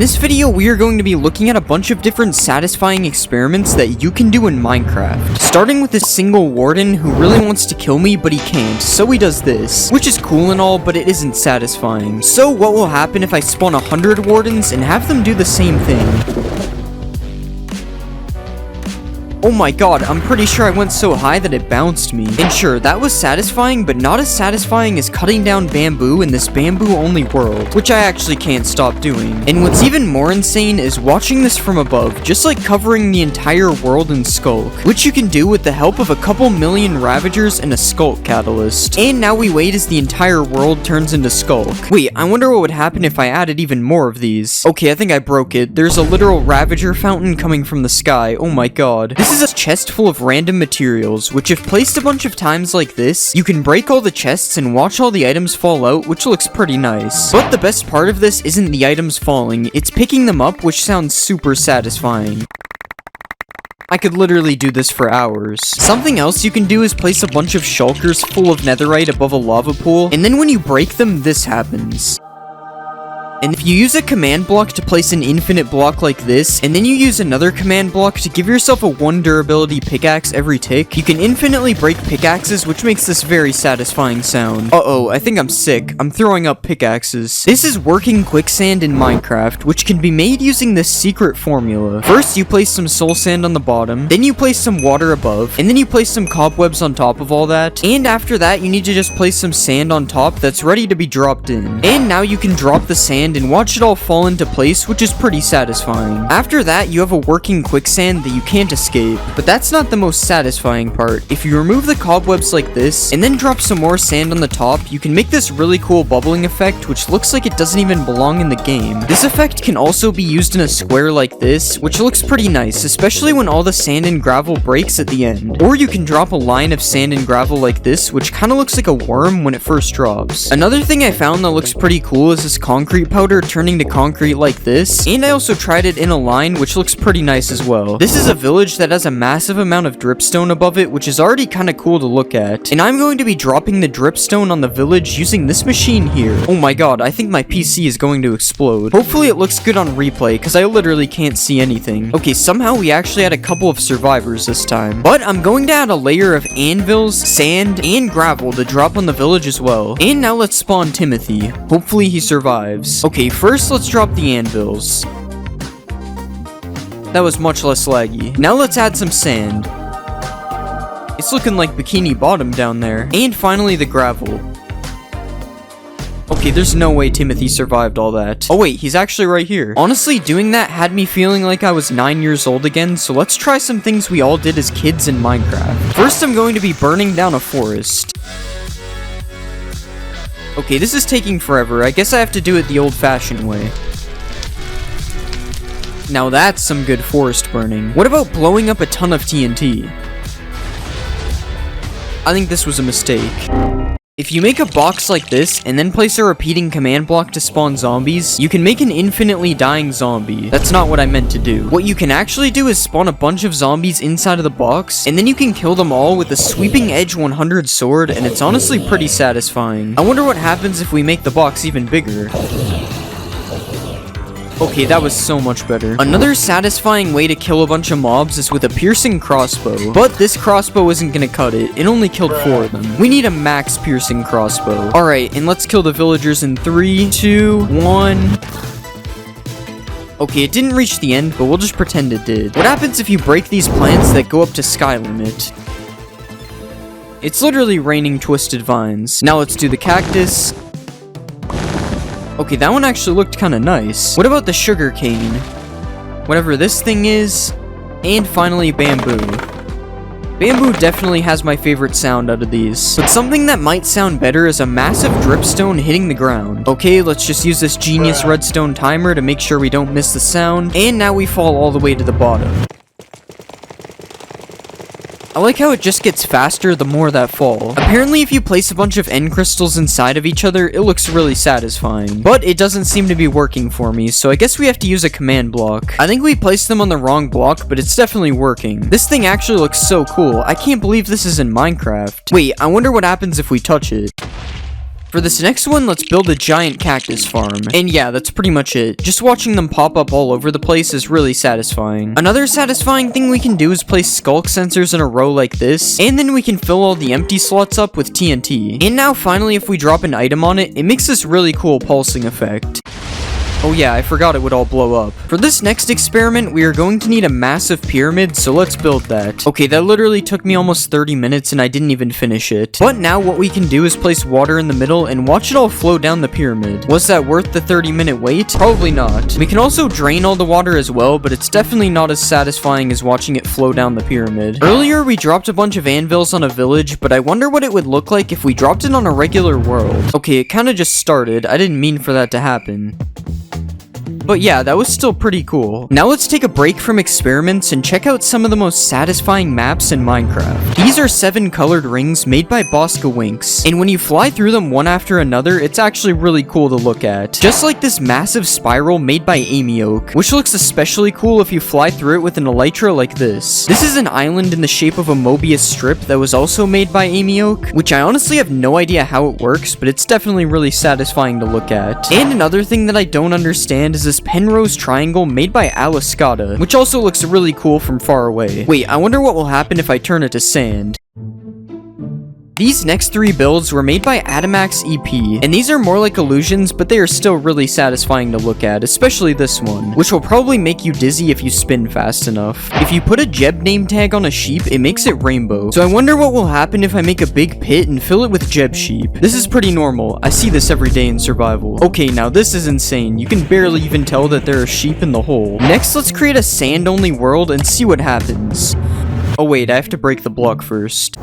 this video, we are going to be looking at a bunch of different satisfying experiments that you can do in Minecraft. Starting with this single warden who really wants to kill me, but he can't, so he does this. Which is cool and all, but it isn't satisfying. So what will happen if I spawn 100 wardens and have them do the same thing? Oh my god, I'm pretty sure I went so high that it bounced me. And sure, that was satisfying, but not as satisfying as cutting down bamboo in this bamboo-only world, which I actually can't stop doing. And what's even more insane is watching this from above, just like covering the entire world in Skulk, which you can do with the help of a couple million Ravagers and a Skulk Catalyst. And now we wait as the entire world turns into Skulk. Wait, I wonder what would happen if I added even more of these. Okay, I think I broke it. There's a literal Ravager fountain coming from the sky. Oh my god. This is a chest full of random materials, which if placed a bunch of times like this, you can break all the chests and watch all the items fall out, which looks pretty nice. But the best part of this isn't the items falling, it's picking them up, which sounds super satisfying. I could literally do this for hours. Something else you can do is place a bunch of shulkers full of netherite above a lava pool, and then when you break them, this happens. And if you use a command block to place an infinite block like this, and then you use another command block to give yourself a 1 durability pickaxe every tick, you can infinitely break pickaxes, which makes this very satisfying sound. Uh-oh, I think I'm sick. I'm throwing up pickaxes. This is working quicksand in Minecraft, which can be made using this secret formula. First, you place some soul sand on the bottom, then you place some water above, and then you place some cobwebs on top of all that, and after that, you need to just place some sand on top that's ready to be dropped in. And now you can drop the sand and watch it all fall into place, which is pretty satisfying. After that, you have a working quicksand that you can't escape. But that's not the most satisfying part. If you remove the cobwebs like this, and then drop some more sand on the top, you can make this really cool bubbling effect, which looks like it doesn't even belong in the game. This effect can also be used in a square like this, which looks pretty nice, especially when all the sand and gravel breaks at the end. Or you can drop a line of sand and gravel like this, which kind of looks like a worm when it first drops. Another thing I found that looks pretty cool is this concrete powder turning to concrete like this, and I also tried it in a line, which looks pretty nice as well. This is a village that has a massive amount of dripstone above it, which is already kind of cool to look at, and I'm going to be dropping the dripstone on the village using this machine here. Oh my god, I think my PC is going to explode. Hopefully it looks good on replay, because I literally can't see anything. Okay, somehow we actually had a couple of survivors this time, but I'm going to add a layer of anvils, sand, and gravel to drop on the village as well. And now let's spawn Timothy. Hopefully he survives. Okay, first let's drop the anvils. That was much less laggy. Now let's add some sand. It's looking like Bikini Bottom down there. And finally the gravel. Okay, there's no way Timothy survived all that. Oh wait, he's actually right here. Honestly, doing that had me feeling like I was 9 years old again, so let's try some things we all did as kids in Minecraft. First, I'm going to be burning down a forest. Okay, this is taking forever. I guess I have to do it the old-fashioned way. Now that's some good forest burning. What about blowing up a ton of TNT? I think this was a mistake. If you make a box like this, and then place a repeating command block to spawn zombies, you can make an infinitely dying zombie. That's not what I meant to do. What you can actually do is spawn a bunch of zombies inside of the box, and then you can kill them all with a sweeping edge 100 sword, and it's honestly pretty satisfying. I wonder what happens if we make the box even bigger. Okay, that was so much better. Another satisfying way to kill a bunch of mobs is with a piercing crossbow. But this crossbow isn't gonna cut it. It only killed 4 of them. We need a max piercing crossbow. Alright, and let's kill the villagers in 3, 2, 1... Okay, it didn't reach the end, but we'll just pretend it did. What happens if you break these plants that go up to sky limit? It's literally raining twisted vines. Now let's do the cactus. Okay, that one actually looked kind of nice. What about the sugar cane? Whatever this thing is. And finally, bamboo. Bamboo definitely has my favorite sound out of these. But something that might sound better is a massive dripstone hitting the ground. Okay, let's just use this genius redstone timer to make sure we don't miss the sound. And now we fall all the way to the bottom. I like how it just gets faster the more that fall. Apparently if you place a bunch of end crystals inside of each other, it looks really satisfying. But it doesn't seem to be working for me, so I guess we have to use a command block. I think we placed them on the wrong block, but it's definitely working. This thing actually looks so cool. I can't believe this is in Minecraft. Wait, I wonder what happens if we touch it. For this next one, let's build a giant cactus farm. And yeah, that's pretty much it. Just watching them pop up all over the place is really satisfying. Another satisfying thing we can do is place skulk sensors in a row like this, and then we can fill all the empty slots up with TNT. And now finally, if we drop an item on it, it makes this really cool pulsing effect. Oh yeah, I forgot it would all blow up. For this next experiment, we are going to need a massive pyramid, so let's build that. Okay, that literally took me almost 30 minutes and I didn't even finish it. But now what we can do is place water in the middle and watch it all flow down the pyramid. Was that worth the 30-minute wait? Probably not. We can also drain all the water as well, but it's definitely not as satisfying as watching it flow down the pyramid. Earlier, we dropped a bunch of anvils on a village, but I wonder what it would look like if we dropped it on a regular world. Okay, it kinda just started. I didn't mean for that to happen. But yeah, that was still pretty cool. Now let's take a break from experiments and check out some of the most satisfying maps in Minecraft. These are 7 colored rings made by Bosca Winks, and when you fly through them one after another, it's actually really cool to look at. Just like this massive spiral made by Amy Oak, which looks especially cool if you fly through it with an elytra like this. This is an island in the shape of a Mobius strip that was also made by Amy Oak, which I honestly have no idea how it works, but it's definitely really satisfying to look at. And another thing that I don't understand is this Penrose triangle made by Alascata, which also looks really cool from far away. Wait, I wonder what will happen if I turn it to sand. These next 3 builds were made by Adamax EP, and these are more like illusions, but they are still really satisfying to look at, especially this one, which will probably make you dizzy if you spin fast enough. If you put a Jeb name tag on a sheep, it makes it rainbow. So I wonder what will happen if I make a big pit and fill it with Jeb sheep. This is pretty normal. I see this every day in survival. Okay, now this is insane. You can barely even tell that there are sheep in the hole. Next, let's create a sand-only world and see what happens. Oh wait, I have to break the block first.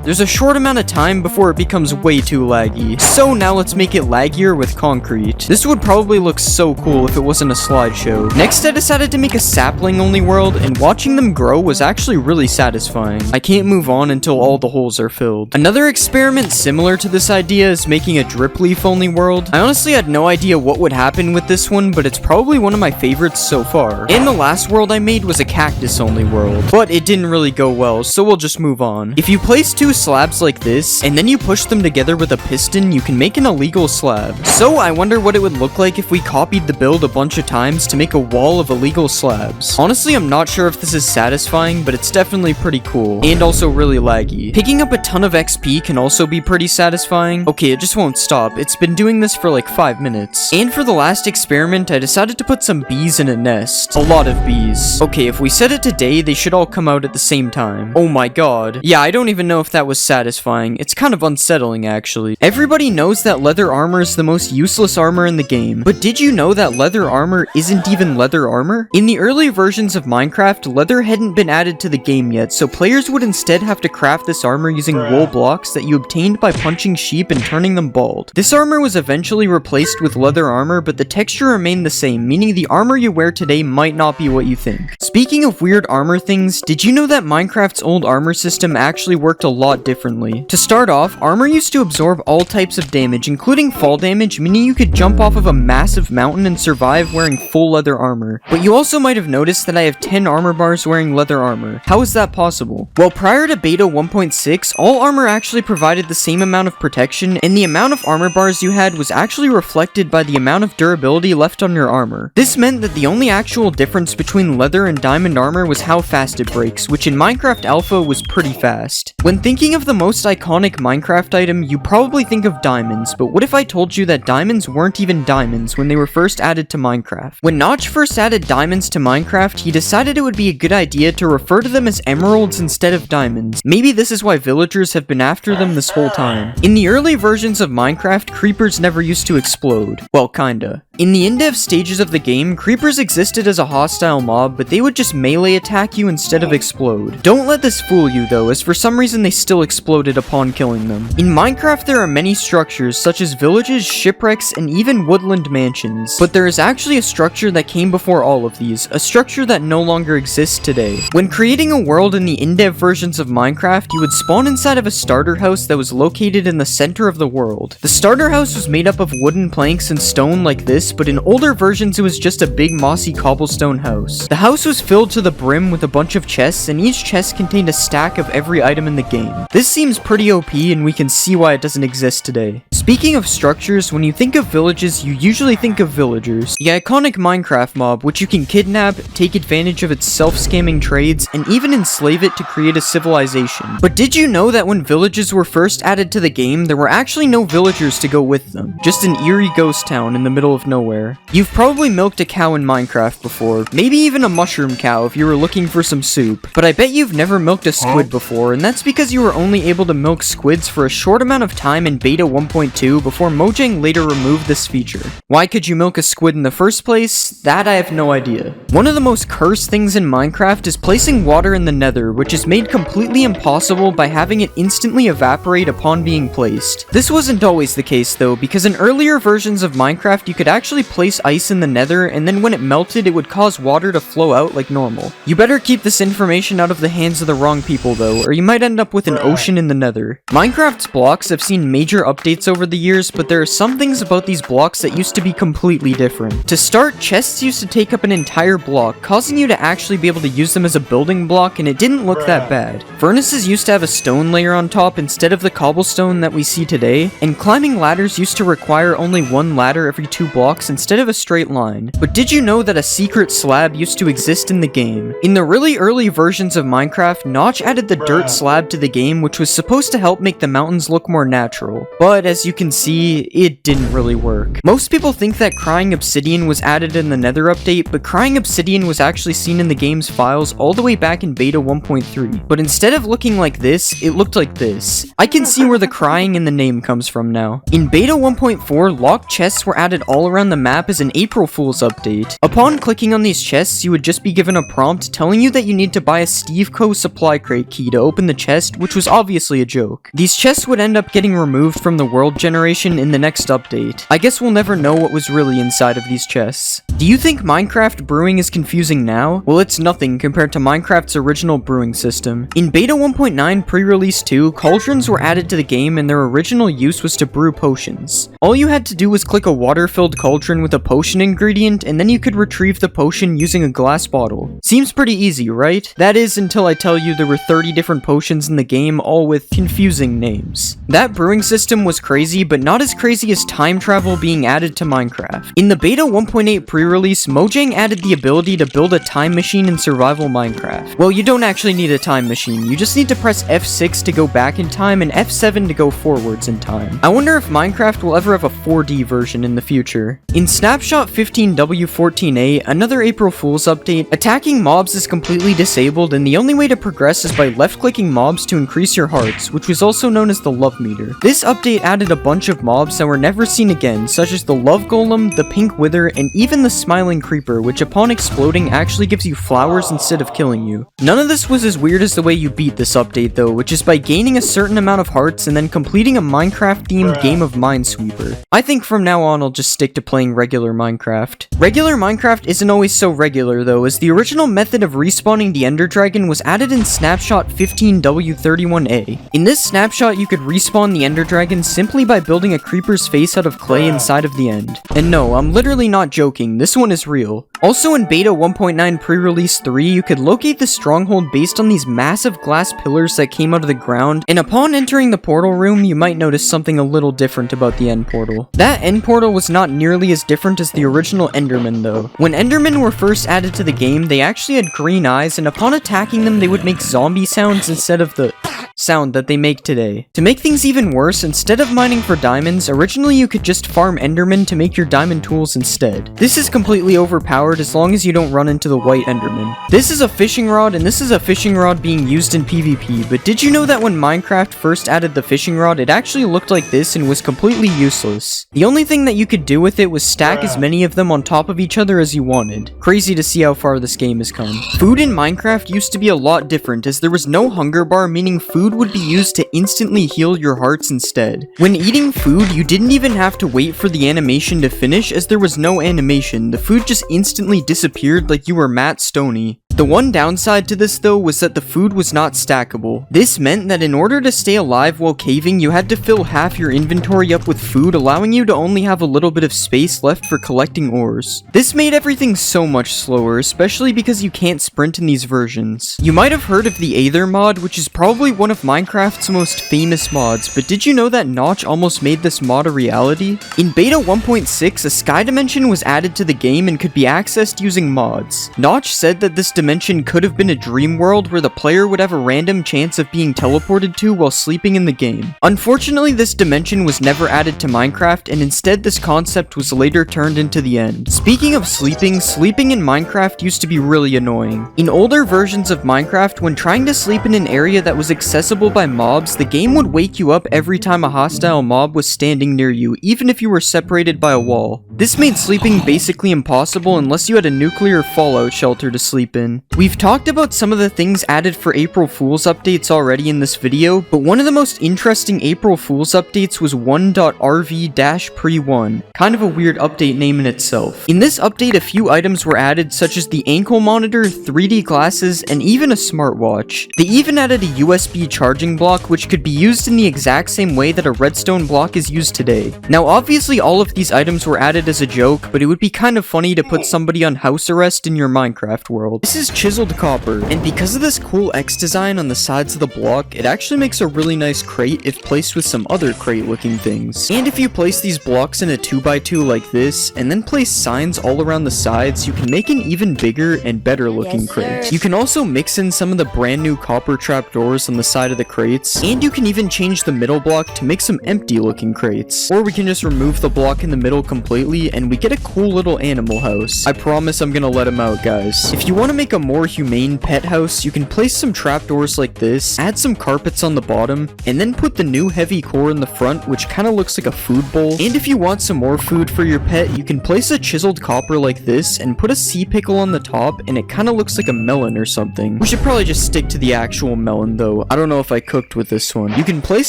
There's a short amount of time before it becomes way too laggy. So now let's make it laggier with concrete. This would probably look so cool if it wasn't a slideshow. Next, I decided to make a sapling-only world, and watching them grow was actually really satisfying. I can't move on until all the holes are filled. Another experiment similar to this idea is making a drip leaf-only world. I honestly had no idea what would happen with this one, but it's probably one of my favorites so far. And the last world I made was a cactus-only world, but it didn't really go well, so we'll just move on. If you place 2 slabs like this, and then you push them together with a piston, you can make an illegal slab. So I wonder what it would look like if we copied the build a bunch of times to make a wall of illegal slabs. Honestly, I'm not sure if this is satisfying, but it's definitely pretty cool, and also really laggy. Picking up a ton of XP can also be pretty satisfying. Okay, it just won't stop. It's been doing this for like 5 minutes. And for the last experiment, I decided to put some bees in a nest. A lot of bees. Okay, if we set it to day, they should all come out at the same time. Oh my god. Yeah, I don't even know if that was satisfying. It's kind of unsettling, actually. Everybody knows that leather armor is the most useless armor in the game, but did you know that leather armor isn't even leather armor? In the early versions of Minecraft, leather hadn't been added to the game yet, so players would instead have to craft this armor using wool blocks that you obtained by punching sheep and turning them bald. This armor was eventually replaced with leather armor, but the texture remained the same, meaning the armor you wear today might not be what you think. Speaking of weird armor things, did you know that Minecraft's old armor system actually worked a lot differently? To start off, armor used to absorb all types of damage, including fall damage, meaning you could jump off of a massive mountain and survive wearing full leather armor. But you also might have noticed that I have 10 armor bars wearing leather armor. How is that possible? Well, prior to beta 1.6, all armor actually provided the same amount of protection, and the amount of armor bars you had was actually reflected by the amount of durability left on your armor. This meant that the only actual difference between leather and diamond armor was how fast it breaks, which in Minecraft Alpha was pretty fast. When thinking of the most iconic Minecraft item, you probably think of diamonds, but what if I told you that diamonds weren't even diamonds when they were first added to Minecraft? When Notch first added diamonds to Minecraft, he decided it would be a good idea to refer to them as emeralds instead of diamonds. Maybe this is why villagers have been after them this whole time. In the early versions of Minecraft, creepers never used to explode. Well, kinda. In the in-dev stages of the game, creepers existed as a hostile mob, but they would just melee attack you instead of explode. Don't let this fool you though, as for some reason they still exploded upon killing them. In Minecraft, there are many structures, such as villages, shipwrecks, and even woodland mansions. But there is actually a structure that came before all of these, a structure that no longer exists today. When creating a world in the in-dev versions of Minecraft, you would spawn inside of a starter house that was located in the center of the world. The starter house was made up of wooden planks and stone like this, but in older versions it was just a big mossy cobblestone house. The house was filled to the brim with a bunch of chests, and each chest contained a stack of every item in the game. This seems pretty OP, and we can see why it doesn't exist today. Speaking of structures, when you think of villages, you usually think of villagers. The iconic Minecraft mob, which you can kidnap, take advantage of its self-scamming trades, and even enslave it to create a civilization. But did you know that when villages were first added to the game, there were actually no villagers to go with them? Just an eerie ghost town in the middle of nowhere. You've probably milked a cow in Minecraft before, maybe even a mushroom cow if you were looking for some soup. But I bet you've never milked a squid before, and that's because you were only able to milk squids for a short amount of time in beta 1.2 before Mojang later removed this feature. Why could you milk a squid in the first place? That I have no idea. One of the most cursed things in Minecraft is placing water in the nether, which is made completely impossible by having it instantly evaporate upon being placed. This wasn't always the case though, because in earlier versions of Minecraft you could actually place ice in the nether, and then when it melted it would cause water to flow out like normal. You better keep this information out of the hands of the wrong people though, or you might end up with an ocean in the nether. Minecraft's blocks have seen major updates over the years, but there are some things about these blocks that used to be completely different. To start, chests used to take up an entire block, causing you to actually be able to use them as a building block, and it didn't look that bad. Furnaces used to have a stone layer on top instead of the cobblestone that we see today, and climbing ladders used to require only one ladder every 2 blocks instead of a straight line. But did you know that a secret slab used to exist in the game? In the really early versions of Minecraft, Notch added the dirt slab to the game, which was supposed to help make the mountains look more natural. But as you can see, it didn't really work. Most people think that crying obsidian was added in the nether update, but crying obsidian was actually seen in the game's files all the way back in beta 1.3. But instead of looking like this, it looked like this. I can see where the crying in the name comes from now. In beta 1.4, locked chests were added all around the map as an April Fool's update. Upon clicking on these chests, you would just be given a prompt telling you that you need to buy a Steve Co. supply crate key to open the chest, which was obviously a joke. These chests would end up getting removed from the world generation in the next update. I guess we'll never know what was really inside of these chests. Do you think Minecraft brewing is confusing now? Well, it's nothing compared to Minecraft's original brewing system. In beta 1.9 pre-release 2, cauldrons were added to the game and their original use was to brew potions. All you had to do was click a water-filled cauldron with a potion ingredient, and then you could retrieve the potion using a glass bottle. Seems pretty easy, right? That is until I tell you there were 30 different potions in the game, all with confusing names. That brewing system was crazy, but not as crazy as time travel being added to Minecraft. In the beta 1.8 pre-release, Mojang added the ability to build a time machine in survival Minecraft. Well, you don't actually need a time machine, you just need to press F6 to go back in time and F7 to go forwards in time. I wonder if Minecraft will ever have a 4D version in the future. In Snapshot 15W14A, another April Fool's update, attacking mobs is completely disabled, and the only way to progress is by left-clicking mobs to increase your hearts, which was also known as the love meter. This update added a bunch of mobs that were never seen again, such as the love golem, the pink wither, and even the smiling creeper, which upon exploding actually gives you flowers instead of killing you. None of this was as weird as the way you beat this update though, which is by gaining a certain amount of hearts and then completing a Minecraft-themed game of Minesweeper. I think from now on I'll just stick to playing regular Minecraft. Regular Minecraft isn't always so regular though, as the original method of respawning the Ender Dragon was added in Snapshot 15W31A. In this snapshot you could respawn the Ender Dragon simply by building a creeper's face out of clay inside of the end. And no, I'm literally not joking, this one is real. Also in beta 1.9 pre-release 3, you could locate the stronghold based on these massive glass pillars that came out of the ground, and upon entering the portal room, you might notice something a little different about the end portal. That end portal was not nearly as different as the original Endermen though. When Endermen were first added to the game, they actually had green eyes, and upon attacking them, they would make zombie sounds instead of the sound that they make today. To make things even worse, instead of mining for diamonds, originally you could just farm Endermen to make your diamond tools instead. This is completely overpowered as long as you don't run into the white Enderman. This is a fishing rod, and this is a fishing rod being used in PvP, but did you know that when Minecraft first added the fishing rod, it actually looked like this and was completely useless? The only thing that you could do with it was stack as many of them on top of each other as you wanted. Crazy to see how far this game has come. Food in Minecraft used to be a lot different, as there was no hunger bar, meaning food would be used to instantly heal your hearts instead. When eating food, you didn't even have to wait for the animation to finish, as there was no animation. The food just instantly disappeared like you were Matt Stoney. The one downside to this though was that the food was not stackable. This meant that in order to stay alive while caving, you had to fill half your inventory up with food, allowing you to only have a little bit of space left for collecting ores. This made everything so much slower, especially because you can't sprint in these versions. You might have heard of the Aether mod, which is probably one of Minecraft's most famous mods, but did you know that Notch almost made this mod a reality? In beta 1.6, a sky dimension was added to the game and could be accessed using mods. Notch said that this dimension could have been a dream world where the player would have a random chance of being teleported to while sleeping in the game. Unfortunately, this dimension was never added to Minecraft, and instead this concept was later turned into the end. Speaking of sleeping in Minecraft used to be really annoying. In older versions of Minecraft, when trying to sleep in an area that was accessible by mobs, the game would wake you up every time a hostile mob was standing near you, even if you were separated by a wall. This made sleeping basically impossible unless you had a nuclear fallout shelter to sleep in. We've talked about some of the things added for April Fool's updates already in this video, but one of the most interesting April Fool's updates was 1.rv-pre1. Kind of a weird update name in itself. In this update, a few items were added, such as the ankle monitor, 3D glasses, and even a smartwatch. They even added a USB charging block, which could be used in the exact same way that a redstone block is used today. Now, obviously all of these items were added as a joke, but it would be kind of funny to put somebody on house arrest in your Minecraft world. This is chiseled copper, and because of this cool X design on the sides of the block, it actually makes a really nice crate if placed with some other crate looking things. And if you place these blocks in a 2x2 like this, and then place signs all around the sides, you can make an even bigger and better looking crate. You can also mix in some of the brand new copper trapdoors on the side of the crates, and you can even change the middle block to make some empty looking crates. Or we can just remove the block in the middle completely and we get a cool little animal house. I promise I'm gonna let him out, guys. If you want to make a more humane pet house, you can place some trapdoors like this, add some carpets on the bottom, and then put the new heavy core in the front, which kind of looks like a food bowl. And if you want some more food for your pet, you can place a chiseled copper like this and put a sea pickle on the top, and it kind of looks like a melon or something. We should probably just stick to the actual melon though. I don't know if I cooked with this one. You can place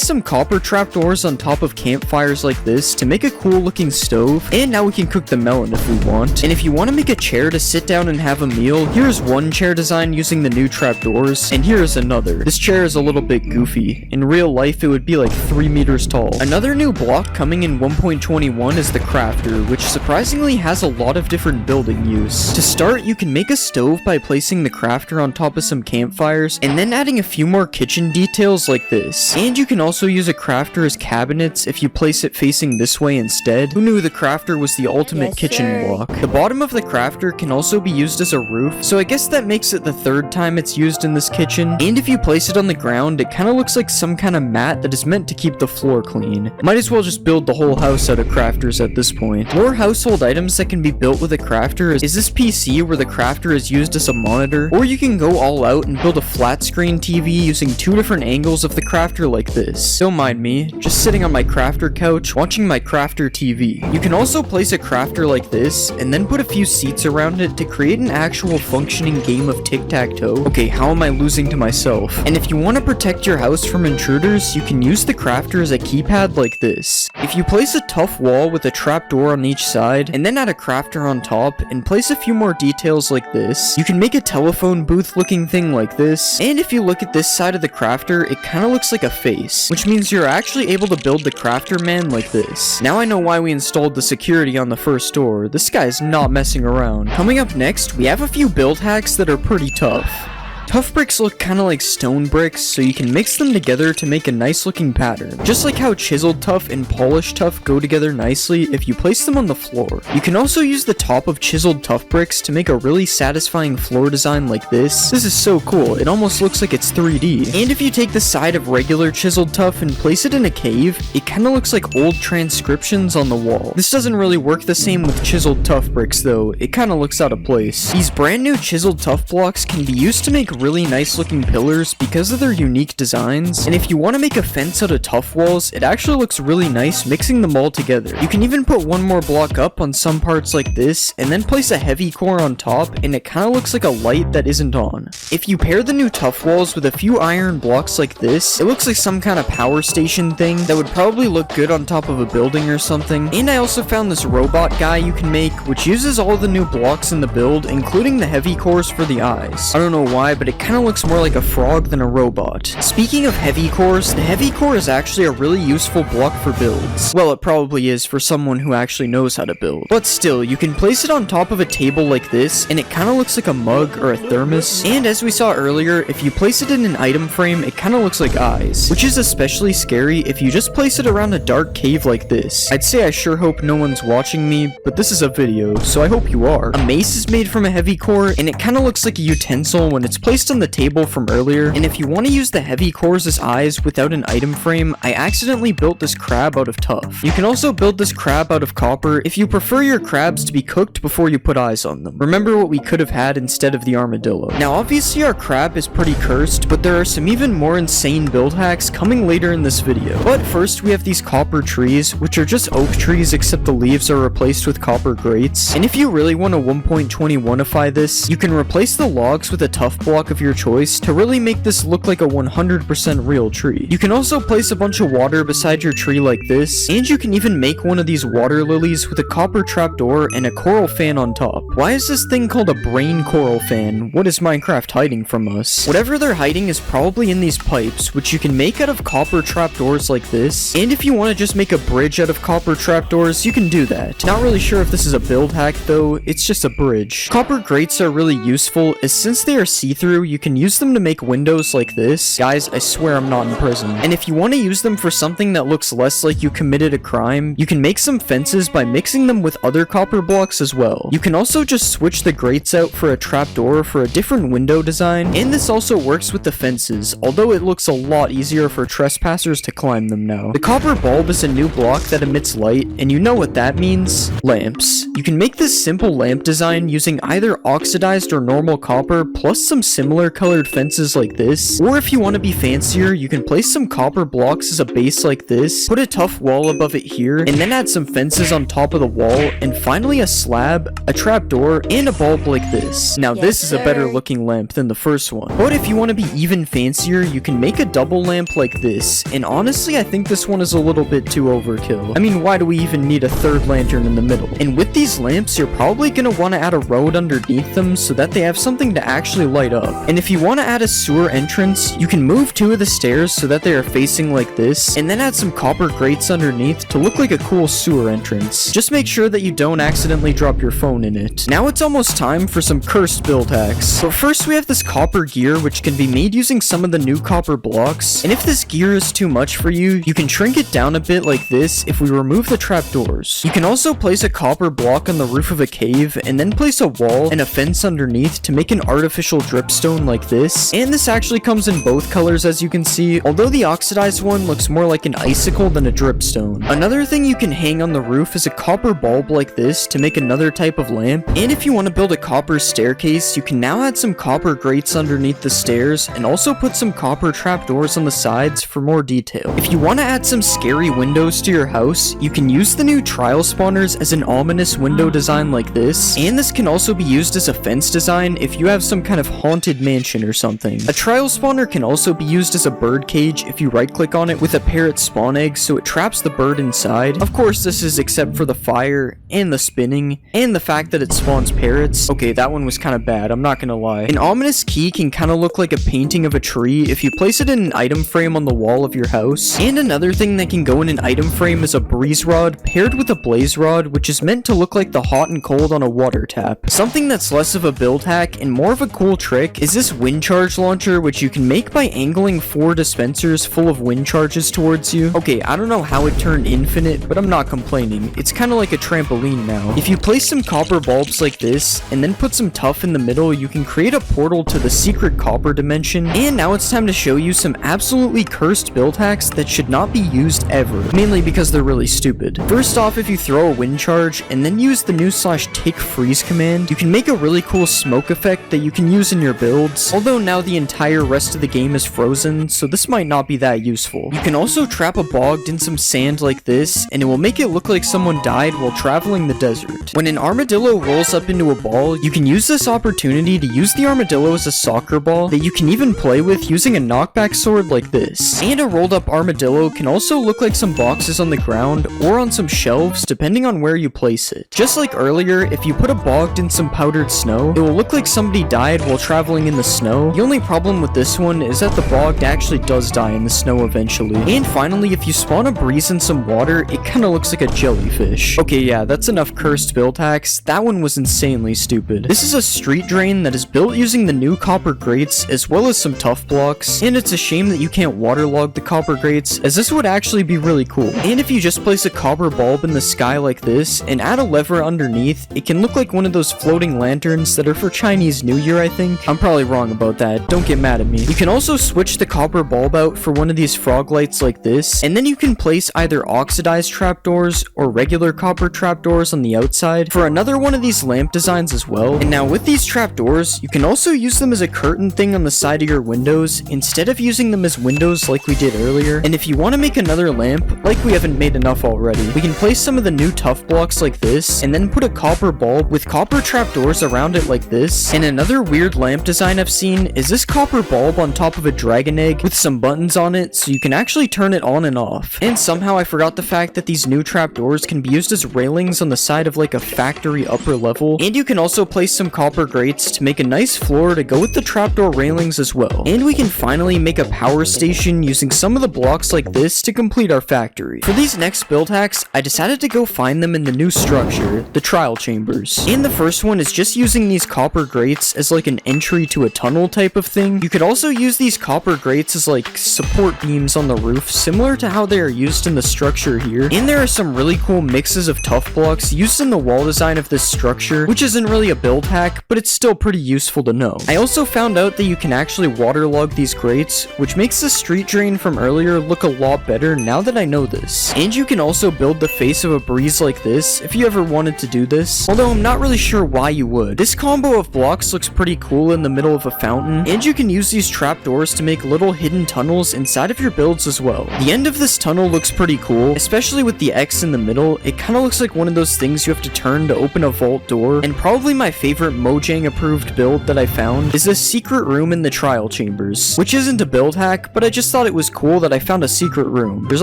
some copper trapdoors on top of campfires like this to make a cool looking stove, and now we can cook the melon if we want. And if you want to make a chair to sit down and have a meal, here's one chair design using the new trapdoors, and here's another. This chair is a little bit goofy. In real life, it would be like 3 meters tall. Another new block coming in 1.21 is the crafter, which surprisingly has a lot of different building use. To start, you can make a stove by placing the crafter on top of some campfires, and then adding a few more kitchen details like this. And you can also use a crafter as cabinets if you place it facing this way instead. Who knew the crafter was the ultimate kitchen block? The bottom of the crafter can also be used as a roof, so I guess that makes it the third time it's used in this kitchen. And if you place it on the ground, it kind of looks like some kind of mat that is meant to keep the floor clean. Might as well just build the whole house out of crafters at this point. More household items that can be built with a crafter is this PC where the crafter is used as a monitor, or you can go all out and build a flat screen TV using 2 different angles of the crafter like this. Don't mind me, just sitting on my crafter couch watching my crafter TV. You can also place a crafter like this and then put a few seats around it to create an actual functioning game of tic-tac-toe. Okay, how am I losing to myself? And if you want to protect your house from intruders, you can use the crafter as a keypad like this. If you place a tough wall with a trapdoor on each side, and then add a crafter on top, and place a few more details like this, you can make a telephone booth looking thing like this. And if you look at this side of the crafter, it kind of looks like a face, which means you're actually able to build the crafter man like this. Now I know why we installed the security on the first door. This guy's not messing around. Coming up next, we have a few build hacks that are pretty tough. Tough bricks look kinda like stone bricks, so you can mix them together to make a nice looking pattern. Just like how chiseled tough and polished tough go together nicely if you place them on the floor. You can also use the top of chiseled tough bricks to make a really satisfying floor design like this. This is so cool, it almost looks like it's 3D. And if you take the side of regular chiseled tough and place it in a cave, it kinda looks like old transcriptions on the wall. This doesn't really work the same with chiseled tough bricks though, it kinda looks out of place. These brand new chiseled tough blocks can be used to make really nice looking pillars because of their unique designs, and if you want to make a fence out of tough walls, it actually looks really nice mixing them all together. You can even put one more block up on some parts like this, and then place a heavy core on top, and it kind of looks like a light that isn't on. If you pair the new tough walls with a few iron blocks like this, it looks like some kind of power station thing that would probably look good on top of a building or something. And I also found this robot guy you can make, which uses all the new blocks in the build, including the heavy cores for the eyes. I don't know why, but it kind of looks more like a frog than a robot. Speaking of heavy cores, the heavy core is actually a really useful block for builds. Well, it probably is for someone who actually knows how to build. But still, you can place it on top of a table like this, and it kind of looks like a mug or a thermos. And as we saw earlier, if you place it in an item frame, it kind of looks like eyes, which is especially scary if you just place it around a dark cave like this. I'd say I sure hope no one's watching me, but this is a video, so I hope you are. A mace is made from a heavy core, and it kind of looks like a utensil when it's placed on the table from earlier. And if you want to use the heavy cores as eyes without an item frame, I accidentally built this crab out of tough. You can also build this crab out of copper if you prefer your crabs to be cooked before you put eyes on them. Remember what we could have had instead of the armadillo. Now obviously our crab is pretty cursed, but there are some even more insane build hacks coming later in this video. But first we have these copper trees, which are just oak trees except the leaves are replaced with copper grates. And if you really want to 1.21ify this, you can replace the logs with a tough block of your choice to really make this look like a 100% real tree. You can also place a bunch of water beside your tree like this, and you can even make one of these water lilies with a copper trapdoor and a coral fan on top. Why is this thing called a brain coral fan? What is Minecraft hiding from us? Whatever they're hiding is probably in these pipes, which you can make out of copper trapdoors like this, and if you want to just make a bridge out of copper trapdoors, you can do that. Not really sure if this is a build hack though, it's just a bridge. Copper grates are really useful, as since they are see-through, you can use them to make windows like this. Guys, I swear I'm not in prison. And if you want to use them for something that looks less like you committed a crime, you can make some fences by mixing them with other copper blocks as well. You can also just switch the grates out for a trapdoor for a different window design, and this also works with the fences, although it looks a lot easier for trespassers to climb them now. The copper bulb is a new block that emits light, and you know what that means? Lamps. You can make this simple lamp design using either oxidized or normal copper plus some similar colored fences like this, or if you want to be fancier, you can place some copper blocks as a base like this, put a tough wall above it here, and then add some fences on top of the wall, and finally a slab, a trapdoor, and a bulb like this. Now this is a better looking lamp than the first one. But if you want to be even fancier, you can make a double lamp like this, and honestly I think this one is a little bit too overkill. I mean, why do we even need a third lantern in the middle? And with these lamps, you're probably gonna want to add a road underneath them so that they have something to actually light up. And if you want to add a sewer entrance, you can move two of the stairs so that they are facing like this, and then add some copper grates underneath to look like a cool sewer entrance. Just make sure that you don't accidentally drop your phone in it. Now it's almost time for some cursed build hacks. But first we have this copper gear, which can be made using some of the new copper blocks, and if this gear is too much for you, you can shrink it down a bit like this if we remove the trapdoors. You can also place a copper block on the roof of a cave, and then place a wall and a fence underneath to make an artificial dripstone like this, and this actually comes in both colors as you can see, although the oxidized one looks more like an icicle than a dripstone. Another thing you can hang on the roof is a copper bulb like this to make another type of lamp, and if you want to build a copper staircase, you can now add some copper grates underneath the stairs, and also put some copper trapdoors on the sides for more detail. If you want to add some scary windows to your house, you can use the new trial spawners as an ominous window design like this, and this can also be used as a fence design if you have some kind of haunted mansion or something. A trial spawner can also be used as a bird cage if you right click on it with a parrot spawn egg so it traps the bird inside. Of course this is except for the fire, and the spinning, and the fact that it spawns parrots. Okay, that one was kind of bad, I'm not gonna lie. An ominous key can kind of look like a painting of a tree if you place it in an item frame on the wall of your house. And another thing that can go in an item frame is a breeze rod paired with a blaze rod, which is meant to look like the hot and cold on a water tap. Something that's less of a build hack and more of a cool trick is this wind charge launcher, which you can make by angling 4 dispensers full of wind charges towards you. Okay, I don't know how it turned infinite, but I'm not complaining. It's kind of like a trampoline now. If you place some copper bulbs like this, and then put some tuff in the middle, you can create a portal to the secret copper dimension. And now it's time to show you some absolutely cursed build hacks that should not be used ever, mainly because they're really stupid. First off, if you throw a wind charge, and then use the new /tick freeze command, you can make a really cool smoke effect that you can use in your build. builds, although now the entire rest of the game is frozen, so this might not be that useful. You can also trap a bogged in some sand like this, and it will make it look like someone died while traveling the desert. When an armadillo rolls up into a ball, you can use this opportunity to use the armadillo as a soccer ball that you can even play with using a knockback sword like this. And a rolled up armadillo can also look like some boxes on the ground or on some shelves depending on where you place it. Just like earlier, if you put a bogged in some powdered snow, it will look like somebody died while traveling in the snow. The only problem with this one is that the bogged actually does die in the snow eventually. And finally, if you spawn a breeze in some water, it kinda looks like a jellyfish. Okay, yeah, that's enough cursed build hacks. That one was insanely stupid. This is a street drain that is built using the new copper grates as well as some tough blocks, and it's a shame that you can't waterlog the copper grates, as this would actually be really cool. And if you just place a copper bulb in the sky like this and add a lever underneath, it can look like one of those floating lanterns that are for Chinese New Year, I think. I'm probably wrong about that, don't get mad at me. You can also switch the copper bulb out for one of these frog lights like this, and then you can place either oxidized trapdoors or regular copper trapdoors on the outside for another one of these lamp designs as well. And now with these trapdoors, you can also use them as a curtain thing on the side of your windows instead of using them as windows like we did earlier. And if you want to make another lamp, like we haven't made enough already, we can place some of the new tough blocks like this and then put a copper bulb with copper trapdoors around it like this. And another weird lamp design I've seen is this copper bulb on top of a dragon egg with some buttons on it so you can actually turn it on and off. And somehow I forgot the fact that these new trapdoors can be used as railings on the side of like a factory upper level, and you can also place some copper grates to make a nice floor to go with the trapdoor railings as well. And we can finally make a power station using some of the blocks like this to complete our factory. For these next build hacks, I decided to go find them in the new structure, the trial chambers. And the first one is just using these copper grates as like an entry to a tunnel type of thing. You could also use these copper grates as like support beams on the roof, similar to how they are used in the structure here. And there are some really cool mixes of tough blocks used in the wall design of this structure, which isn't really a build hack, but it's still pretty useful to know. I also found out that you can actually waterlog these grates, which makes the street drain from earlier look a lot better now that I know this. And you can also build the face of a breeze like this if you ever wanted to do this, although I'm not really sure why you would. This combo of blocks looks pretty cool in the middle of a fountain, and you can use these trapdoors to make little hidden tunnels inside of your builds as well. The end of this tunnel looks pretty cool, especially with the X in the middle. It kind of looks like one of those things you have to turn to open a vault door. And probably my favorite Mojang approved build that I found is this secret room in the trial chambers, which isn't a build hack, but I just thought it was cool that I found a secret room. There's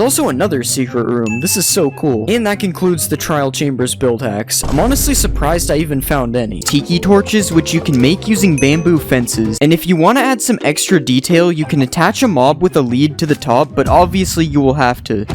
also another secret room. This is so cool. And that concludes the trial chambers build hacks. I'm honestly surprised I even found any. Tiki torches, which you can make using bamboo fences, and if you want to add some extra detail, you can attach a mob with a lead to the top, but obviously you will have to.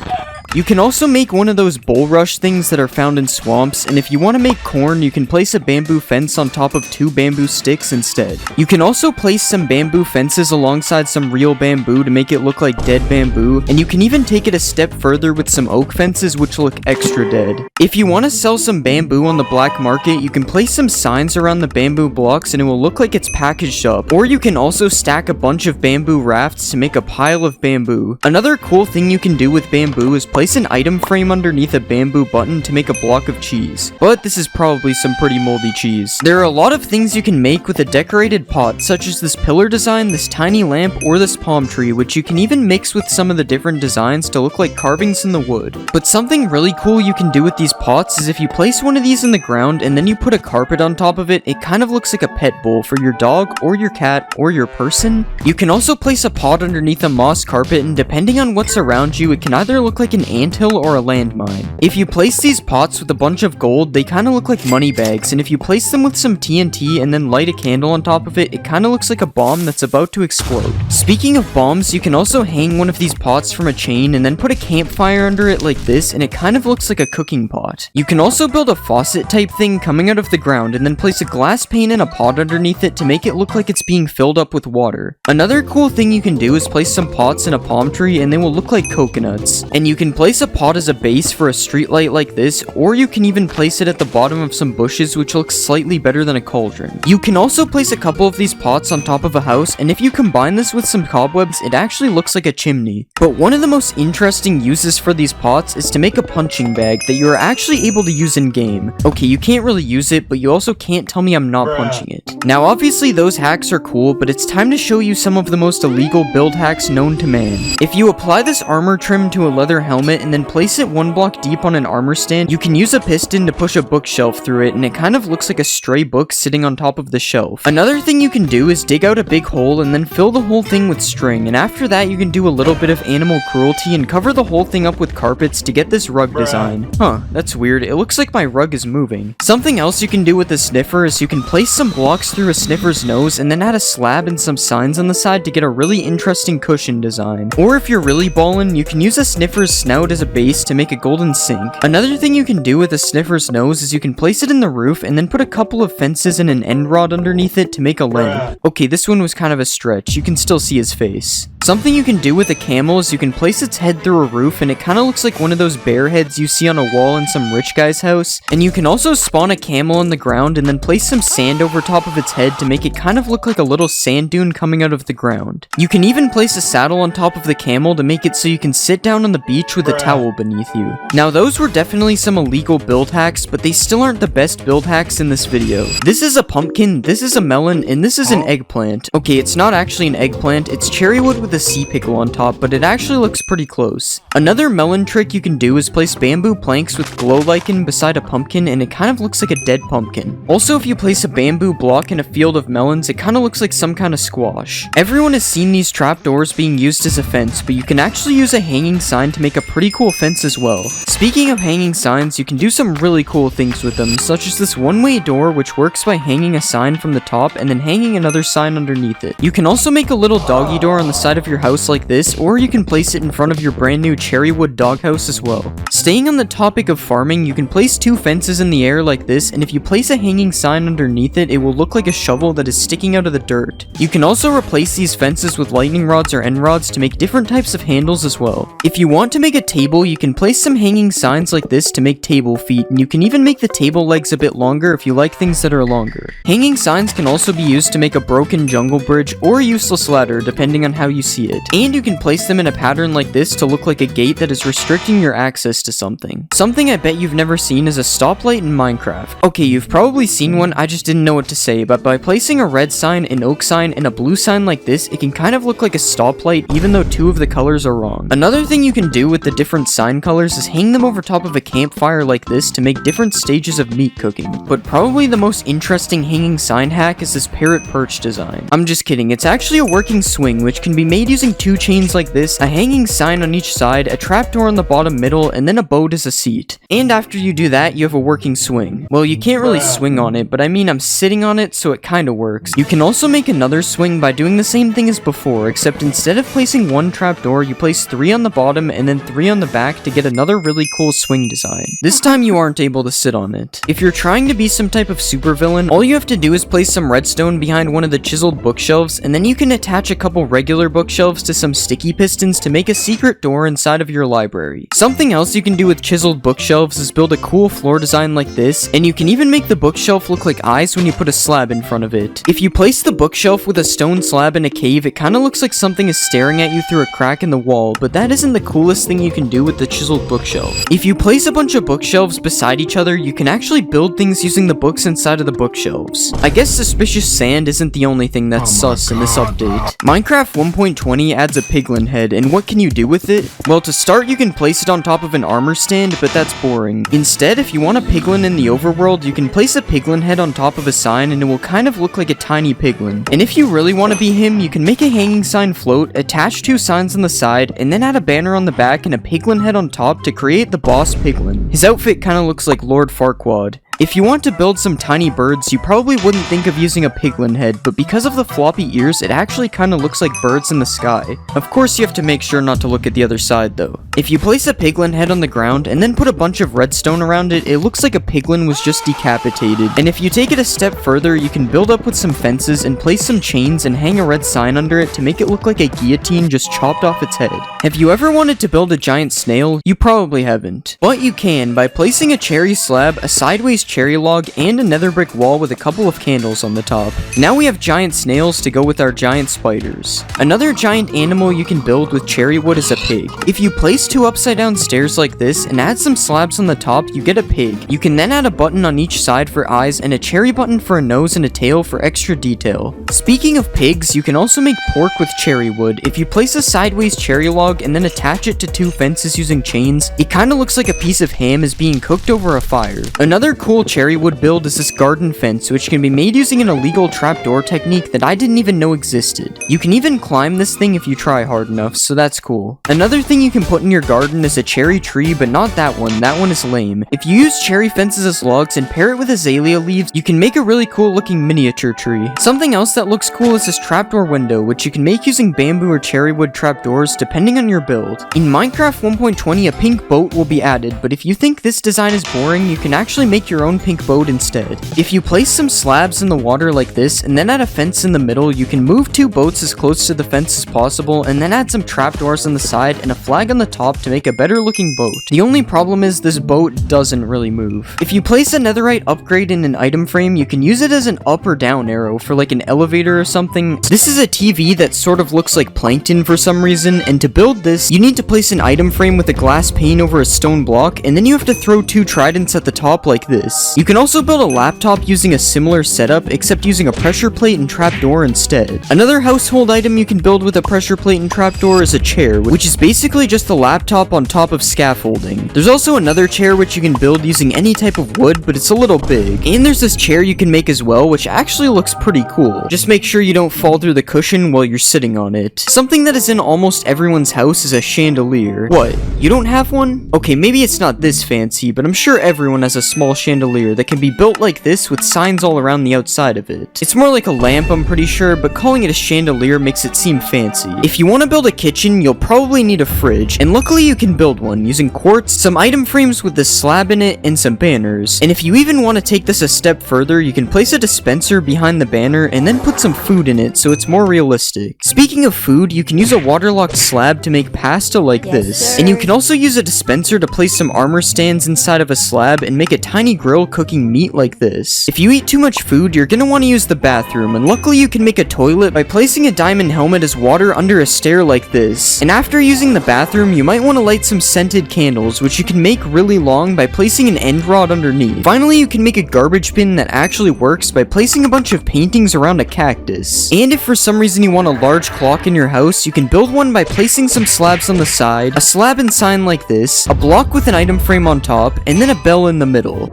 You can also make one of those bulrush things that are found in swamps, and if you want to make corn, you can place a bamboo fence on top of 2 bamboo sticks instead. You can also place some bamboo fences alongside some real bamboo to make it look like dead bamboo, and you can even take it a step further with some oak fences which look extra dead. If you want to sell some bamboo on the black market, you can place some signs around the bamboo blocks and it will look like it's packaged up, or you can also stack a bunch of bamboo rafts to make a pile of bamboo. Another cool thing you can do with bamboo is place an item frame underneath a bamboo button to make a block of cheese, but this is probably some pretty moldy cheese. There are a lot of things you can make with a decorated pot, such as this pillar design, this tiny lamp, or this palm tree, which you can even mix with some of the different designs to look like carvings in the wood. But something really cool you can do with these pots is if you place one of these in the ground and then you put a carpet on top of it, it kind of looks like a pet bowl for your dog or your cat or your person. You can also place a pot underneath a moss carpet, and depending on what's around you, it can either look like an anthill or a landmine. If you place these pots with a bunch of gold, they kind of look like money bags, and if you place them with some TNT and then light a candle on top of it, it kind of looks like a bomb that's about to explode. Speaking of bombs, you can also hang one of these pots from a chain and then put a campfire under it like this, and it kind of looks like a cooking pot. You can also build a faucet type thing coming out of the ground and then place a glass pane in a pot underneath it to make it look like it's being filled up with water. Another cool thing you can do is place some pots in a palm tree and they will look like coconuts. And you can place place a pot as a base for a streetlight like this, or you can even place it at the bottom of some bushes, which looks slightly better than a cauldron. You can also place a couple of these pots on top of a house, and if you combine this with some cobwebs, it actually looks like a chimney. But one of the most interesting uses for these pots is to make a punching bag that you are actually able to use in game. Okay, you can't really use it, but you also can't tell me I'm not punching it. Now obviously those hacks are cool, but it's time to show you some of the most illegal build hacks known to man. If you apply this armor trim to a leather helmet and then place it 1 block deep on an armor stand, you can use a piston to push a bookshelf through it, and it kind of looks like a stray book sitting on top of the shelf. Another thing you can do is dig out a big hole and then fill the whole thing with string, and after that you can do a little bit of animal cruelty and cover the whole thing up with carpets to get this rug design. Huh, that's weird. It looks like my rug is moving. Something else you can do with the sniffer is you can place some blocks through a sniffer's nose and then add a slab and some signs on the side to get a really interesting cushion design. Or if you're really ballin', you can use a sniffer's snout as a base to make a golden sink. Another thing you can do with a sniffer's nose is you can place it in the roof and then put a couple of fences and an end rod underneath it to make a lamp. Okay, this one was kind of a stretch. You can still see his face. Something you can do with a camel is you can place its head through a roof and it kind of looks like one of those bear heads you see on a wall in some rich guy's house. And you can also spawn a camel on the ground and then place some sand over top of its head to make it kind of look like a little sand dune coming out of the ground. You can even place a saddle on top of the camel to make it so you can sit down on the beach with a towel beneath you. Now those were definitely some illegal build hacks, but they still aren't the best build hacks in this video. This is a pumpkin, this is a melon, and this is an eggplant. Okay, it's not actually an eggplant, it's cherry wood with a sea pickle on top, but it actually looks pretty close. Another melon trick you can do is place bamboo planks with glow lichen beside a pumpkin, and it kind of looks like a dead pumpkin. Also, if you place a bamboo block in a field of melons, it kind of looks like some kind of squash. Everyone has seen these trapdoors being used as a fence, but you can actually use a hanging sign to make a pretty cool fence as well. Speaking of hanging signs, you can do some really cool things with them, such as this one-way door, which works by hanging a sign from the top and then hanging another sign underneath it. You can also make a little doggy door on the side of your house like this, or you can place it in front of your brand new cherry wood doghouse as well. Staying on the topic of farming, you can place 2 fences in the air like this, and if you place a hanging sign underneath it, it will look like a shovel that is sticking out of the dirt. You can also replace these fences with lightning rods or end rods to make different types of handles as well. If you want to make a table, you can place some hanging signs like this to make table feet, and you can even make the table legs a bit longer if you like things that are longer. Hanging signs can also be used to make a broken jungle bridge or a useless ladder, depending on how you see it. And you can place them in a pattern like this to look like a gate that is restricting your access to something. Something I bet you've never seen is a stoplight in Minecraft. Okay, you've probably seen one, I just didn't know what to say, but by placing a red sign, an oak sign, and a blue sign like this, it can kind of look like a stoplight even though 2 of the colors are wrong. Another thing you can do with the different sign colors is hang them over top of a campfire like this to make different stages of meat cooking. But probably the most interesting hanging sign hack is this parrot perch design. I'm just kidding, it's actually a working swing which can be made using 2 chains like this, a hanging sign on each side, a trapdoor on the bottom middle, and then a boat as a seat. And after you do that, you have a working swing. Well, you can't really swing on it, but I mean I'm sitting on it, so it kinda works. You can also make another swing by doing the same thing as before, except instead of placing 1 trapdoor, you place 3 on the bottom and then 3 on the back to get another really cool swing design. This time you aren't able to sit on it. If you're trying to be some type of supervillain, all you have to do is place some redstone behind one of the chiseled bookshelves, and then you can attach a couple regular bookshelves to some sticky pistons to make a secret door inside of your library. Something else you can do with chiseled bookshelves is build a cool floor design like this, and you can even make the bookshelf look like eyes when you put a slab in front of it. If you place the bookshelf with a stone slab in a cave, it kinda looks like something is staring at you through a crack in the wall, but that isn't the coolest thing you can do with the chiseled bookshelf. If you place a bunch of bookshelves beside each other, you can actually build things using the books inside of the bookshelves. I guess suspicious sand isn't the only thing that's sus in this update. Minecraft 1.20 adds a piglin head, and what can you do with it? Well, to start, you can place it on top of an armor stand, but that's boring. Instead, if you want a piglin in the overworld, you can place a piglin head on top of a sign, and it will kind of look like a tiny piglin. And if you really want to be him, you can make a hanging sign float, attach 2 signs on the side, and then add a banner on the back and a piglin head on top to create the boss piglin. His outfit kind of looks like Lord Farquaad. If you want to build some tiny birds, you probably wouldn't think of using a piglin head, but because of the floppy ears, it actually kinda looks like birds in the sky. Of course, you have to make sure not to look at the other side though. If you place a piglin head on the ground and then put a bunch of redstone around it, it looks like a piglin was just decapitated. And if you take it a step further, you can build up with some fences and place some chains and hang a red sign under it to make it look like a guillotine just chopped off its head. Have you ever wanted to build a giant snail? You probably haven't. But you can by placing a cherry slab, a sideways cherry log, and a nether brick wall with a couple of candles on the top. Now we have giant snails to go with our giant spiders. Another giant animal you can build with cherry wood is a pig. If you place 2 upside down stairs like this and add some slabs on the top, you get a pig. You can then add a button on each side for eyes and a cherry button for a nose and a tail for extra detail. Speaking of pigs, you can also make pork with cherry wood. If you place a sideways cherry log and then attach it to 2 fences using chains, it kinda looks like a piece of ham is being cooked over a fire. Another cool cherry wood build is this garden fence, which can be made using an illegal trapdoor technique that I didn't even know existed. You can even climb this thing if you try hard enough, so that's cool. Another thing you can put in your garden is a cherry tree, but not that one is lame. If you use cherry fences as logs and pair it with azalea leaves, you can make a really cool looking miniature tree. Something else that looks cool is this trapdoor window, which you can make using bamboo or cherry wood trapdoors depending on your build. In Minecraft 1.20, a pink boat will be added, but if you think this design is boring, you can actually make your own pink boat instead. If you place some slabs in the water like this and then add a fence in the middle, you can move 2 boats as close to the fence as possible and then add some trapdoors on the side and a flag on the top to make a better looking boat. The only problem is this boat doesn't really move. If you place a netherite upgrade in an item frame, you can use it as an up or down arrow for like an elevator or something. This is a TV that sort of looks like plankton for some reason, and to build this, you need to place an item frame with a glass pane over a stone block, and then you have to throw 2 tridents at the top like this. You can also build a laptop using a similar setup, except using a pressure plate and trapdoor instead. Another household item you can build with a pressure plate and trapdoor is a chair, which is basically just a laptop on top of scaffolding. There's also another chair which you can build using any type of wood, but it's a little big. And there's this chair you can make as well, which actually looks pretty cool. Just make sure you don't fall through the cushion while you're sitting on it. Something that is in almost everyone's house is a chandelier. What? You don't have one? Okay, maybe it's not this fancy, but I'm sure everyone has a small chandelier that can be built like this with signs all around the outside of it. It's more like a lamp, I'm pretty sure, but calling it a chandelier makes it seem fancy. If you want to build a kitchen, you'll probably need a fridge, and luckily you can build one using quartz, some item frames with this slab in it, and some banners. And if you even want to take this a step further, you can place a dispenser behind the banner and then put some food in it so it's more realistic. Speaking of food, you can use a waterlogged slab to make pasta like this, and you can also use a dispenser to place some armor stands inside of a slab and make a tiny grill cooking meat like this. If you eat too much food, you're gonna want to use the bathroom, and luckily you can make a toilet by placing a diamond helmet as water under a stair like this. And after using the bathroom, you might want to light some scented candles, which you can make really long by placing an end rod underneath. Finally, you can make a garbage bin that actually works by placing a bunch of paintings around a cactus. And if for some reason you want a large clock in your house, you can build one by placing some slabs on the side, a slab and sign like this, a block with an item frame on top, and then a bell in the middle.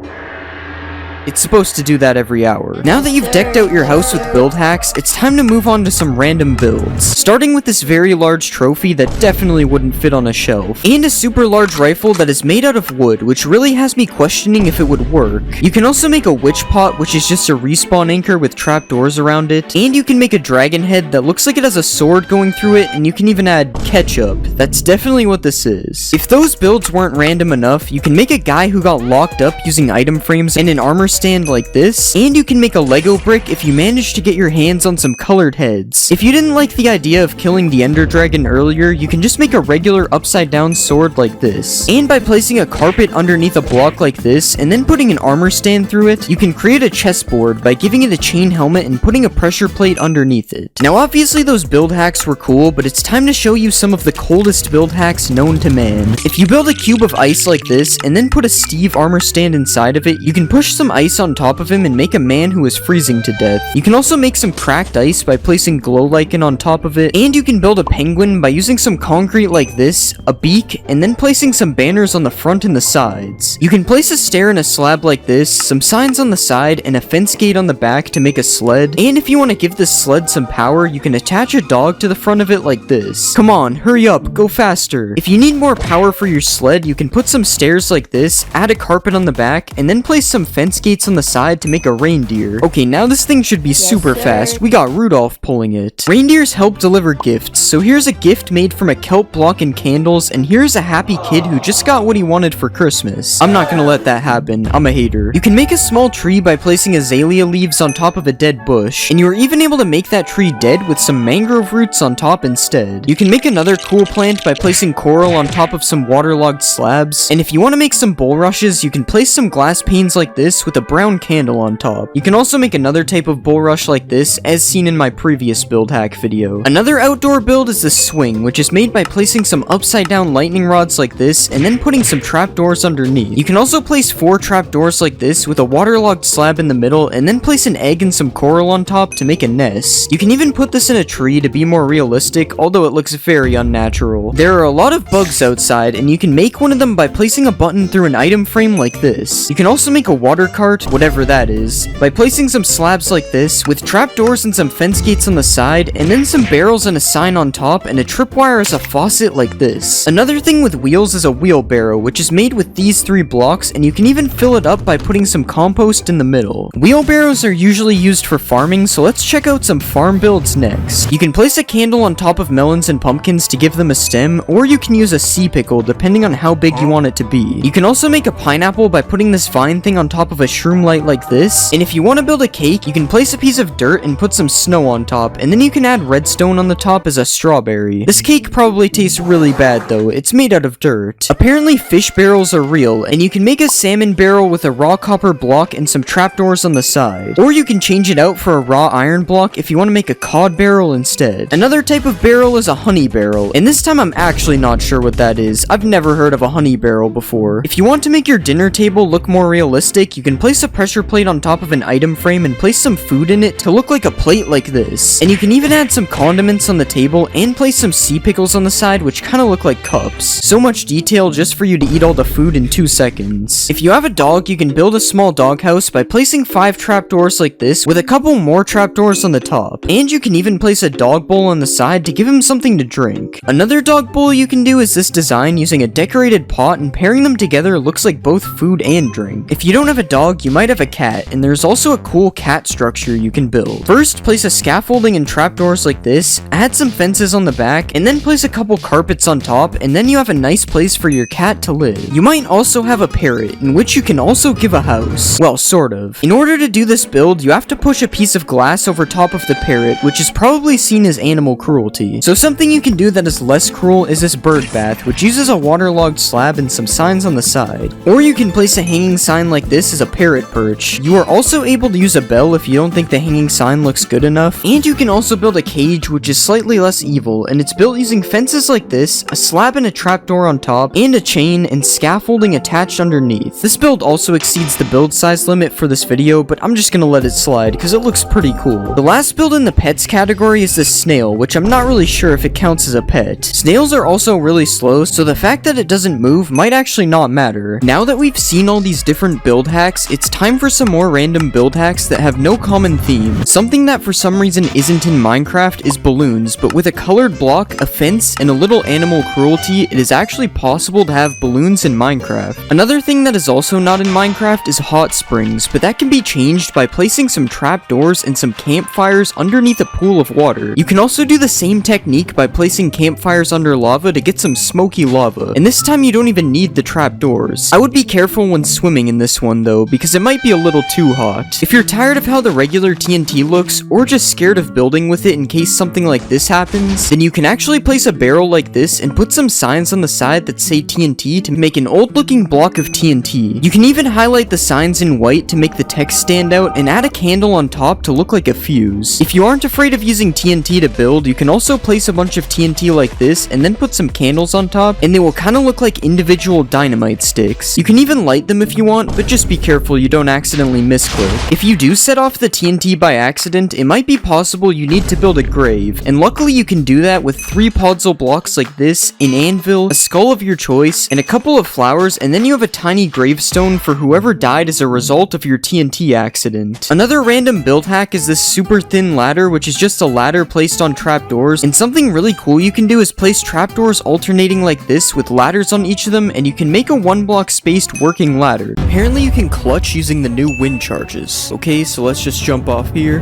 It's supposed to do that every hour. Now that you've decked out your house with build hacks, it's time to move on to some random builds. Starting with this very large trophy that definitely wouldn't fit on a shelf, and a super large rifle that is made out of wood, which really has me questioning if it would work. You can also make a witch pot, which is just a respawn anchor with trapdoors around it, and you can make a dragon head that looks like it has a sword going through it, and you can even add ketchup. That's definitely what this is. If those builds weren't random enough, you can make a guy who got locked up using item frames and an armor stand like this, and you can make a Lego brick if you manage to get your hands on some colored heads. If you didn't like the idea of killing the Ender Dragon earlier, you can just make a regular upside down sword like this. And by placing a carpet underneath a block like this, and then putting an armor stand through it, you can create a chessboard by giving it a chain helmet and putting a pressure plate underneath it. Now obviously those build hacks were cool, but it's time to show you some of the coldest build hacks known to man. If you build a cube of ice like this, and then put a Steve armor stand inside of it, you can push some ice on top of him and make a man who is freezing to death. You can also make some cracked ice by placing glow lichen on top of it, and you can build a penguin by using some concrete like this, a beak, and then placing some banners on the front and the sides. You can place a stair in a slab like this, some signs on the side, and a fence gate on the back to make a sled, and if you want to give this sled some power, you can attach a dog to the front of it like this. Come on, hurry up, go faster. If you need more power for your sled, you can put some stairs like this, add a carpet on the back, and then place some fence gate gates on the side to make a reindeer. Okay, now this thing should be super fast. We got Rudolph pulling it. Reindeers help deliver gifts, so here's a gift made from a kelp block and candles, and here's a happy kid who just got what he wanted for Christmas. I'm not gonna let that happen. I'm a hater. You can make a small tree by placing azalea leaves on top of a dead bush, and you are even able to make that tree dead with some mangrove roots on top instead. You can make another cool plant by placing coral on top of some waterlogged slabs, and if you want to make some bulrushes, you can place some glass panes like this with a brown candle on top. You can also make another type of bulrush like this, as seen in my previous build hack video. Another outdoor build is the swing, which is made by placing some upside down lightning rods like this, and then putting some trapdoors underneath. You can also place 4 trapdoors like this with a waterlogged slab in the middle, and then place an egg and some coral on top to make a nest. You can even put this in a tree to be more realistic, although it looks very unnatural. There are a lot of bugs outside, and you can make one of them by placing a button through an item frame like this. You can also make a water cart, whatever that is, by placing some slabs like this, with trapdoors and some fence gates on the side, and then some barrels and a sign on top, and a tripwire as a faucet like this. Another thing with wheels is a wheelbarrow, which is made with these 3 blocks, and you can even fill it up by putting some compost in the middle. Wheelbarrows are usually used for farming, so let's check out some farm builds next. You can place a candle on top of melons and pumpkins to give them a stem, or you can use a sea pickle depending on how big you want it to be. You can also make a pineapple by putting this vine thing on top of a shroom light like this, and if you want to build a cake, you can place a piece of dirt and put some snow on top, and then you can add redstone on the top as a strawberry. This cake probably tastes really bad though, it's made out of dirt. Apparently fish barrels are real, and you can make a salmon barrel with a raw copper block and some trapdoors on the side. Or you can change it out for a raw iron block if you want to make a cod barrel instead. Another type of barrel is a honey barrel, and this time I'm actually not sure what that is. I've never heard of a honey barrel before. If you want to make your dinner table look more realistic, you can place a pressure plate on top of an item frame and place some food in it to look like a plate like this. And you can even add some condiments on the table and place some sea pickles on the side, which kind of look like cups. So much detail just for you to eat all the food in 2 seconds. If you have a dog, you can build a small doghouse by placing 5 trapdoors like this with a couple more trapdoors on the top. And you can even place a dog bowl on the side to give him something to drink. Another dog bowl you can do is this design using a decorated pot, and pairing them together looks like both food and drink. If you don't have a dog, you might have a cat, and there's also a cool cat structure you can build. First, place a scaffolding and trapdoors like this, add some fences on the back, and then place a couple carpets on top, and then you have a nice place for your cat to live. You might also have a parrot, in which you can also give a house. Well, sort of. In order to do this build, you have to push a piece of glass over top of the parrot, which is probably seen as animal cruelty. So something you can do that is less cruel is this bird bath, which uses a waterlogged slab and some signs on the side. Or you can place a hanging sign like this as a parrot perch. You are also able to use a bell if you don't think the hanging sign looks good enough. And you can also build a cage, which is slightly less evil, and it's built using fences like this, a slab and a trapdoor on top, and a chain and scaffolding attached underneath. This build also exceeds the build size limit for this video, but I'm just gonna let it slide because it looks pretty cool. The last build in the pets category is this snail, which I'm not really sure if it counts as a pet. Snails are also really slow, so the fact that it doesn't move might actually not matter. Now that we've seen all these different build hacks, it's time for some more random build hacks that have no common theme. Something that for some reason isn't in Minecraft is balloons, but with a colored block, a fence, and a little animal cruelty, it is actually possible to have balloons in Minecraft. Another thing that is also not in Minecraft is hot springs, but that can be changed by placing some trapdoors and some campfires underneath a pool of water. You can also do the same technique by placing campfires under lava to get some smoky lava, and this time you don't even need the trapdoors. I would be careful when swimming in this one though, because it might be a little too hot. If you're tired of how the regular TNT looks, or just scared of building with it in case something like this happens, then you can actually place a barrel like this and put some signs on the side that say TNT to make an old looking block of TNT. You can even highlight the signs in white to make the text stand out, and add a candle on top to look like a fuse. If you aren't afraid of using TNT to build, you can also place a bunch of TNT like this and then put some candles on top, and they will kind of look like individual dynamite sticks. You can even light them if you want, but just be careful you don't accidentally misclick. If you do set off the TNT by accident, it might be possible you need to build a grave, and luckily you can do that with 3 puzzle blocks like this, an anvil, a skull of your choice, and a couple of flowers, and then you have a tiny gravestone for whoever died as a result of your TNT accident. Another random build hack is this super thin ladder, which is just a ladder placed on trapdoors, and something really cool you can do is place trapdoors alternating like this with ladders on each of them, and you can make a 1 block spaced working ladder. Apparently you can clutch clutch using the new wind charges. Okay, so let's just jump off here.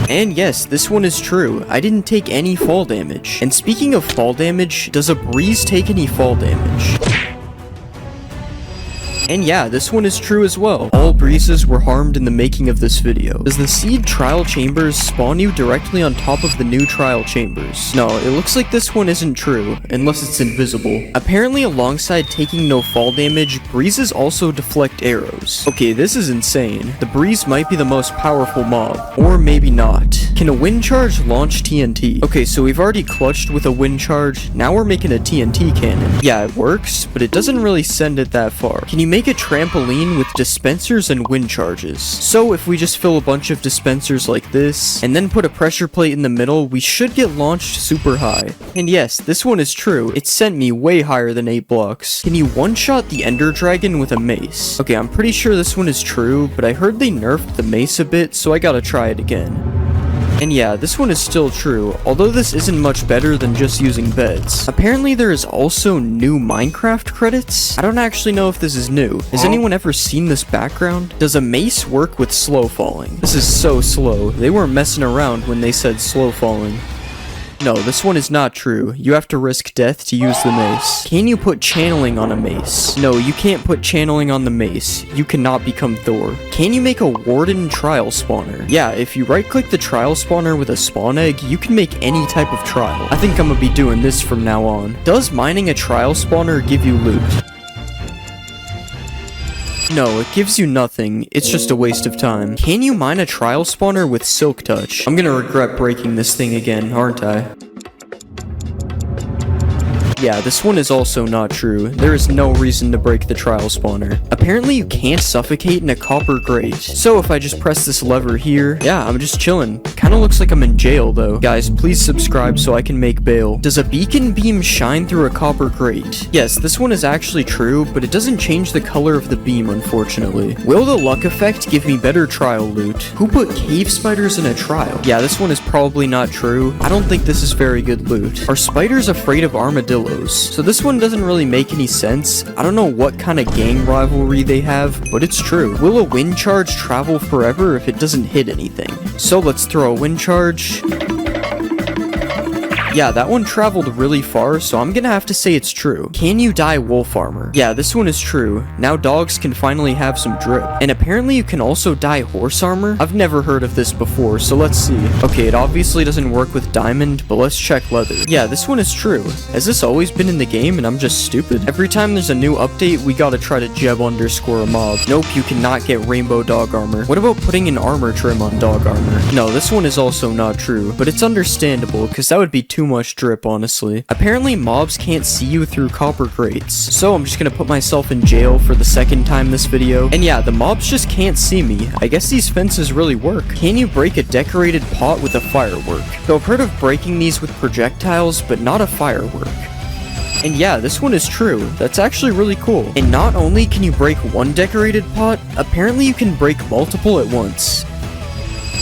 And yes, this one is true. I didn't take any fall damage. And speaking of fall damage, does a breeze take any fall damage? And yeah, this one is true as well. All breezes were harmed in the making of this video. Does the seed trial chambers spawn you directly on top of the new trial chambers? No, it looks like this one isn't true, unless it's invisible. Apparently, alongside taking no fall damage, breezes also deflect arrows. Okay, this is insane. The breeze might be the most powerful mob, or maybe not. Can a wind charge launch TNT? Okay, so we've already clutched with a wind charge, now we're making a TNT cannon. Yeah, it works, but it doesn't really send it that far. Can you make a trampoline with dispensers and wind charges? So if we just fill a bunch of dispensers like this, and then put a pressure plate in the middle, we should get launched super high. And yes, this one is true. It sent me way higher than 8 blocks. Can you one-shot the Ender Dragon with a mace? Okay, I'm pretty sure this one is true, but I heard they nerfed the mace a bit, so I gotta try it again. And yeah, this one is still true, although this isn't much better than just using beds. Apparently there is also new Minecraft credits. I don't actually know if this is new. Has anyone ever seen this background? Does a mace work with slow falling? This is so slow. They weren't messing around when they said slow falling. No, this one is not true. You have to risk death to use the mace. Can you put channeling on a mace? No, you can't put channeling on the mace. You cannot become Thor. Can you make a warden trial spawner? Yeah, if you right-click the trial spawner with a spawn egg, you can make any type of trial. I think I'm gonna be doing this from now on. Does mining a trial spawner give you loot? No, it gives you nothing. It's just a waste of time. Can you mine a trial spawner with Silk Touch? I'm gonna regret breaking this thing again, aren't I? Yeah, this one is also not true. There is no reason to break the trial spawner. Apparently you can't suffocate in a copper grate. So if I just press this lever here, yeah, I'm just chilling. Kinda looks like I'm in jail though. Guys, please subscribe so I can make bail. Does a beacon beam shine through a copper grate? Yes, this one is actually true, but it doesn't change the color of the beam, unfortunately. Will the luck effect give me better trial loot? Who put cave spiders in a trial? Yeah, this one is probably not true. I don't think this is very good loot. Are spiders afraid of armadillos? So this one doesn't really make any sense. I don't know what kind of gang rivalry they have, but it's true. Will a wind charge travel forever if it doesn't hit anything? So let's throw a wind charge. Yeah, that one traveled really far, so I'm gonna have to say it's true. Can you dye wolf armor? Yeah, this one is true. Now dogs can finally have some drip. And apparently you can also dye horse armor? I've never heard of this before, so let's see. Okay, it obviously doesn't work with diamond, but let's check leather. Yeah, this one is true. Has this always been in the game and I'm just stupid? Every time there's a new update, we gotta try to Jeb underscore a mob. Nope, you cannot get rainbow dog armor. What about putting an armor trim on dog armor? No, this one is also not true, but it's understandable, because that would be too much drip, honestly. Apparently mobs can't see you through copper grates, so I'm just gonna put myself in jail for the second time this video. And yeah, the mobs just can't see me. I guess these fences really work. Can you break a decorated pot with a firework? So I've heard of breaking these with projectiles, but not a firework. And yeah, this one is true. That's actually really cool. And not only can you break one decorated pot, apparently you can break multiple at once.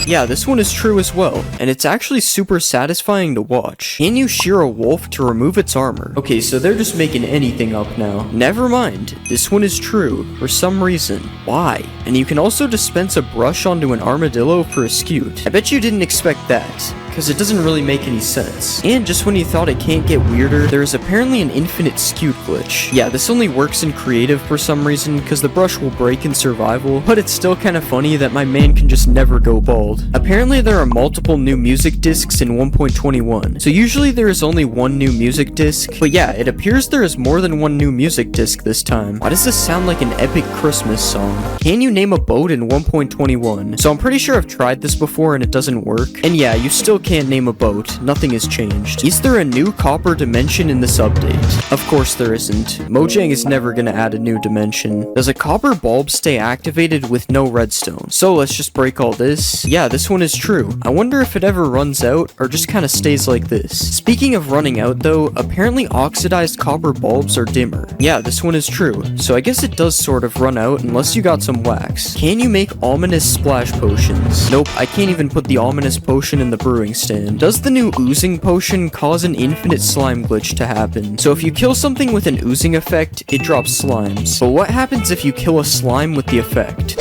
Yeah, this one is true as well, and it's actually super satisfying to watch. Can you shear a wolf to remove its armor? Okay, so they're just making anything up now. Never mind, this one is true, for some reason. Why? And you can also dispense a brush onto an armadillo for a scute. I bet you didn't expect that, because it doesn't really make any sense. And just when you thought it can't get weirder, there is apparently an infinite scute glitch. Yeah, this only works in creative for some reason, because the brush will break in survival, but it's still kind of funny that my man can just never go bald. Apparently there are multiple new music discs in 1.21, so usually there is only one new music disc, but yeah, it appears there is more than one new music disc this time. Why does this sound like an epic Christmas song? Can you name a boat in 1.21? So I'm pretty sure I've tried this before and it doesn't work, and yeah, you still can't name a boat. Nothing has changed. Is there a new copper dimension in this update? Of course there isn't. Mojang is never gonna add a new dimension. Does a copper bulb stay activated with no redstone? So let's just break all this. Yeah, this one is true. I wonder if it ever runs out or just kind of stays like this. Speaking of running out though, apparently oxidized copper bulbs are dimmer. Yeah, this one is true. So I guess it does sort of run out unless you got some wax. Can you make ominous splash potions? Nope, I can't even put the ominous potion in the brewing watering stand. Does the new oozing potion cause an infinite slime glitch to happen? So if you kill something with an oozing effect, it drops slimes. But what happens if you kill a slime with the effect?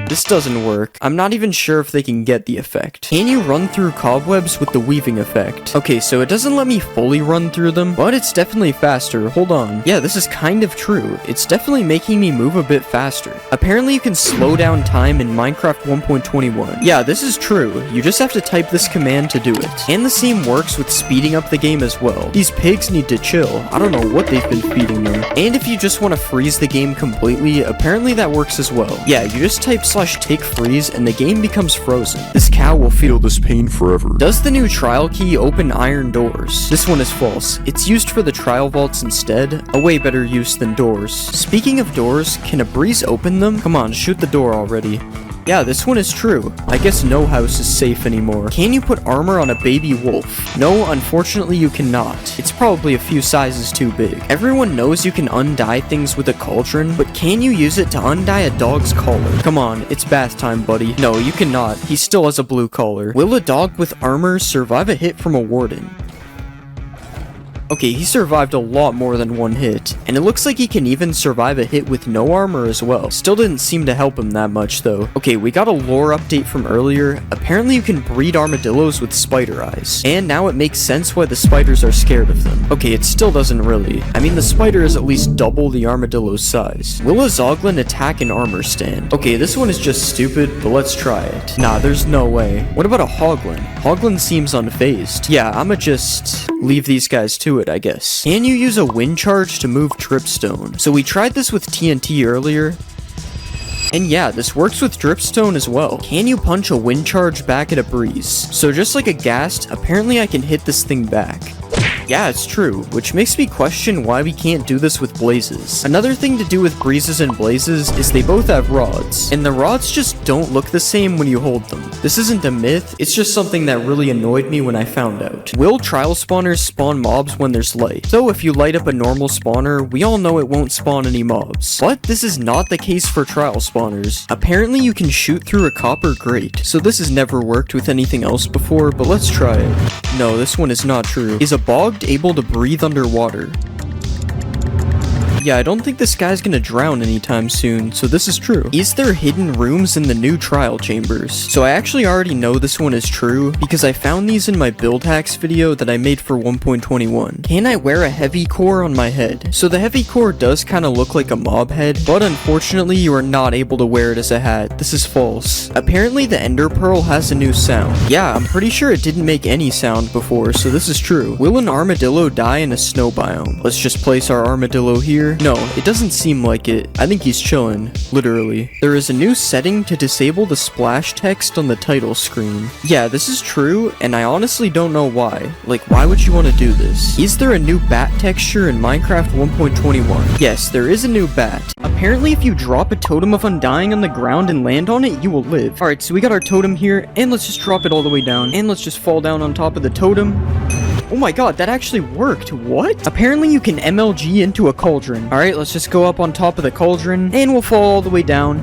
This doesn't work. I'm not even sure if they can get the effect. Can you run through cobwebs with the weaving effect? Okay, so it doesn't let me fully run through them, but it's definitely faster. Hold on. Yeah, this is kind of true. It's definitely making me move a bit faster. Apparently you can slow down time in Minecraft 1.21. Yeah, this is true. You just have to type this command to do it. And the same works with speeding up the game as well. These pigs need to chill. I don't know what they've been feeding them. And if you just want to freeze the game completely, apparently that works as well. Yeah, you just type /take freeze and the game becomes frozen. This cow will feel this pain forever. Does the new trial key open iron doors? This one is false. It's used for the trial vaults instead. A way better use than doors. Speaking of doors, can a breeze open them? Come on, shoot the door already. Yeah, this one is true. I guess no house is safe anymore. Can you put armor on a baby wolf? No, unfortunately you cannot. It's probably a few sizes too big. Everyone knows you can undye things with a cauldron, but can you use it to undye a dog's collar? Come on, it's bath time, buddy. No, you cannot. He still has a blue collar. Will a dog with armor survive a hit from a warden? Okay, he survived a lot more than one hit, and it looks like he can even survive a hit with no armor as well. Still didn't seem to help him that much though. Okay, we got a lore update from earlier. Apparently you can breed armadillos with spider eyes, and now it makes sense why the spiders are scared of them. Okay, it still doesn't really. I mean, the spider is at least double the armadillo's size. Will a zoglin attack an armor stand? Okay, this one is just stupid, but let's try it. Nah, there's no way. What about a hoglin? Hoglin seems unfazed. Yeah, I'ma just leave these guys to it, I guess. Can you use a wind charge to move dripstone? So we tried this with TNT earlier. And yeah, this works with dripstone as well. Can you punch a wind charge back at a breeze? So just like a ghast, apparently I can hit this thing back. Yeah, it's true, which makes me question why we can't do this with blazes. Another thing to do with breezes and blazes is they both have rods, and the rods just don't look the same when you hold them. This isn't a myth, it's just something that really annoyed me when I found out. Will trial spawners spawn mobs when there's light? So if you light up a normal spawner, we all know it won't spawn any mobs. But this is not the case for trial spawners. Apparently you can shoot through a copper grate, so this has never worked with anything else before, but let's try it. No, this one is not true. Is a bogged able to breathe underwater? Yeah, I don't think this guy's gonna drown anytime soon, so this is true. Is there hidden rooms in the new trial chambers? So I actually already know this one is true, because I found these in my build hacks video that I made for 1.21. Can I wear a heavy core on my head? So the heavy core does kind of look like a mob head, but unfortunately you are not able to wear it as a hat. This is false. Apparently the ender pearl has a new sound. Yeah, I'm pretty sure it didn't make any sound before, so this is true. Will an armadillo die in a snow biome? Let's just place our armadillo here. No, it doesn't seem like it. I think he's chilling, literally. There is a new setting to disable the splash text on the title screen. Yeah, this is true, and I honestly don't know why. Like, why would you want to do this? Is there a new bat texture in Minecraft 1.21? Yes, there is a new bat. Apparently, if you drop a totem of undying on the ground and land on it, you will live. Alright, so we got our totem here, and let's just drop it all the way down. And let's just fall down on top of the totem. Oh my god, that actually worked. What? Apparently you can MLG into a cauldron. Alright, let's just go up on top of the cauldron, and we'll fall all the way down.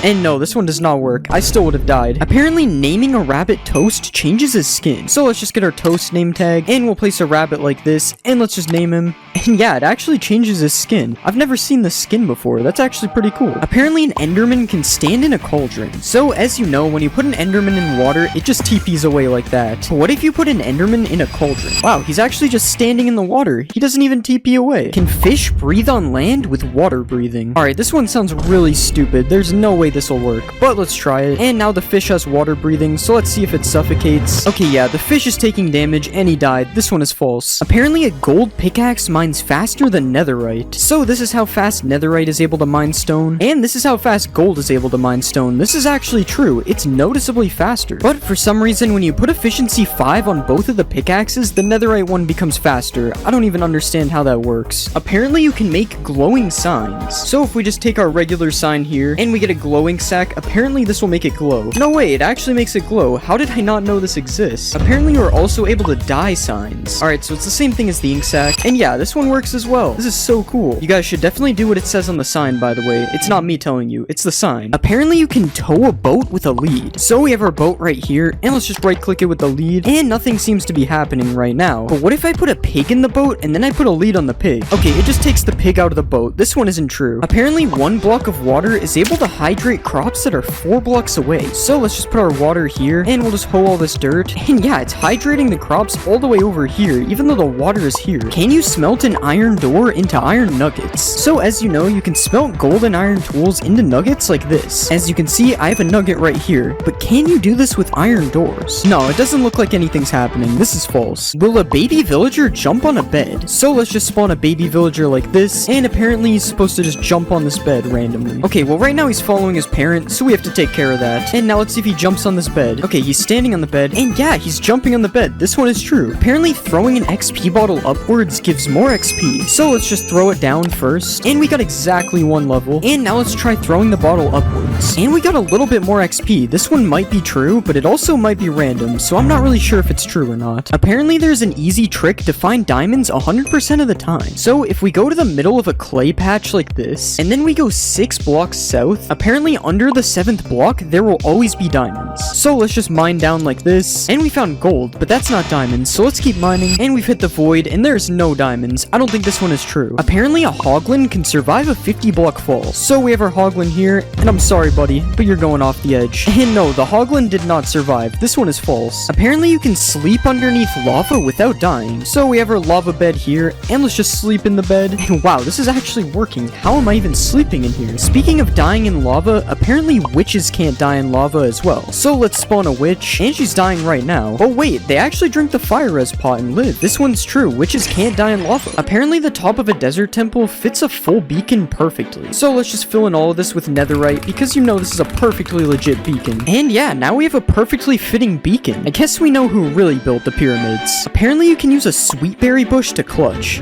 And no, this one does not work. I still would have died. Apparently naming a rabbit Toast changes his skin. So let's just get our Toast name tag, and we'll place a rabbit like this, and let's just name him. And yeah, it actually changes his skin. I've never seen this skin before. That's actually pretty cool. Apparently an Enderman can stand in a cauldron. So as you know, when you put an Enderman in water, it just TPs away like that. But what if you put an Enderman in a cauldron? Wow, he's actually just standing in the water. He doesn't even TP away. Can fish breathe on land with water breathing? Alright, this one sounds really stupid. There's no way this will work, but let's try it. And now the fish has water breathing, so let's see if it suffocates. Okay, yeah, the fish is taking damage and he died. This one is false. Apparently a gold pickaxe mines faster than netherite. So this is how fast netherite is able to mine stone, and this is how fast gold is able to mine stone. This is actually true. It's noticeably faster. But for some reason, when you put efficiency 5 on both of the pickaxes, the netherite one becomes faster. I don't even understand how that works. Apparently you can make glowing signs. So if we just take our regular sign here, and we get a glowing glowing sack. Apparently this will make it glow. No way, it actually makes it glow. How did I not know this exists? Apparently you're also able to dye signs. Alright, so it's the same thing as the ink sac. And yeah, this one works as well. This is so cool. You guys should definitely do what it says on the sign, by the way. It's not me telling you, it's the sign. Apparently you can tow a boat with a lead. So we have our boat right here, and let's just right click it with the lead, and nothing seems to be happening right now. But what if I put a pig in the boat, and then I put a lead on the pig? Okay, it just takes the pig out of the boat. This one isn't true. Apparently 1 block of water is able to hydrate crops that are 4 blocks away. So let's just put our water here, and we'll just hoe all this dirt. And yeah, it's hydrating the crops all the way over here, even though the water is here. Can you smelt an iron door into iron nuggets? So as you know, you can smelt gold and iron tools into nuggets like this. As you can see, I have a nugget right here, but can you do this with iron doors? No, it doesn't look like anything's happening. This is false. Will a baby villager jump on a bed? So let's just spawn a baby villager like this, and apparently he's supposed to just jump on this bed randomly. Okay, well right now he's following his parent, so we have to take care of that. And now let's see if he jumps on this bed. Okay, he's standing on the bed, and yeah, he's jumping on the bed. This one is true. Apparently throwing an XP bottle upwards gives more XP. So let's just throw it down first, and we got exactly 1 level. And now let's try throwing the bottle upwards. And we got a little bit more XP. This one might be true, but it also might be random, so I'm not really sure if it's true or not. Apparently there's an easy trick to find diamonds 100% of the time. So if we go to the middle of a clay patch like this, and then we go 6 blocks south, apparently under the 7th block, there will always be diamonds. So let's just mine down like this, and we found gold, but that's not diamonds, so let's keep mining, and we've hit the void, and there's no diamonds. I don't think this one is true. Apparently a hoglin can survive a 50 block fall. So we have our hoglin here, and I'm sorry buddy, but you're going off the edge. And no, the hoglin did not survive. This one is false. Apparently you can sleep underneath lava without dying. So we have our lava bed here, and let's just sleep in the bed. And wow, this is actually working. How am I even sleeping in here? Speaking of dying in lava, apparently witches can't die in lava as well. So let's spawn a witch, and she's dying right now. Oh wait, they actually drink the fire res pot and live. This one's true. Witches can't die in lava. Apparently the top of a desert temple fits a full beacon perfectly. So let's just fill in all of this with netherite, because you know this is a perfectly legit beacon. And yeah, now we have a perfectly fitting beacon. I guess we know who really built the pyramids. Apparently you can use a sweetberry bush to clutch.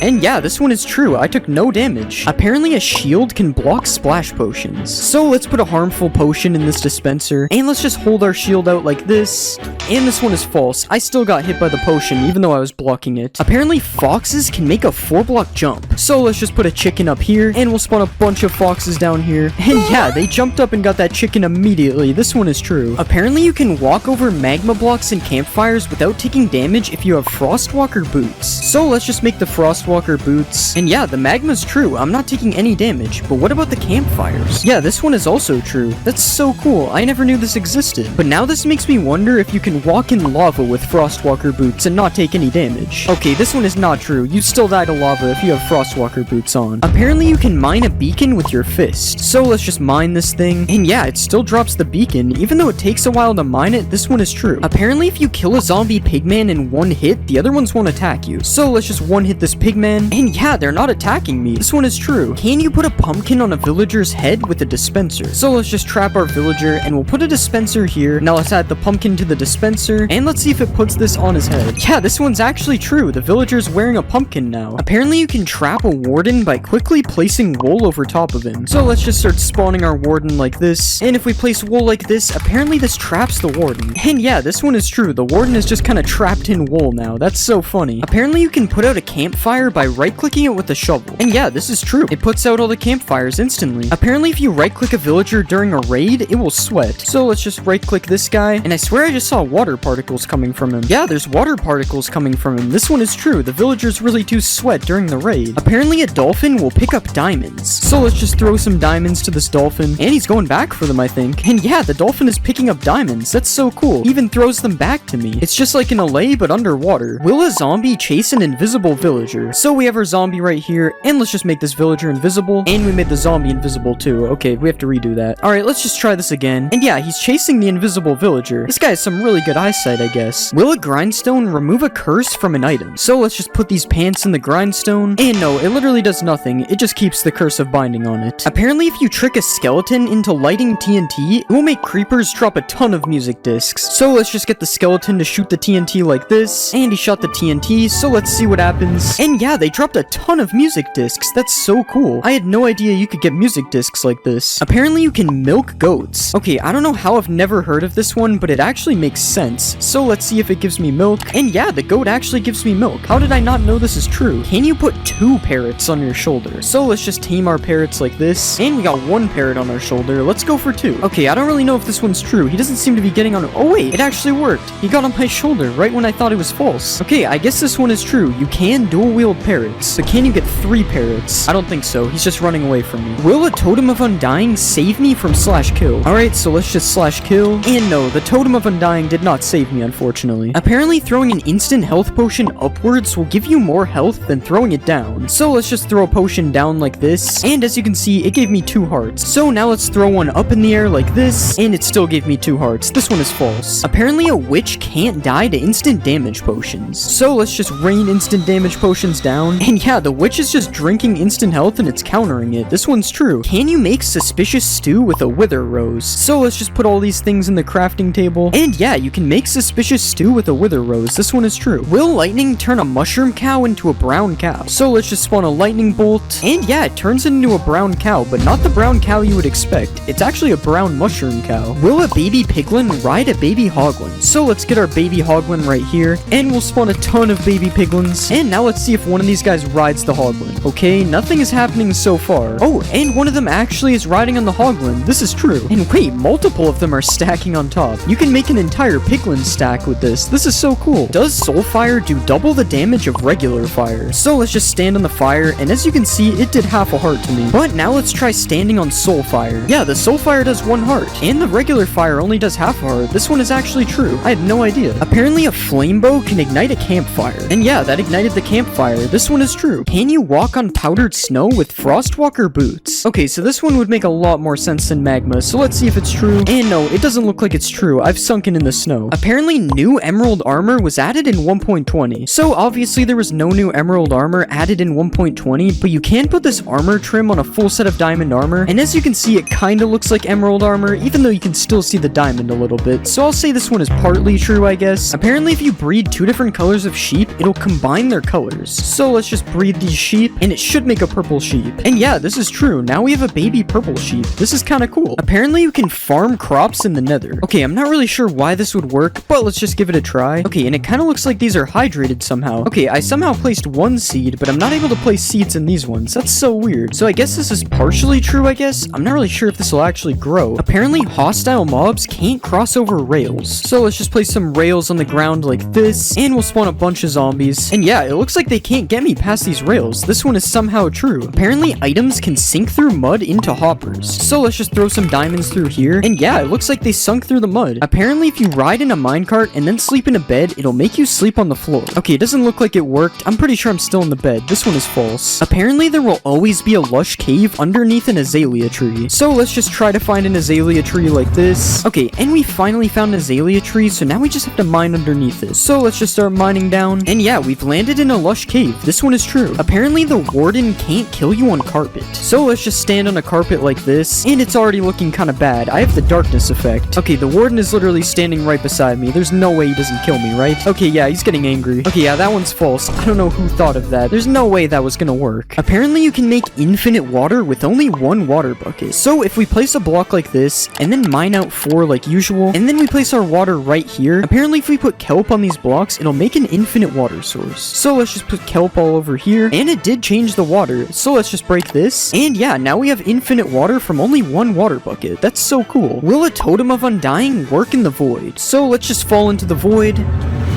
And yeah, this one is true. I took no damage. Apparently a shield can block splash potions. So let's put a harmful potion in this dispenser, and let's just hold our shield out like this. And this one is false. I still got hit by the potion, even though I was blocking it. Apparently foxes can make a 4-block jump. So let's just put a chicken up here, and we'll spawn a bunch of foxes down here. And yeah, they jumped up and got that chicken immediately. This one is true. Apparently you can walk over magma blocks and campfires without taking damage if you have frostwalker boots. So let's just make the frostwalker boots. And yeah, the magma's true. I'm not taking any damage. But what about the campfires? Yeah, this one is also true. That's so cool. I never knew this existed. But now this makes me wonder if you can walk in lava with frostwalker boots and not take any damage. Okay, this one is not true. You still die to lava if you have frostwalker boots on. Apparently you can mine a beacon with your fist. So let's just mine this thing. And yeah, it still drops the beacon. Even though it takes a while to mine it, this one is true. Apparently if you kill a zombie pigman in 1 hit, the other ones won't attack you. So let's just 1-hit this pigman. And yeah, they're not attacking me. This one is true. Can you put a pumpkin on a villager's head with a dispenser? So let's just trap our villager, and we'll put a dispenser here. Now let's add the pumpkin to the dispenser, and let's see if it puts this on his head. Yeah, this one's actually true. The villager's wearing a pumpkin now. Apparently you can trap a warden by quickly placing wool over top of him. So let's just start spawning our warden like this, and if we place wool like this, apparently this traps the warden. And yeah, this one is true. The warden is just kind of trapped in wool now. That's so funny. Apparently you can put out a campfire by right-clicking it with a shovel. And yeah, this is true. It puts out all the campfires instantly. Apparently if you right-click a villager during a raid, it will sweat. So let's just right-click this guy, and I swear I just saw water particles coming from him. Yeah, there's water particles coming from him. This one is true. The villagers really do sweat during the raid. Apparently a dolphin will pick up diamonds. So let's just throw some diamonds to this dolphin, and he's going back for them, I think. And yeah, the dolphin is picking up diamonds. That's so cool. He even throws them back to me. It's just like an allay, but underwater. Will a zombie chase an invisible villager? So we have our zombie right here, and let's just make this villager invisible, and we made the zombie invisible too. Okay, we have to redo that. Alright, let's just try this again. And yeah, he's chasing the invisible villager. This guy has some really good eyesight, I guess. Will a grindstone remove a curse from an item? So let's just put these pants in the grindstone, and no, it literally does nothing. It just keeps the curse of binding on it. Apparently if you trick a skeleton into lighting TNT, it will make creepers drop a ton of music discs. So let's just get the skeleton to shoot the TNT like this, and he shot the TNT, so let's see what happens. And yeah, yeah, they dropped a ton of music discs. That's so cool. I had no idea you could get music discs like this. Apparently you can milk goats. Okay, I don't know how I've never heard of this one, but it actually makes sense. So let's see if it gives me milk. And yeah, the goat actually gives me milk. How did I not know this is true? Can you put 2 parrots on your shoulder? So let's just tame our parrots like this. And we got 1 parrot on our shoulder. Let's go for 2. Okay, I don't really know if this one's true. He doesn't seem to be getting on. Oh wait, it actually worked. He got on my shoulder right when I thought it was false. Okay, I guess this one is true. You can dual wield parrots. But can you get 3 parrots? I don't think so. He's just running away from me. Will a totem of undying save me from /kill? Alright, so let's just /kill. And no, the totem of undying did not save me, unfortunately. Apparently throwing an instant health potion upwards will give you more health than throwing it down. So let's just throw a potion down like this. And as you can see, it gave me 2 hearts. So now let's throw one up in the air like this. And it still gave me 2 hearts. This one is false. Apparently a witch can't die to instant damage potions. So let's just rain instant damage potions down. And yeah, the witch is just drinking instant health and it's countering it. This one's true. Can you make suspicious stew with a wither rose? So let's just put all these things in the crafting table. And yeah, you can make suspicious stew with a wither rose. This one is true. Will lightning turn a mushroom cow into a brown cow? So let's just spawn a lightning bolt. And yeah, it turns it into a brown cow, but not the brown cow you would expect. It's actually a brown mushroom cow. Will a baby piglin ride a baby hoglin? So let's get our baby hoglin right here. And we'll spawn a ton of baby piglins. And now let's see if one of these guys rides the hoglin. Okay, nothing is happening so far. Oh, and one of them actually is riding on the hoglin. This is true. And wait, multiple of them are stacking on top. You can make an entire piglin stack with this. This is so cool. Does soul fire do double the damage of regular fire? So let's just stand on the fire, and as you can see, it did half a heart to me. But now let's try standing on soul fire. Yeah, the soul fire does 1 heart, and the regular fire only does half a heart. This one is actually true. I had no idea. Apparently a flame bow can ignite a campfire. And yeah, that ignited the campfire. This one is true. Can you walk on powdered snow with frostwalker boots? Okay, so this one would make a lot more sense than magma, so let's see if it's true. And no, it doesn't look like it's true. I've sunken in the snow. Apparently new emerald armor was added in 1.20. So obviously there was no new emerald armor added in 1.20, but you can put this armor trim on a full set of diamond armor. And as you can see, it kinda looks like emerald armor, even though you can still see the diamond a little bit. So I'll say this one is partly true, I guess. Apparently if you breed 2 different colors of sheep, it'll combine their colors. So let's just breed these sheep, and it should make a purple sheep. And yeah, this is true. Now we have a baby purple sheep. This is kinda cool. Apparently you can farm crops in the nether. Okay, I'm not really sure why this would work, but let's just give it a try. Okay, and it kinda looks like these are hydrated somehow. Okay, I somehow placed 1 seed, but I'm not able to place seeds in these ones. That's so weird. So I guess this is partially true, I guess. I'm not really sure if this will actually grow. Apparently hostile mobs can't cross over rails. So let's just place some rails on the ground like this, and we'll spawn a bunch of zombies. And yeah, it looks like they can't get me past these rails. This one is somehow true. Apparently items can sink through mud into hoppers. So let's just throw some diamonds through here. And yeah, it looks like they sunk through the mud. Apparently if you ride in a minecart and then sleep in a bed, it'll make you sleep on the floor. Okay, it doesn't look like it worked. I'm pretty sure I'm still in the bed. This one is false. Apparently there will always be a lush cave underneath an azalea tree. So let's just try to find an azalea tree like this. Okay, and we finally found an azalea tree, so now we just have to mine underneath it. So let's just start mining down. And yeah, we've landed in a lush cave. This one is true. Apparently the warden can't kill you on carpet. So let's just stand on a carpet like this, and it's already looking kind of bad. I have the darkness effect. Okay, the warden is literally standing right beside me. There's no way he doesn't kill me, right? Okay, yeah, he's getting angry. Okay, yeah, that one's false. I don't know who thought of that. There's no way that was gonna work. Apparently you can make infinite water with only 1 water bucket. So if we place a block like this, and then mine out 4 like usual, and then we place our water right here, apparently if we put kelp on these blocks, it'll make an infinite water source. So let's just put kelp all over here, and it did change the water. So let's just break this, and yeah, now we have infinite water from only 1 water bucket. That's so cool. Will a totem of undying work in the void? So let's just fall into the void.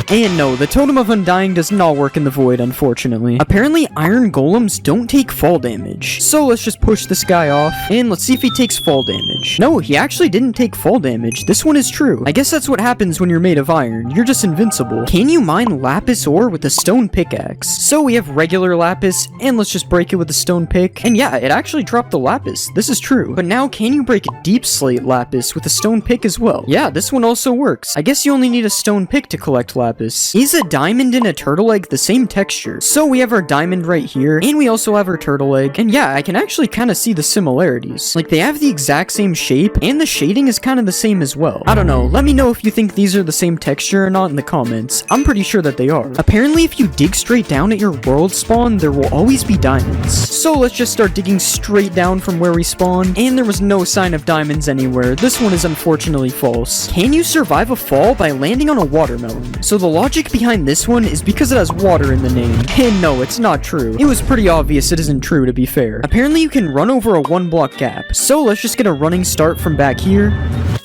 And no, the Totem of Undying does not work in the void, unfortunately. Apparently, iron golems don't take fall damage. So let's just push this guy off, and let's see if he takes fall damage. No, he actually didn't take fall damage. This one is true. I guess that's what happens when you're made of iron. You're just invincible. Can you mine lapis ore with a stone pickaxe? So we have regular lapis, and let's just break it with a stone pick. And yeah, it actually dropped the lapis. This is true. But now, can you break deep slate lapis with a stone pick as well? Yeah, this one also works. I guess you only need a stone pick to collect lapis. purpose. Is a diamond and a turtle egg the same texture? So we have our diamond right here, and we also have our turtle egg. And yeah, I can actually kind of see the similarities. Like, they have the exact same shape, and the shading is kind of the same as well. I don't know, let me know if you think these are the same texture or not in the comments. I'm pretty sure that they are. Apparently, if you dig straight down at your world spawn, there will always be diamonds. So let's just start digging straight down from where we spawned, and there was no sign of diamonds anywhere. This one is unfortunately false. Can you survive a fall by landing on a watermelon? So the logic behind this one is because it has water in the name. And no, it's not true. It was pretty obvious it isn't true, to be fair. Apparently you can run over a 1-block gap. So let's just get a running start from back here.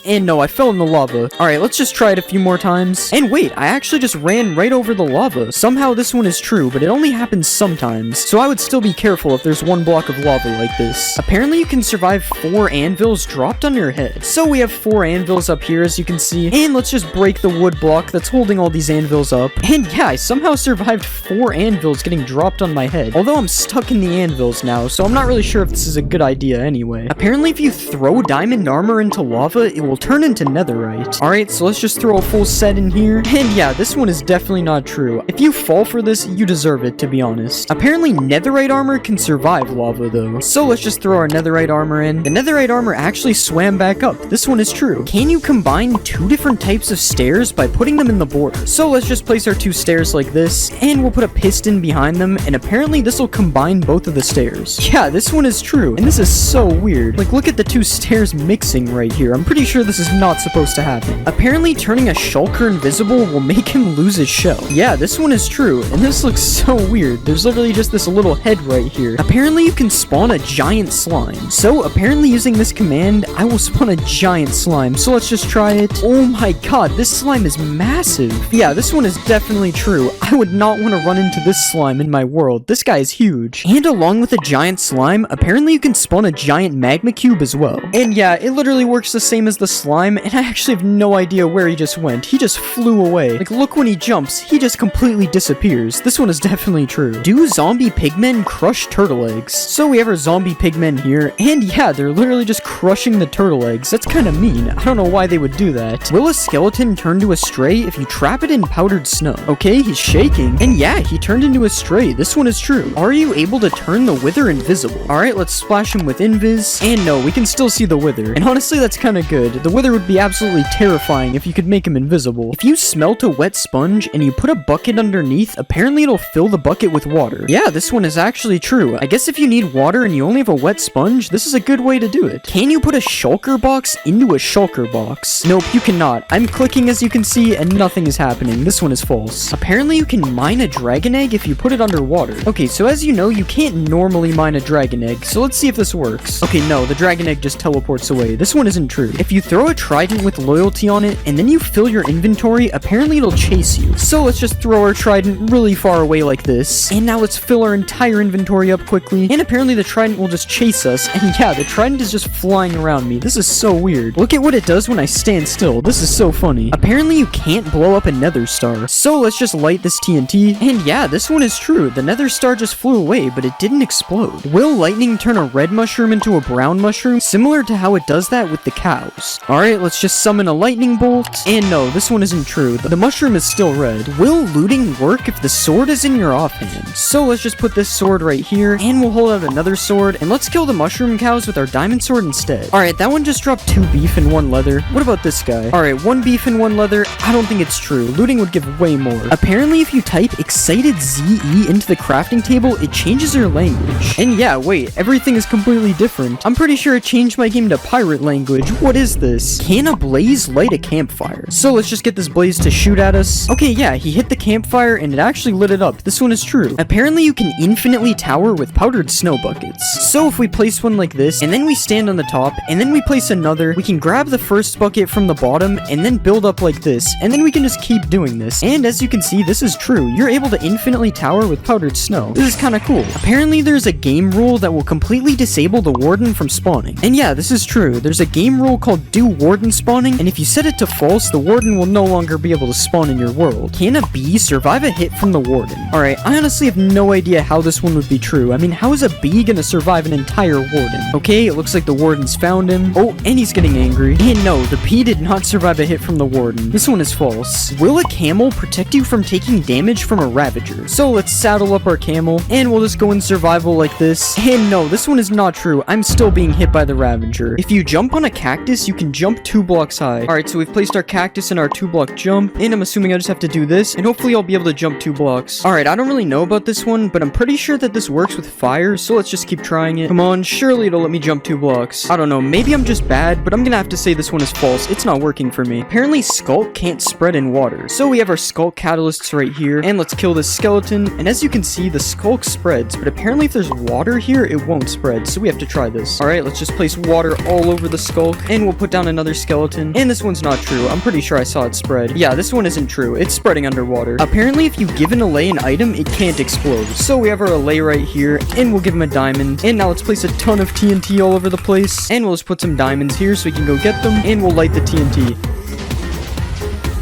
And no, I fell in the lava. Alright, let's just try it a few more times. And wait, I actually just ran right over the lava. Somehow this one is true, but it only happens sometimes. So I would still be careful if there's 1 block of lava like this. Apparently you can survive 4 anvils dropped on your head. So we have 4 anvils up here, as you can see. And let's just break the wood block that's holding all these anvils up. And yeah, I somehow survived 4 anvils getting dropped on my head. Although I'm stuck in the anvils now, so I'm not really sure if this is a good idea anyway. Apparently if you throw diamond armor into lava, it will turn into netherite. Alright, so let's just throw a full set in here. And yeah, this one is definitely not true. If you fall for this, you deserve it, to be honest. Apparently netherite armor can survive lava though. So let's just throw our netherite armor in. The netherite armor actually swam back up. This one is true. Can you combine 2 different types of stairs by putting them in the border? So let's just place our 2 stairs like this, and we'll put a piston behind them, and apparently this will combine both of the stairs. Yeah, this one is true, and this is so weird. Like, look at the 2 stairs mixing right here. I'm pretty sure this is not supposed to happen. Apparently turning a shulker invisible will make him lose his shell. Yeah, this one is true, and this looks so weird. There's literally just this little head right here. Apparently you can spawn a giant slime. So apparently using this command, I will spawn a giant slime. So let's just try it. Oh my god, this slime is massive. Yeah, this one is definitely true. I would not want to run into this slime in my world. This guy is huge. And along with a giant slime, apparently you can spawn a giant magma cube as well. And yeah, it literally works the same as the slime, and I actually have no idea where he just went. He just flew away. Like, look, when he jumps, he just completely disappears. This one is definitely true. Do zombie pigmen crush turtle eggs? So we have our zombie pigmen here, and yeah, they're literally just crushing the turtle eggs. That's kind of mean. I don't know why they would do that. Will a skeleton turn to a stray if you trap it in powdered snow? Okay, he's shaking, and yeah, he turned into a stray. This one is true. Are you able to turn the wither invisible? Alright, let's splash him with invis, and no, we can still see the wither. And honestly, that's kind of good. The wither would be absolutely terrifying if you could make him invisible. If you smelt a wet sponge and you put a bucket underneath, apparently it'll fill the bucket with water. Yeah, this one is actually true. I guess if you need water and you only have a wet sponge, this is a good way to do it. Can you put a shulker box into a shulker box? Nope, you cannot. I'm clicking, as you can see, and nothing is happening. This one is false. Apparently you can mine a dragon egg if you put it underwater. Okay, so as you know, you can't normally mine a dragon egg, so let's see if this works. Okay, no, the dragon egg just teleports away. This one isn't true. If you throw a trident with loyalty on it, and then you fill your inventory, apparently it'll chase you. So let's just throw our trident really far away like this, and now let's fill our entire inventory up quickly, and apparently the trident will just chase us, and yeah, the trident is just flying around me. This is so weird. Look at what it does when I stand still. This is so funny. Apparently you can't blow up a nether star, so let's just light this TNT, and yeah, this one is true. The nether star just flew away, but it didn't explode. Will lightning turn a red mushroom into a brown mushroom, similar to how it does that with the cows? Alright, let's just summon a lightning bolt, and no, this one isn't true. The mushroom is still red. Will looting work if the sword is in your offhand? So let's just put this sword right here, and we'll hold out another sword, and let's kill the mushroom cows with our diamond sword instead. Alright, that one just dropped 2 beef and 1 leather. What about this guy? Alright, 1 beef and 1 leather. I don't think it's true. Looting would give way more. Apparently, if you type excited ZE into the crafting table, it changes your language. And yeah, wait, everything is completely different. I'm pretty sure it changed my game to pirate language. What is this? Can a blaze light a campfire? So let's just get this blaze to shoot at us. Okay, yeah, he hit the campfire and it actually lit it up. This one is true. Apparently, you can infinitely tower with powdered snow buckets. So if we place one like this, and then we stand on the top, and then we place another, we can grab the first bucket from the bottom, and then build up like this, and then we can just keep doing this. And as you can see, this is true. You're able to infinitely tower with powdered snow. This is kind of cool. Apparently, there's a game rule that will completely disable the warden from spawning. And yeah, this is true. There's a game rule called do warden spawning, and if you set it to false, the warden will no longer be able to spawn in your world. Can a bee survive a hit from the warden? Alright, I honestly have no idea how this one would be true. I mean, how is a bee gonna survive an entire warden? Okay, it looks like the warden's found him. Oh, and he's getting angry. And no, the bee did not survive a hit from the warden. This one is false. Will a camel protect you from taking damage from a ravager? So let's saddle up our camel, and we'll just go in survival like this. And no, this one is not true. I'm still being hit by the ravager. If you jump on a cactus, you can jump 2 blocks high. Alright, so we've placed our cactus in our 2-block jump, and I'm assuming I just have to do this, and hopefully I'll be able to jump 2 blocks. Alright, I don't really know about this one, but I'm pretty sure that this works with fire, so let's just keep trying it. Come on, surely it'll let me jump 2 blocks. I don't know, maybe I'm just bad, but I'm gonna have to say this one is false. It's not working for me. Apparently, Skulk can't spread in water. So we have our Skulk catalysts right here, and let's kill this skeleton, and as you can see, the Skulk spreads, but apparently if there's water here, it won't spread, so we have to try this. Alright, let's just place water all over the Skulk, and we'll put down another skeleton, and this one's not true. I'm pretty sure I saw it spread. Yeah, this one isn't true. It's spreading underwater. Apparently, if you give an allay an item, it can't explode. So we have our allay right here, and we'll give him a diamond, and now let's place a ton of TNT all over the place, and we'll just put some diamonds here so we can go get them, and we'll light the TNT.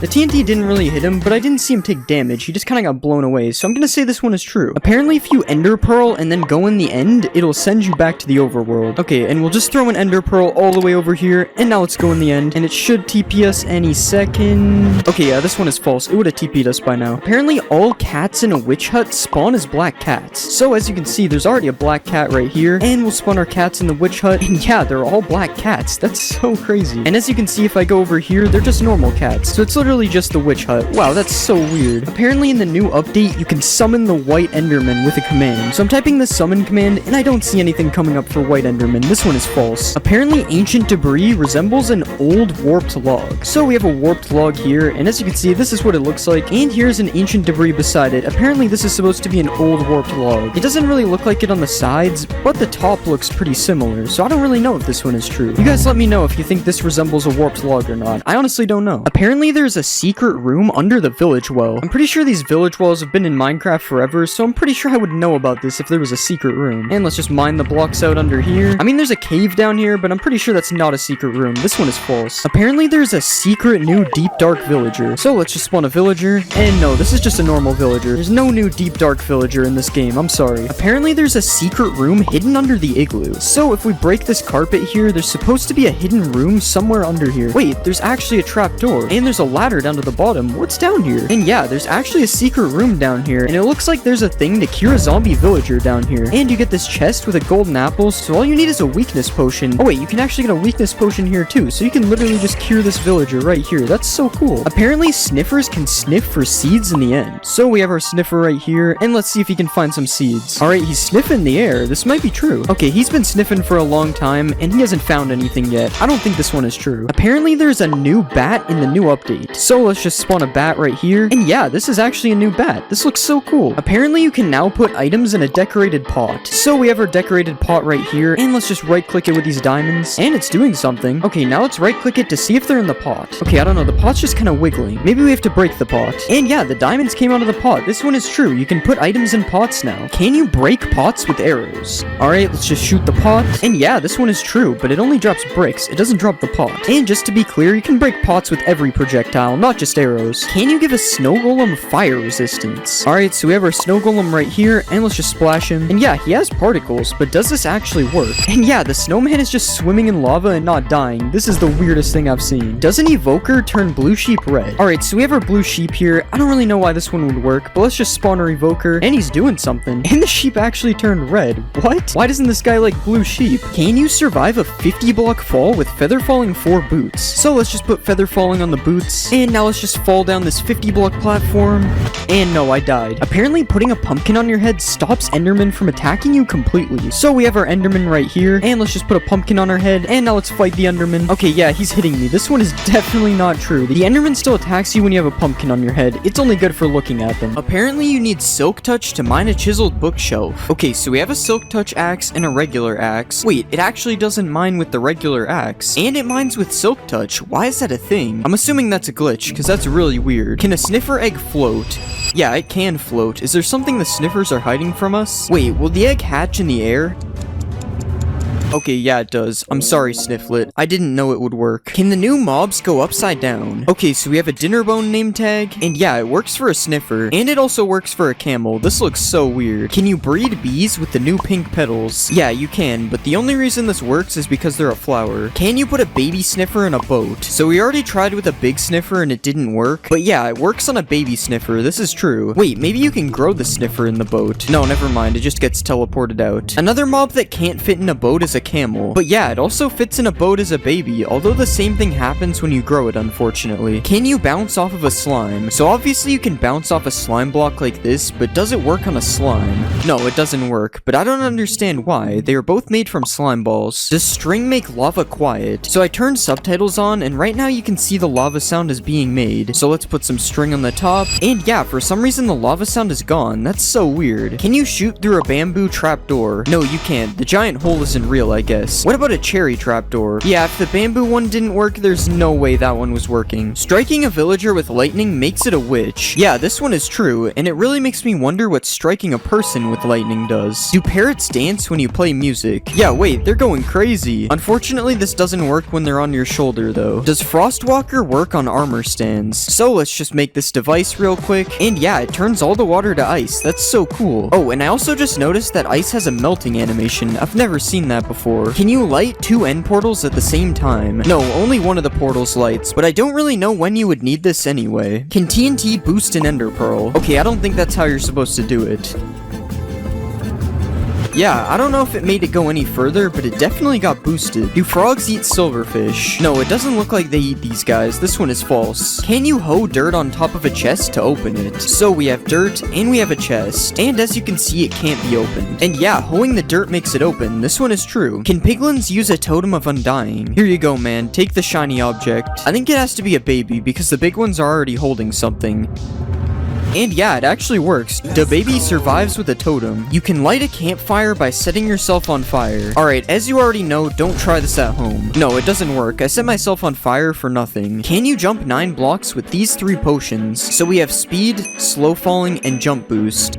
The TNT didn't really hit him, but I didn't see him take damage. He just kind of got blown away, so I'm gonna say this one is true. Apparently, if you Ender Pearl and then go in the end, it'll send you back to the overworld. Okay, and we'll just throw an Ender Pearl all the way over here, and now let's go in the end, and it should TP us any second. Okay, yeah, this one is false. It would have TP'd us by now. Apparently, all cats in a witch hut spawn as black cats. So, as you can see, there's already a black cat right here, and we'll spawn our cats in the witch hut, and yeah, they're all black cats. That's so crazy. And as you can see, if I go over here, they're just normal cats. So it's literally just the witch hut. Wow, that's so weird. Apparently in the new update, you can summon the white enderman with a command. So I'm typing the summon command, and I don't see anything coming up for white enderman. This one is false. Apparently ancient debris resembles an old warped log. So we have a warped log here, and as you can see, this is what it looks like, and here's an ancient debris beside it. Apparently this is supposed to be an old warped log. It doesn't really look like it on the sides, but the top looks pretty similar, so I don't really know if this one is true. You guys let me know if you think this resembles a warped log or not. I honestly don't know. Apparently there's a secret room under the village well. I'm pretty sure these village wells have been in Minecraft forever, so I'm pretty sure I would know about this if there was a secret room. And let's just mine the blocks out under here. I mean, there's a cave down here, but I'm pretty sure that's not a secret room. This one is false. Apparently there's a secret new deep dark villager. So let's just spawn a villager. And no, this is just a normal villager. There's no new deep dark villager in this game. I'm sorry. Apparently there's a secret room hidden under the igloo. So if we break this carpet here, there's supposed to be a hidden room somewhere under here. Wait, there's actually a trap door. And there's a ladder down to the bottom. What's down here? And yeah, there's actually a secret room down here, and it looks like there's a thing to cure a zombie villager down here. And you get this chest with a golden apple, so all you need is a weakness potion. Oh wait, you can actually get a weakness potion here too, so you can literally just cure this villager right here. That's so cool. Apparently sniffers can sniff for seeds in the end. So we have our sniffer right here, and let's see if he can find some seeds. Alright, he's sniffing the air. This might be true. Okay, he's been sniffing for a long time, and he hasn't found anything yet. I don't think this one is true. Apparently there's a new bat in the new update. So let's just spawn a bat right here. And yeah, this is actually a new bat. This looks so cool. Apparently you can now put items in a decorated pot. So we have our decorated pot right here, and let's just right click it with these diamonds, and it's doing something. Okay, now let's right click it to see if they're in the pot. Okay, I don't know, the pot's just kind of wiggling. Maybe we have to break the pot. And yeah, the diamonds came out of the pot. This one is true. You can put items in pots now. Can you break pots with arrows? Alright, let's just shoot the pot. And yeah, this one is true, but it only drops bricks. It doesn't drop the pot. And just to be clear, you can break pots with every projectile, not just arrows. Can you give a snow golem fire resistance? Alright, so we have our snow golem right here, and let's just splash him. And yeah, he has particles, but does this actually work? And yeah, the snowman is just swimming in lava and not dying. This is the weirdest thing I've seen. Does an evoker turn blue sheep red? Alright, so we have our blue sheep here. I don't really know why this one would work, but let's just spawn our evoker, and he's doing something. And the sheep actually turned red. What? Why doesn't this guy like blue sheep? Can you survive a 50 block fall with feather falling 4 boots? So let's just put feather falling on the boots, and now let's just fall down this 50 block platform. And no, I died. Apparently putting a pumpkin on your head stops endermen from attacking you completely. So we have our enderman right here, and let's just put a pumpkin on our head, and now let's fight the enderman. Okay, yeah, he's hitting me. This one is definitely not true. The enderman still attacks you when you have a pumpkin on your head. It's only good for looking at them. Apparently you need silk touch to mine a chiseled bookshelf. Okay, so we have a silk touch axe and a regular axe. Wait, it actually doesn't mine with the regular axe, and it mines with silk touch. Why is that a thing? I'm assuming that's a glitch, because that's really weird. Can a sniffer egg float? Yeah, it can float. Is there something the sniffers are hiding from us? Wait, will the egg hatch in the air? Okay, yeah, it does. I'm sorry, Snifflet. I didn't know it would work. Can the new mobs go upside down? Okay, so we have a Dinnerbone name tag, and yeah, it works for a sniffer, and it also works for a camel. This looks so weird. Can you breed bees with the new pink petals? Yeah, you can, but the only reason this works is because they're a flower. Can you put a baby sniffer in a boat? So we already tried with a big sniffer and it didn't work, but yeah, it works on a baby sniffer. This is true. Wait, maybe you can grow the sniffer in the boat. No, never mind. It just gets teleported out. Another mob that can't fit in a boat is a camel, but yeah, it also fits in a boat as a baby, although the same thing happens when you grow it, unfortunately. Can you bounce off of a slime? So obviously you can bounce off a slime block like this, but does it work on a slime? No, it doesn't work, but I don't understand why. They are both made from slime balls. Does string make lava quiet? So I turned subtitles on, and right now you can see the lava sound is being made. So let's put some string on the top, and yeah, for some reason the lava sound is gone. That's so weird. Can you shoot through a bamboo trapdoor? No, you can't. The giant hole isn't real, I guess. What about a cherry trapdoor? Yeah, if the bamboo one didn't work, there's no way that one was working. Striking a villager with lightning makes it a witch. Yeah, this one is true, and it really makes me wonder what striking a person with lightning does. Do parrots dance when you play music? Yeah, wait, they're going crazy. Unfortunately, this doesn't work when they're on your shoulder, though. Does Frostwalker work on armor stands? So let's just make this device real quick, and yeah, it turns all the water to ice. That's so cool. Oh, and I also just noticed that ice has a melting animation. I've never seen that before. Can you light two end portals at the same time? No, only one of the portals lights, but I don't really know when you would need this anyway. Can TNT boost an ender pearl? Okay, I don't think that's how you're supposed to do it. Yeah, I don't know if it made it go any further, but it definitely got boosted. Do frogs eat silverfish? No, it doesn't look like they eat these guys. This one is false. Can you hoe dirt on top of a chest to open it? So we have dirt, and we have a chest. And as you can see, it can't be opened. And yeah, hoeing the dirt makes it open. This one is true. Can piglins use a totem of undying? Here you go, man. Take the shiny object. I think it has to be a baby, because the big ones are already holding something. And yeah, it actually works. The baby survives with a totem. You can light a campfire by setting yourself on fire. Alright, as you already know, don't try this at home. No, it doesn't work. I set myself on fire for nothing. Can you jump 9 blocks with these 3 potions? So we have speed, slow falling, and jump boost.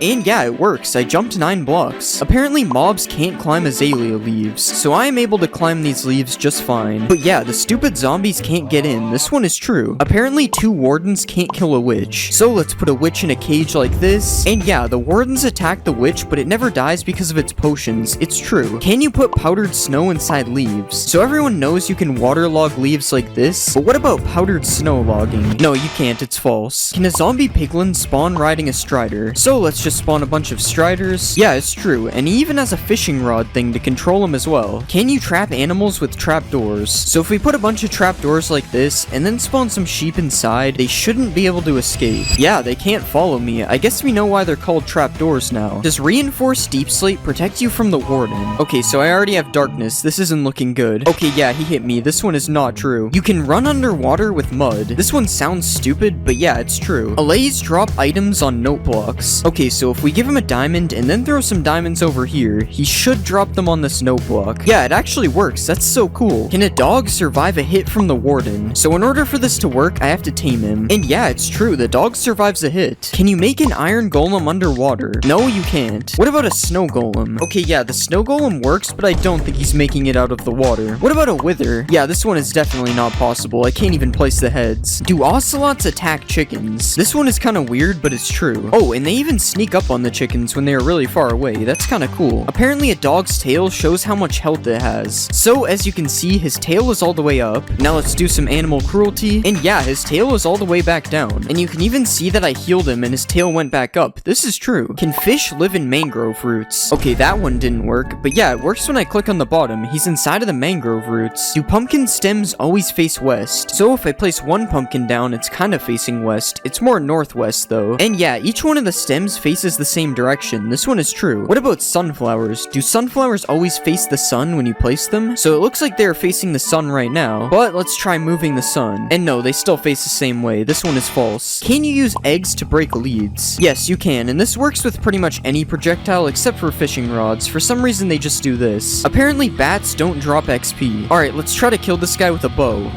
And yeah, it works. I jumped 9 blocks. Apparently mobs can't climb azalea leaves, so I am able to climb these leaves just fine. But yeah, the stupid zombies can't get in. This one is true. Apparently 2 wardens can't kill a witch. So let's put a witch in a cage like this. And yeah, the wardens attack the witch, but it never dies because of its potions. It's true. Can you put powdered snow inside leaves? So everyone knows you can waterlog leaves like this, but what about powdered snow logging? No, you can't. It's false. Can a zombie piglin spawn riding a strider? So let's just spawn a bunch of striders. Yeah, it's true, and he even has a fishing rod thing to control them as well. Can you trap animals with trapdoors? So if we put a bunch of trapdoors like this, and then spawn some sheep inside, they shouldn't be able to escape. Yeah, they can't follow me. I guess we know why they're called trapdoors now. Does reinforced deep slate protect you from the warden? Okay, so I already have darkness. This isn't looking good. Okay, yeah, he hit me. This one is not true. You can run underwater with mud. This one sounds stupid, but yeah, it's true. Allays drop items on note blocks. Okay, so if we give him a diamond and then throw some diamonds over here, he should drop them on this note block. Yeah, it actually works. That's so cool. Can a dog survive a hit from the warden? So in order for this to work, I have to tame him. And yeah, it's true. The dog survives a hit. Can you make an iron golem underwater? No, you can't. What about a snow golem? Okay, yeah, the snow golem works, but I don't think he's making it out of the water. What about a wither? Yeah, this one is definitely not possible. I can't even place the heads. Do ocelots attack chickens? This one is kind of weird, but it's true. Oh, and they even sneak up on the chickens when they are really far away. That's kind of cool. Apparently a dog's tail shows how much health it has. So as you can see, his tail is all the way up. Now let's do some animal cruelty. And yeah, his tail is all the way back down. And you can even see that I healed him and his tail went back up. This is true. Can fish live in mangrove roots? Okay, that one didn't work. But yeah, it works when I click on the bottom. He's inside of the mangrove roots. Do pumpkin stems always face west? So if I place one pumpkin down, it's kind of facing west. It's more northwest though. And yeah, each one of the stems faces the same direction. This one is true. What about sunflowers? Do sunflowers always face the sun when you place them? So it looks like they're facing the sun right now, but let's try moving the sun. And no, they still face the same way. This one is false. Can you use eggs to break leads? Yes, you can, and this works with pretty much any projectile except for fishing rods. For some reason, they just do this. Apparently, bats don't drop XP. Alright, let's try to kill this guy with a bow.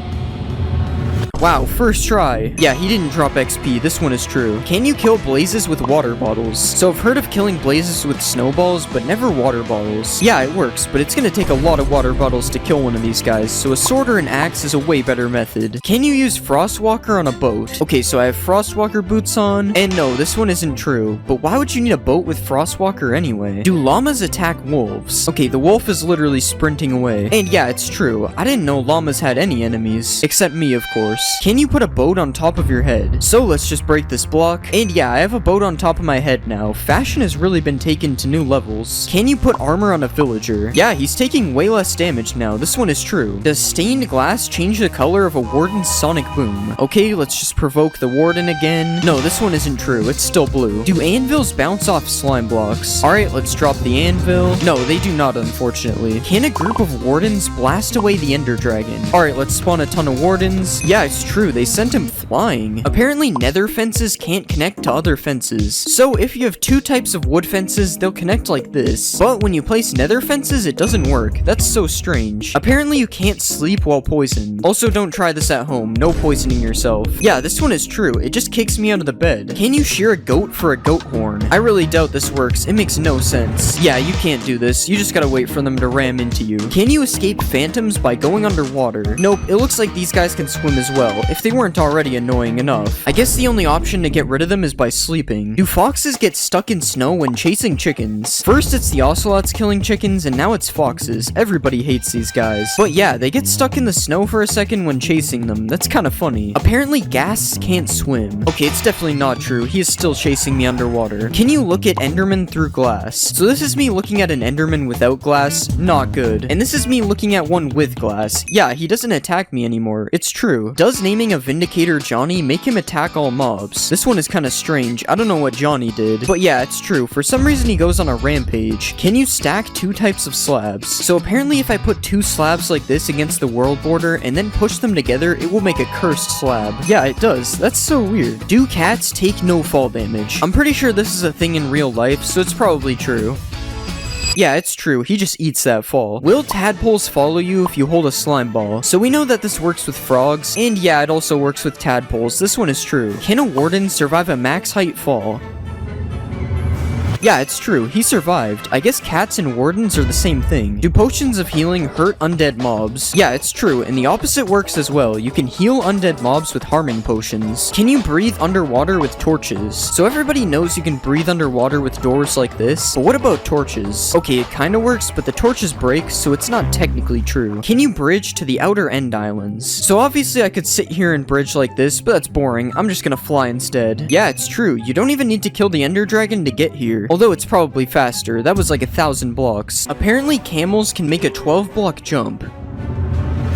Wow, first try. Yeah, he didn't drop XP. This one is true. Can you kill blazes with water bottles? So I've heard of killing blazes with snowballs, but never water bottles. Yeah, it works, but it's gonna take a lot of water bottles to kill one of these guys, so a sword or an axe is a way better method. Can you use Frostwalker on a boat? Okay, so I have Frostwalker boots on, and no, this one isn't true. But why would you need a boat with Frostwalker anyway? Do llamas attack wolves? Okay, the wolf is literally sprinting away. And yeah, it's true. I didn't know llamas had any enemies. Except me, of course. Can you put a boat on top of your head? So let's just break this block. And yeah, I have a boat on top of my head now. Fashion has really been taken to new levels. Can you put armor on a villager? Yeah, he's taking way less damage now. This one is true. Does stained glass change the color of a warden's sonic boom? Okay, let's just provoke the warden again. No, this one isn't true. It's still blue. Do anvils bounce off slime blocks? Alright, let's drop the anvil. No, they do not, unfortunately. Can a group of wardens blast away the ender dragon? Alright, let's spawn a ton of wardens. Yeah, it's true. They sent him flying. Apparently, nether fences can't connect to other fences. So if you have two types of wood fences, they'll connect like this. But when you place nether fences, it doesn't work. That's so strange. Apparently, you can't sleep while poisoned. Also, don't try this at home. No poisoning yourself. Yeah, this one is true. It just kicks me out of the bed. Can you shear a goat for a goat horn? I really doubt this works. It makes no sense. Yeah, you can't do this. You just gotta wait for them to ram into you. Can you escape phantoms by going underwater? Nope, it looks like these guys can swim as well, if they weren't already annoying enough. I guess the only option to get rid of them is by sleeping. Do foxes get stuck in snow when chasing chickens? First it's the ocelots killing chickens, and now it's foxes. Everybody hates these guys. But yeah, they get stuck in the snow for a second when chasing them. That's kind of funny. Apparently ghasts can't swim. Okay, it's definitely not true. He is still chasing me underwater. Can you look at endermen through glass? So this is me looking at an enderman without glass. Not good. And this is me looking at one with glass. Yeah, he doesn't attack me anymore. It's true. Does naming a Vindicator Johnny make him attack all mobs? This one is kind of strange. I don't know what Johnny did. But yeah, it's true. For some reason he goes on a rampage. Can you stack two types of slabs? So apparently if I put two slabs like this against the world border and then push them together, it will make a cursed slab. Yeah, it does. That's so weird. Do cats take no fall damage? I'm pretty sure this is a thing in real life, so it's probably true. Yeah, it's true. He just eats that fall. Will tadpoles follow you if you hold a slime ball? So we know that this works with frogs, and yeah, it also works with tadpoles. This one is true. Can a warden survive a max height fall? Yeah, it's true. He survived. I guess cats and wardens are the same thing. Do potions of healing hurt undead mobs? Yeah, it's true, and the opposite works as well. You can heal undead mobs with harming potions. Can you breathe underwater with torches? So everybody knows you can breathe underwater with doors like this, but what about torches? Okay, it kinda works, but the torches break, so it's not technically true. Can you bridge to the outer end islands? So obviously I could sit here and bridge like this, but that's boring. I'm just gonna fly instead. Yeah, it's true. You don't even need to kill the ender dragon to get here. Although it's probably faster. That was like 1,000 blocks. Apparently camels can make a 12-block jump.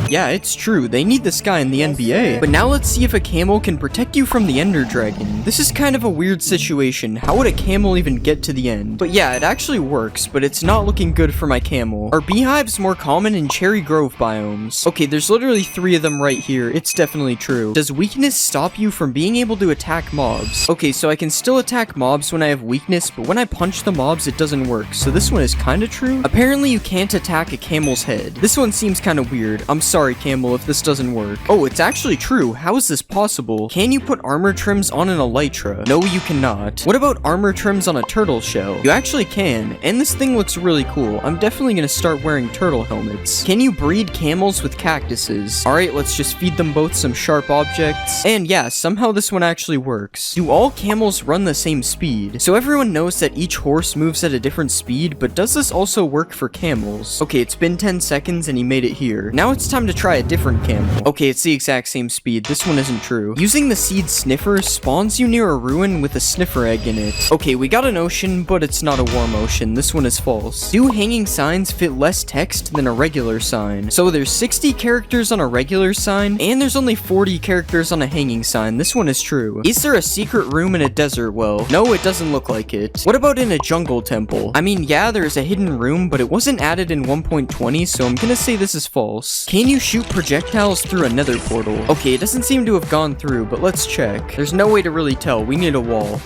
Yeah, it's true. They need this guy in the NBA. But now let's see if a camel can protect you from the ender dragon. This is kind of a weird situation. How would a camel even get to the end? But yeah, it actually works, but it's not looking good for my camel. Are beehives more common in Cherry Grove biomes? Okay, there's literally 3 of them right here. It's definitely true. Does weakness stop you from being able to attack mobs? Okay, so I can still attack mobs when I have weakness, but when I punch the mobs, it doesn't work. So this one is kind of true. Apparently you can't attack a camel's head. This one seems kind of weird. I'm sorry, camel, if this doesn't work. Oh, it's actually true. How is this possible? Can you put armor trims on an elytra? No, you cannot. What about armor trims on a turtle shell? You actually can, and this thing looks really cool. I'm definitely gonna start wearing turtle helmets. Can you breed camels with cactuses? Alright, let's just feed them both some sharp objects. And yeah, somehow this one actually works. Do all camels run the same speed? So everyone knows that each horse moves at a different speed, but does this also work for camels? Okay, it's been 10 seconds and he made it here. Now it's time to try a different camel. Okay, it's the exact same speed. This one isn't true. Using the seed sniffer spawns you near a ruin with a sniffer egg in it. Okay, we got an ocean, but it's not a warm ocean. This one is false. Do hanging signs fit less text than a regular sign? So there's 60 characters on a regular sign, and there's only 40 characters on a hanging sign. This one is true. Is there a secret room in a desert well? No, it doesn't look like it. What about in a jungle temple? I mean, yeah, there's a hidden room, but it wasn't added in 1.20, so I'm gonna say this is false. Can you shoot projectiles through a nether portal? Okay, it doesn't seem to have gone through, but let's check. There's no way to really tell. We need a wall.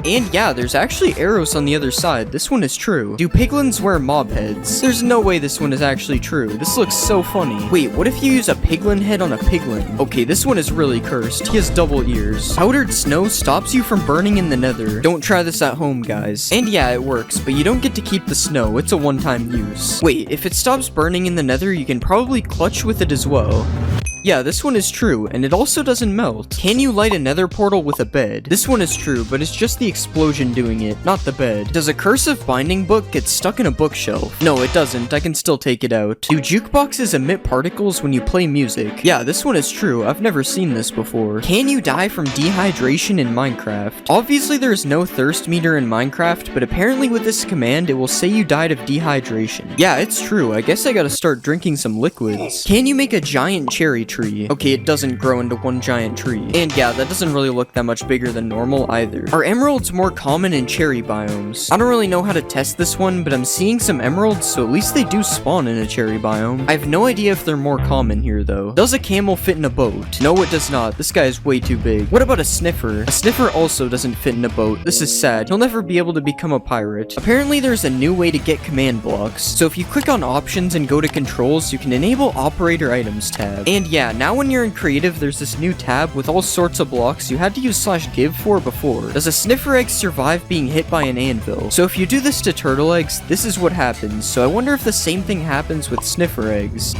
And yeah, there's actually arrows on the other side. This one is true. Do piglins wear mob heads? There's no way this one is actually true. This looks so funny. Wait, what if you use a piglin head on a piglin? Okay, this one is really cursed. He has double ears. Powdered snow stops you from burning in the nether. Don't try this at home, guys. And yeah, it works, but you don't get to keep the snow. It's a one-time use. Wait, if it stops burning in the nether, you can probably clutch with it as well. Yeah, this one is true, and it also doesn't melt. Can you light a nether portal with a bed? This one is true, but it's just the explosion doing it, not the bed. Does a cursive binding book get stuck in a bookshelf? No, it doesn't. I can still take it out. Do jukeboxes emit particles when you play music? Yeah, this one is true. I've never seen this before. Can you die from dehydration in Minecraft? Obviously, there is no thirst meter in Minecraft, but apparently with this command, it will say you died of dehydration. Yeah, it's true. I guess I gotta start drinking some liquids. Can you make a giant cherry tree? Okay, it doesn't grow into one giant tree. And yeah, that doesn't really look that much bigger than normal either. Are emeralds more common in cherry biomes? I don't really know how to test this one, but I'm seeing some emeralds, so at least they do spawn in a cherry biome. I have no idea if they're more common here though. Does a camel fit in a boat? No, it does not. This guy is way too big. What about a sniffer? A sniffer also doesn't fit in a boat. This is sad. He'll never be able to become a pirate. Apparently there's a new way to get command blocks. So if you click on options and go to controls, you can enable operator items tab. And yeah, now when you're in creative, there's this new tab with all sorts of blocks you had to use /give for before. Does a sniffer egg survive being hit by an anvil? So if you do this to turtle eggs, this is what happens. So I wonder if the same thing happens with sniffer eggs.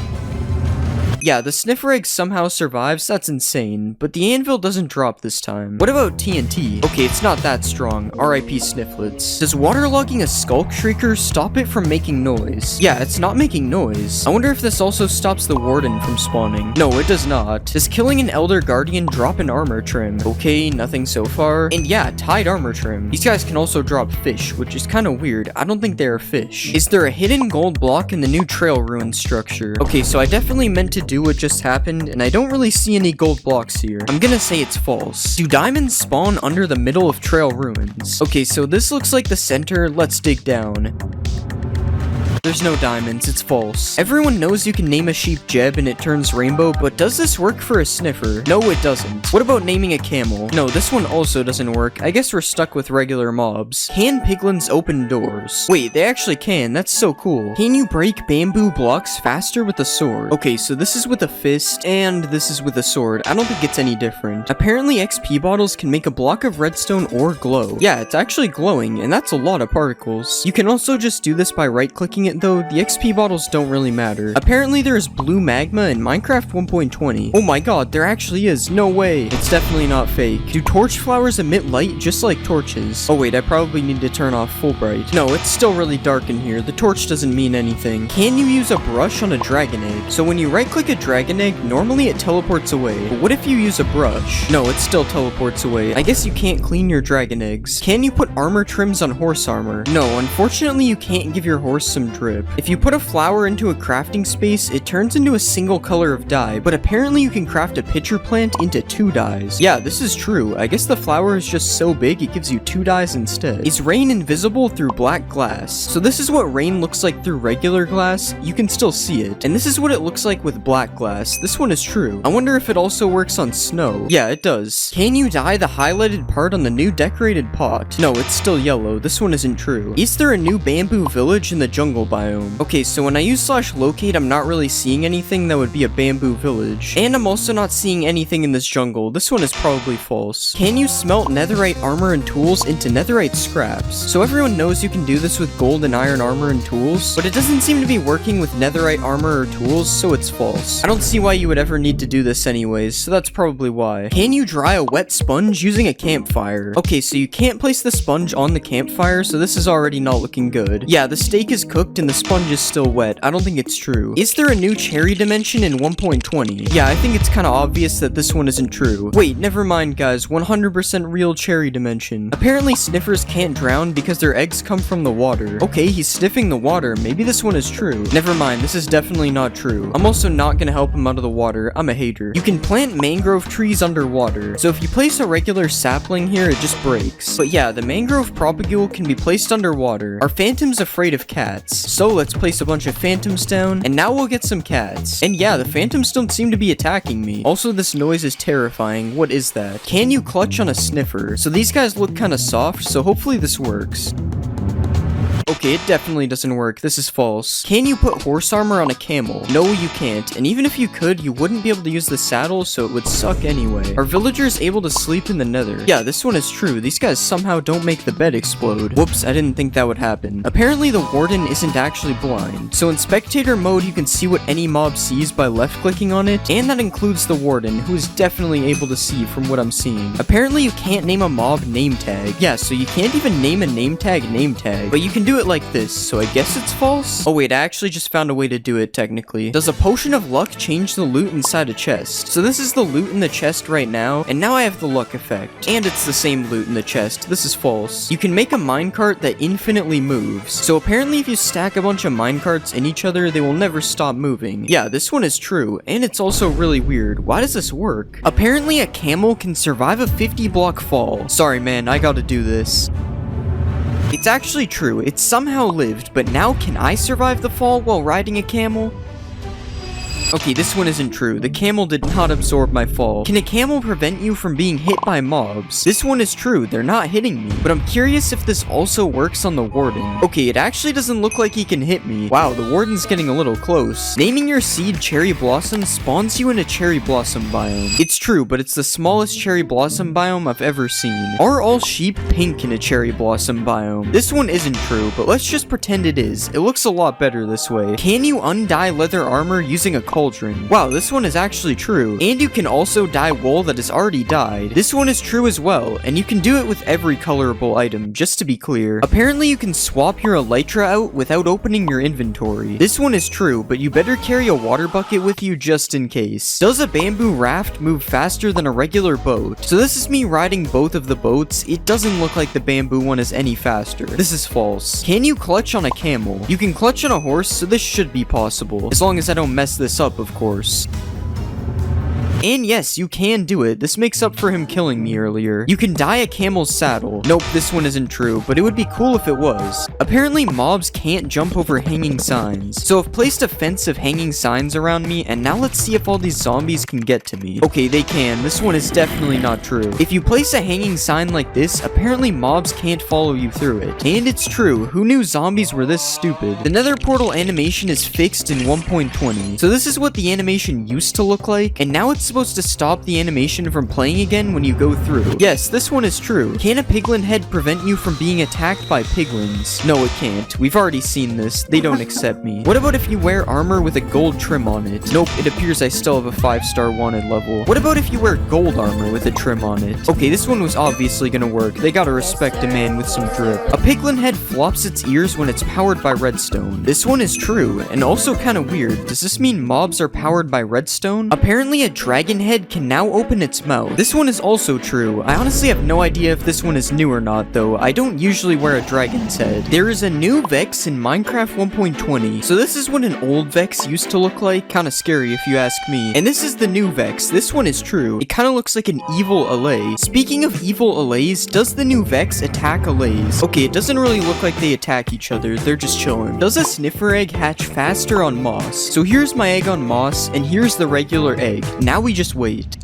Yeah, the sniffer egg somehow survives, that's insane, but the anvil doesn't drop this time. What about TNT? Okay, it's not that strong. RIP Snifflets. Does waterlogging a skulk shrieker stop it from making noise? Yeah, it's not making noise. I wonder if this also stops the warden from spawning. No, it does not. Does killing an elder guardian drop an armor trim? Okay, nothing so far. And yeah, tied armor trim. These guys can also drop fish, which is kind of weird. I don't think they are fish. Is there a hidden gold block in the new trail ruin structure? Okay, so I definitely meant to do what just happened, and I don't really see any gold blocks here. I'm gonna say it's false. Do diamonds spawn under the middle of trail ruins? Okay, so this looks like the center. Let's dig down. There's no diamonds, it's false. Everyone knows you can name a sheep Jeb and it turns rainbow, but does this work for a sniffer? No, it doesn't. What about naming a camel? No, this one also doesn't work. I guess we're stuck with regular mobs. Can piglins open doors? Wait, they actually can. That's so cool. Can you break bamboo blocks faster with a sword? Okay, so this is with a fist, and this is with a sword. I don't think it's any different. Apparently, XP bottles can make a block of redstone or glow. Yeah, it's actually glowing, and that's a lot of particles. You can also just do this by right-clicking it though. The XP bottles don't really matter. Apparently there is blue magma in Minecraft 1.20. Oh my god, there actually is. No way. It's definitely not fake. Do torch flowers emit light just like torches? Oh wait, I probably need to turn off full bright. No, it's still really dark in here. The torch doesn't mean anything. Can you use a brush on a dragon egg? So when you right click a dragon egg, normally it teleports away. But what if you use a brush? No, it still teleports away. I guess you can't clean your dragon eggs. Can you put armor trims on horse armor? No, unfortunately you can't give your horse some drip. If you put a flower into a crafting space, it turns into a single color of dye, but apparently you can craft a pitcher plant into 2 dyes. Yeah, this is true. I guess the flower is just so big it gives you 2 dyes instead. Is rain invisible through black glass? So this is what rain looks like through regular glass. You can still see it. And this is what it looks like with black glass. This one is true. I wonder if it also works on snow. Yeah, it does. Can you dye the highlighted part on the new decorated pot? No, it's still yellow. This one isn't true. Is there a new bamboo village in the jungle biome? Okay, so when I use /locate, I'm not really seeing anything that would be a bamboo village. And I'm also not seeing anything in this jungle. This one is probably false. Can you smelt netherite armor and tools into netherite scraps? So everyone knows you can do this with gold and iron armor and tools, but it doesn't seem to be working with netherite armor or tools, so it's false. I don't see why you would ever need to do this anyways, so that's probably why. Can you dry a wet sponge using a campfire? Okay, so you can't place the sponge on the campfire, so this is already not looking good. Yeah, the steak is cooked and the sponge is still wet. I don't think it's true. Is there a new cherry dimension in 1.20? Yeah, I think it's kind of obvious that this one isn't true. Wait, never mind guys, 100% real cherry dimension. Apparently sniffers can't drown because their eggs come from the water. Okay, he's sniffing the water. Maybe this one is true. Never mind, this is definitely not true. I'm also not gonna help him out of the water. I'm a hater. You can plant mangrove trees underwater. So if you place a regular sapling here, it just breaks. But yeah, the mangrove propagule can be placed underwater. Are phantoms afraid of cats? So let's place a bunch of phantoms down, and now we'll get some cats. And yeah, the phantoms don't seem to be attacking me. Also, this noise is terrifying. What is that? Can you clutch on a sniffer? So these guys look kind of soft, so hopefully this works. Okay, it definitely doesn't work. This is false. Can you put horse armor on a camel? No, you can't. And even if you could, you wouldn't be able to use the saddle, so it would suck anyway. Are villagers able to sleep in the nether? Yeah, this one is true. These guys somehow don't make the bed explode. Whoops, I didn't think that would happen. Apparently, the warden isn't actually blind. So in spectator mode, you can see what any mob sees by left-clicking on it, and that includes the warden, who is definitely able to see from what I'm seeing. Apparently, you can't name a mob name tag. Yeah, so you can't even name a name tag, but you can do it like this, so I guess it's false? Oh wait, I actually just found a way to do it technically. Does a potion of luck change the loot inside a chest? So this is the loot in the chest right now, and now I have the luck effect. And it's the same loot in the chest. This is false. You can make a minecart that infinitely moves. So apparently if you stack a bunch of minecarts in each other, they will never stop moving. Yeah, this one is true, and it's also really weird. Why does this work? Apparently a camel can survive a 50-block fall. Sorry man, I gotta do this. It's actually true, it somehow lived, but now can I survive the fall while riding a camel? Okay, this one isn't true. The camel did not absorb my fall. Can a camel prevent you from being hit by mobs? This one is true. They're not hitting me. But I'm curious if this also works on the warden. Okay, it actually doesn't look like he can hit me. Wow, the warden's getting a little close. Naming your seed Cherry Blossom spawns you in a Cherry Blossom biome. It's true, but it's the smallest Cherry Blossom biome I've ever seen. Are all sheep pink in a Cherry Blossom biome? This one isn't true, but let's just pretend it is. It looks a lot better this way. Can you undye leather armor using a cauldron? Wow, this one is actually true. And you can also dye wool that is already dyed. This one is true as well, and you can do it with every colorable item, just to be clear. Apparently you can swap your elytra out without opening your inventory. This one is true, but you better carry a water bucket with you just in case. Does a bamboo raft move faster than a regular boat? So this is me riding both of the boats. It doesn't look like the bamboo one is any faster. This is false. Can you clutch on a camel? You can clutch on a horse, so this should be possible. As long as I don't mess this up, of course. And yes, you can do it. This makes up for him killing me earlier. You can dye a camel's saddle. Nope, this one isn't true, but it would be cool if it was. Apparently, mobs can't jump over hanging signs. So I've placed a fence of hanging signs around me, and now let's see if all these zombies can get to me. Okay, they can. This one is definitely not true. If you place a hanging sign like this, apparently mobs can't follow you through it. And it's true. Who knew zombies were this stupid? The nether portal animation is fixed in 1.20. So this is what the animation used to look like, and now it's supposed to stop the animation from playing again when you go through. Yes, this one is true. Can a piglin head prevent you from being attacked by piglins? No, it can't. We've already seen this. They don't accept me. What about if you wear armor with a gold trim on it? Nope, it appears I still have a 5-star wanted level. What about if you wear gold armor with a trim on it? Okay, this one was obviously gonna work. They gotta respect a man with some drip. A piglin head flops its ears when it's powered by redstone. This one is true, and also kinda weird. Does this mean mobs are powered by redstone? Apparently a dragon head can now open its mouth. This one is also true. I honestly have no idea if this one is new or not, though. I don't usually wear a dragon's head. There is a new Vex in Minecraft 1.20. So this is what an old Vex used to look like. Kinda scary if you ask me. And this is the new Vex. This one is true. It kinda looks like an evil Allay. Speaking of evil Allays, does the new Vex attack Allays? Okay, it doesn't really look like they attack each other. They're just chilling. Does a sniffer egg hatch faster on moss? So here's my egg on moss, and here's the regular egg. Now we just wait.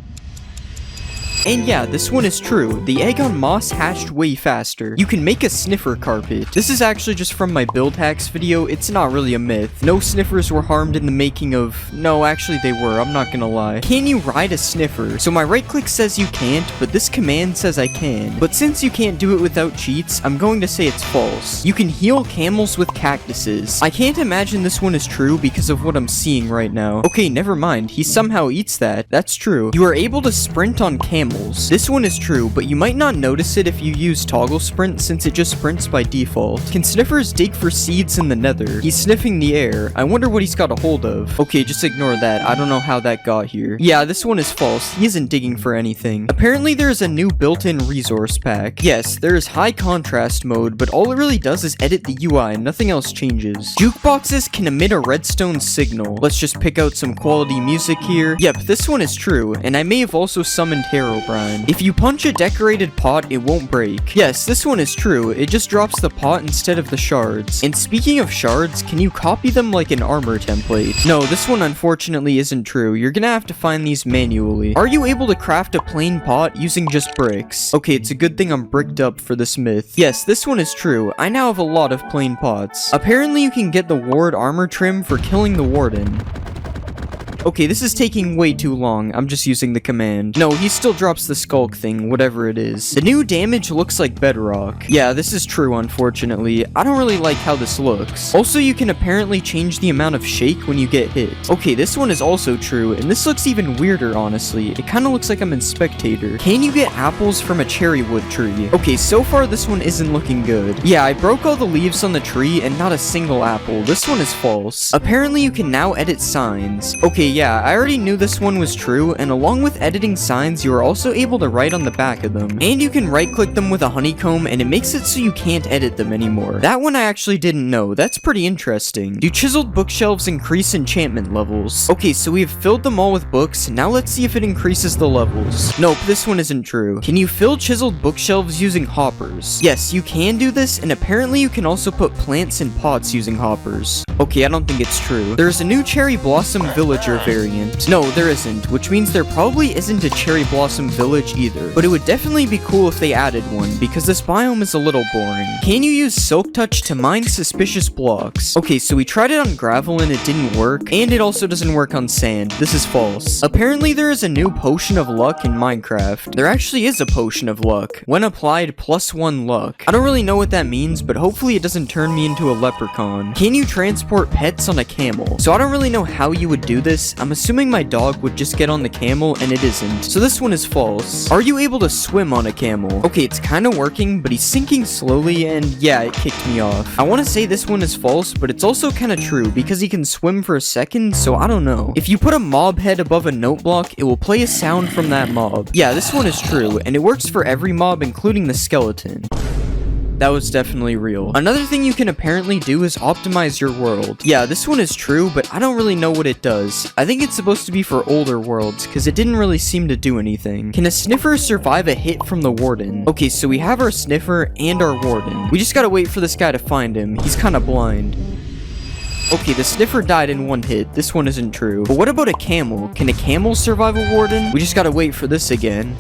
And yeah, this one is true. The egg on moss hatched way faster. You can make a sniffer carpet. This is actually just from my build hacks video. It's not really a myth. No sniffers were harmed in the making of... No, actually they were. I'm not gonna lie. Can you ride a sniffer? So my right click says you can't, but this command says I can. But since you can't do it without cheats, I'm going to say it's false. You can heal camels with cactuses. I can't imagine this one is true because of what I'm seeing right now. Okay, never mind. He somehow eats that. That's true. You are able to sprint on camels. This one is true, but you might not notice it if you use toggle sprint since it just sprints by default. Can sniffers dig for seeds in the nether? He's sniffing the air. I wonder what he's got a hold of. Okay, just ignore that. I don't know how that got here. Yeah, this one is false. He isn't digging for anything. Apparently there is a new built-in resource pack. Yes, there is high contrast mode, but all it really does is edit the UI and nothing else changes. Jukeboxes can emit a redstone signal. Let's just pick out some quality music here. Yep, this one is true, and I may have also summoned Harold. Herobrine. If you punch a decorated pot, it won't break. Yes, this one is true. It just drops the pot instead of the shards. And speaking of shards, can you copy them like an armor template? No, this one unfortunately isn't true. You're gonna have to find these manually. Are you able to craft a plain pot using just bricks? Okay, it's a good thing I'm bricked up for this myth. Yes, this one is true. I now have a lot of plain pots. Apparently you can get the ward armor trim for killing the warden. Okay, this is taking way too long. I'm just using the command. No, he still drops the skulk thing, whatever it is. The new damage looks like bedrock. Yeah, this is true, unfortunately. I don't really like how this looks. Also, you can apparently change the amount of shake when you get hit. Okay, this one is also true, and this looks even weirder, honestly. It kind of looks like I'm in Spectator. Can you get apples from a cherry wood tree? Okay, so far this one isn't looking good. Yeah, I broke all the leaves on the tree and not a single apple. This one is false. Apparently, you can now edit signs. Okay, yeah, I already knew this one was true, and along with editing signs, you are also able to write on the back of them. And you can right-click them with a honeycomb, and it makes it so you can't edit them anymore. That one I actually didn't know. That's pretty interesting. Do chiseled bookshelves increase enchantment levels? Okay, so we have filled them all with books. Now let's see if it increases the levels. Nope, this one isn't true. Can you fill chiseled bookshelves using hoppers? Yes, you can do this, and apparently you can also put plants in pots using hoppers. Okay, I don't think it's true. There's a new cherry blossom villager variant. No, there isn't, which means there probably isn't a cherry blossom village either. But it would definitely be cool if they added one, because this biome is a little boring. Can you use silk touch to mine suspicious blocks? Okay, so we tried it on gravel and it didn't work, and it also doesn't work on sand. This is false. Apparently there is a new potion of luck in Minecraft. There actually is a potion of luck. When applied, +1 luck. I don't really know what that means, but hopefully it doesn't turn me into a leprechaun. Can you transport pets on a camel? So I don't really know how you would do this. I'm assuming my dog would just get on the camel, and it isn't. So this one is false. Are you able to swim on a camel? Okay, it's kind of working, but he's sinking slowly, and yeah, it kicked me off. I want to say this one is false, but it's also kind of true, because he can swim for a second, so I don't know. If you put a mob head above a note block, it will play a sound from that mob. Yeah, this one is true, and it works for every mob, including the skeleton. That was definitely real. Another thing you can apparently do is optimize your world. Yeah, this one is true, but I don't really know what it does. I think it's supposed to be for older worlds, because it didn't really seem to do anything. Can a sniffer survive a hit from the warden? Okay, so we have our sniffer and our warden. We just gotta wait for this guy to find him. He's kind of blind. Okay, the sniffer died in one hit. This one isn't true. But what about a camel? Can a camel survive a warden? We just gotta wait for this again.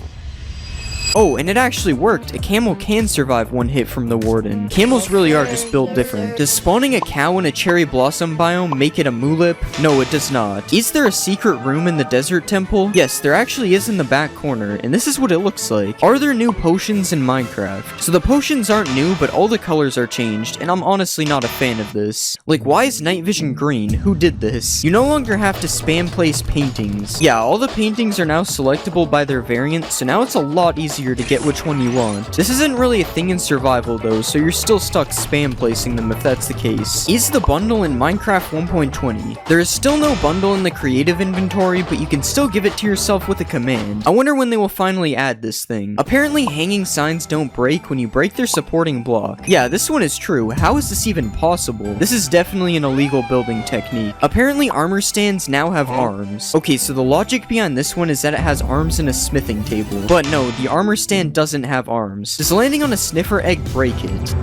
Oh, and it actually worked. A camel can survive one hit from the warden. Camels really are just built different. Does spawning a cow in a cherry blossom biome make it a mulip? No, it does not. Is there a secret room in the desert temple? Yes, there actually is in the back corner, and this is what it looks like. Are there new potions in Minecraft? So the potions aren't new, but all the colors are changed, and I'm honestly not a fan of this. Like, why is night vision green? Who did this? You no longer have to spam place paintings. Yeah, all the paintings are now selectable by their variant, so now it's a lot easier to get which one you want. This isn't really a thing in survival though, so you're still stuck spam placing them if that's the case. Is the bundle in Minecraft 1.20? There is still no bundle in the creative inventory, but you can still give it to yourself with a command. I wonder when they will finally add this thing. Apparently hanging signs don't break when you break their supporting block. Yeah, this one is true. How is this even possible? This is definitely an illegal building technique. Apparently armor stands now have arms. Okay, so the logic behind this one is that it has arms in a smithing table. But no, the armor stand doesn't have arms. Does landing on a sniffer egg break it?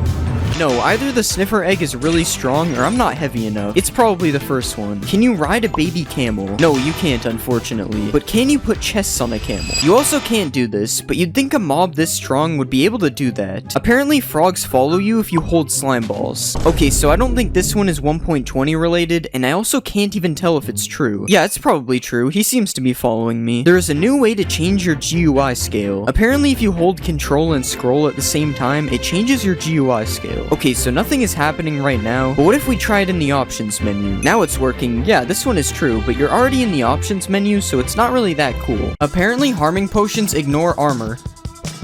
No, either the sniffer egg is really strong or I'm not heavy enough. It's probably the first one. Can you ride a baby camel? No, you can't, unfortunately. But can you put chests on a camel? You also can't do this, but you'd think a mob this strong would be able to do that. Apparently, frogs follow you if you hold slime balls. Okay, so I don't think this one is 1.20 related, and I also can't even tell if it's true. Yeah, it's probably true. He seems to be following me. There is a new way to change your GUI scale. Apparently, if you hold control and scroll at the same time, it changes your GUI scale. Okay, so nothing is happening right now, but what if we try it in the options menu? Now it's working. Yeah, this one is true, but you're already in the options menu, so it's not really that cool. Apparently, harming potions ignore armor.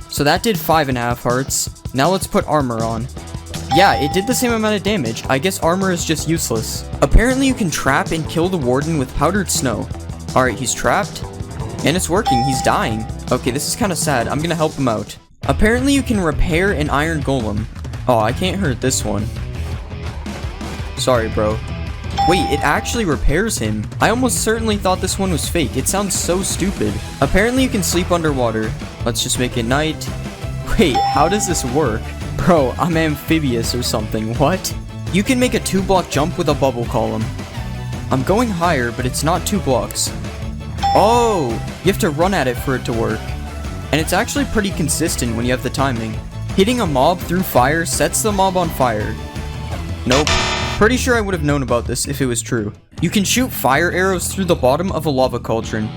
So that did 5.5 hearts. Now let's put armor on. Yeah, it did the same amount of damage. I guess armor is just useless. Apparently, you can trap and kill the warden with powdered snow. Alright, he's trapped. And it's working. He's dying. Okay, this is kind of sad. I'm gonna help him out. Apparently, you can repair an iron golem. Oh, I can't hurt this one. Sorry, bro. Wait, it actually repairs him. I almost certainly thought this one was fake. It sounds so stupid. Apparently you can sleep underwater. Let's just make it night. Wait, how does this work? Bro, I'm amphibious or something. What? You can make a 2-block jump with a bubble column. I'm going higher, but it's not 2 blocks. Oh, you have to run at it for it to work. And it's actually pretty consistent when you have the timing. Hitting a mob through fire sets the mob on fire. Nope. Pretty sure I would have known about this if it was true. You can shoot fire arrows through the bottom of a lava cauldron.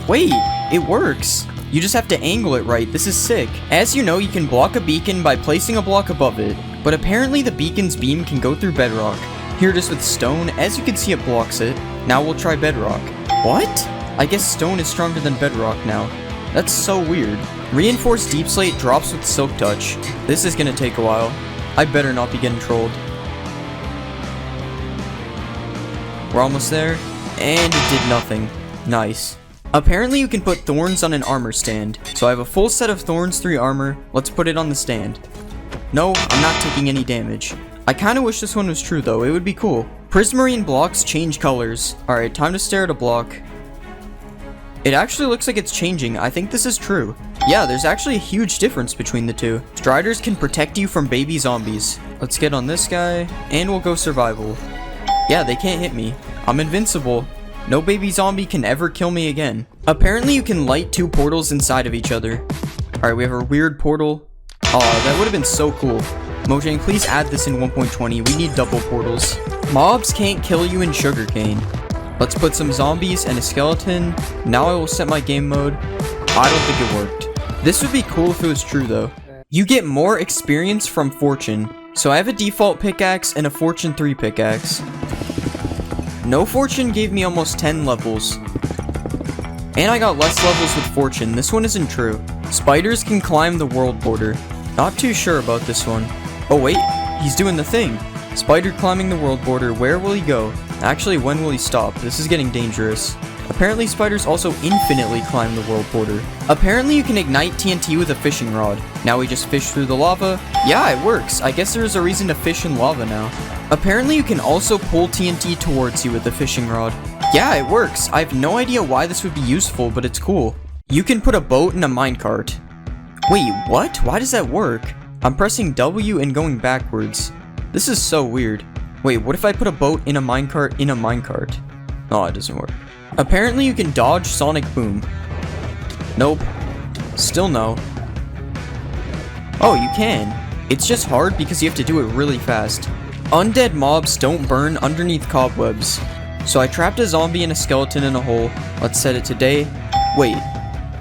Wait, it works. You just have to angle it right. This is sick. As you know, you can block a beacon by placing a block above it. But apparently the beacon's beam can go through bedrock. Here it is with stone. As you can see, it blocks it. Now we'll try bedrock. What? I guess stone is stronger than bedrock now. That's so weird. Reinforced deep slate drops with silk touch. This is gonna take a while. I better not be getting trolled. We're almost there. And it did nothing. Nice. Apparently you can put thorns on an armor stand. So I have a full set of thorns 3 armor. Let's put it on the stand. No, I'm not taking any damage. I kinda wish this one was true though. It would be cool. Prismarine blocks change colors. Alright, time to stare at a block. It actually looks like it's changing. I think this is true. Yeah, there's actually a huge difference between the two. Striders can protect you from baby zombies. Let's get on this guy, and we'll go survival. Yeah, they can't hit me. I'm invincible. No baby zombie can ever kill me again. Apparently you can light 2 portals inside of each other. Alright, we have a weird portal. Oh, that would have been so cool. Mojang, please add this in 1.20. We need double portals. Mobs can't kill you in sugarcane. Let's put some zombies and a skeleton. Now I will set my game mode. I don't think it worked. This would be cool if it was true though. You get more experience from fortune. So I have a default pickaxe and a fortune 3 pickaxe. No fortune gave me almost 10 levels. And I got less levels with fortune. This one isn't true. Spiders can climb the world border. Not too sure about this one. Oh wait, he's doing the thing. Spider climbing the world border. Where will he go? Actually, when will he stop? This is getting dangerous. Apparently, spiders also infinitely climb the world border. Apparently, you can ignite TNT with a fishing rod. Now we just fish through the lava. Yeah, it works. I guess there is a reason to fish in lava now. Apparently, you can also pull TNT towards you with a fishing rod. Yeah, it works. I have no idea why this would be useful, but it's cool. You can put a boat in a minecart. Wait, what? Why does that work? I'm pressing W and going backwards. This is so weird. Wait, what if I put a boat in a minecart in a minecart? Oh, it doesn't work. Apparently you can dodge sonic boom. Nope. Still no. Oh, you can. It's just hard because you have to do it really fast. Undead mobs don't burn underneath cobwebs. So I trapped a zombie and a skeleton in a hole. Let's set it to day. Wait,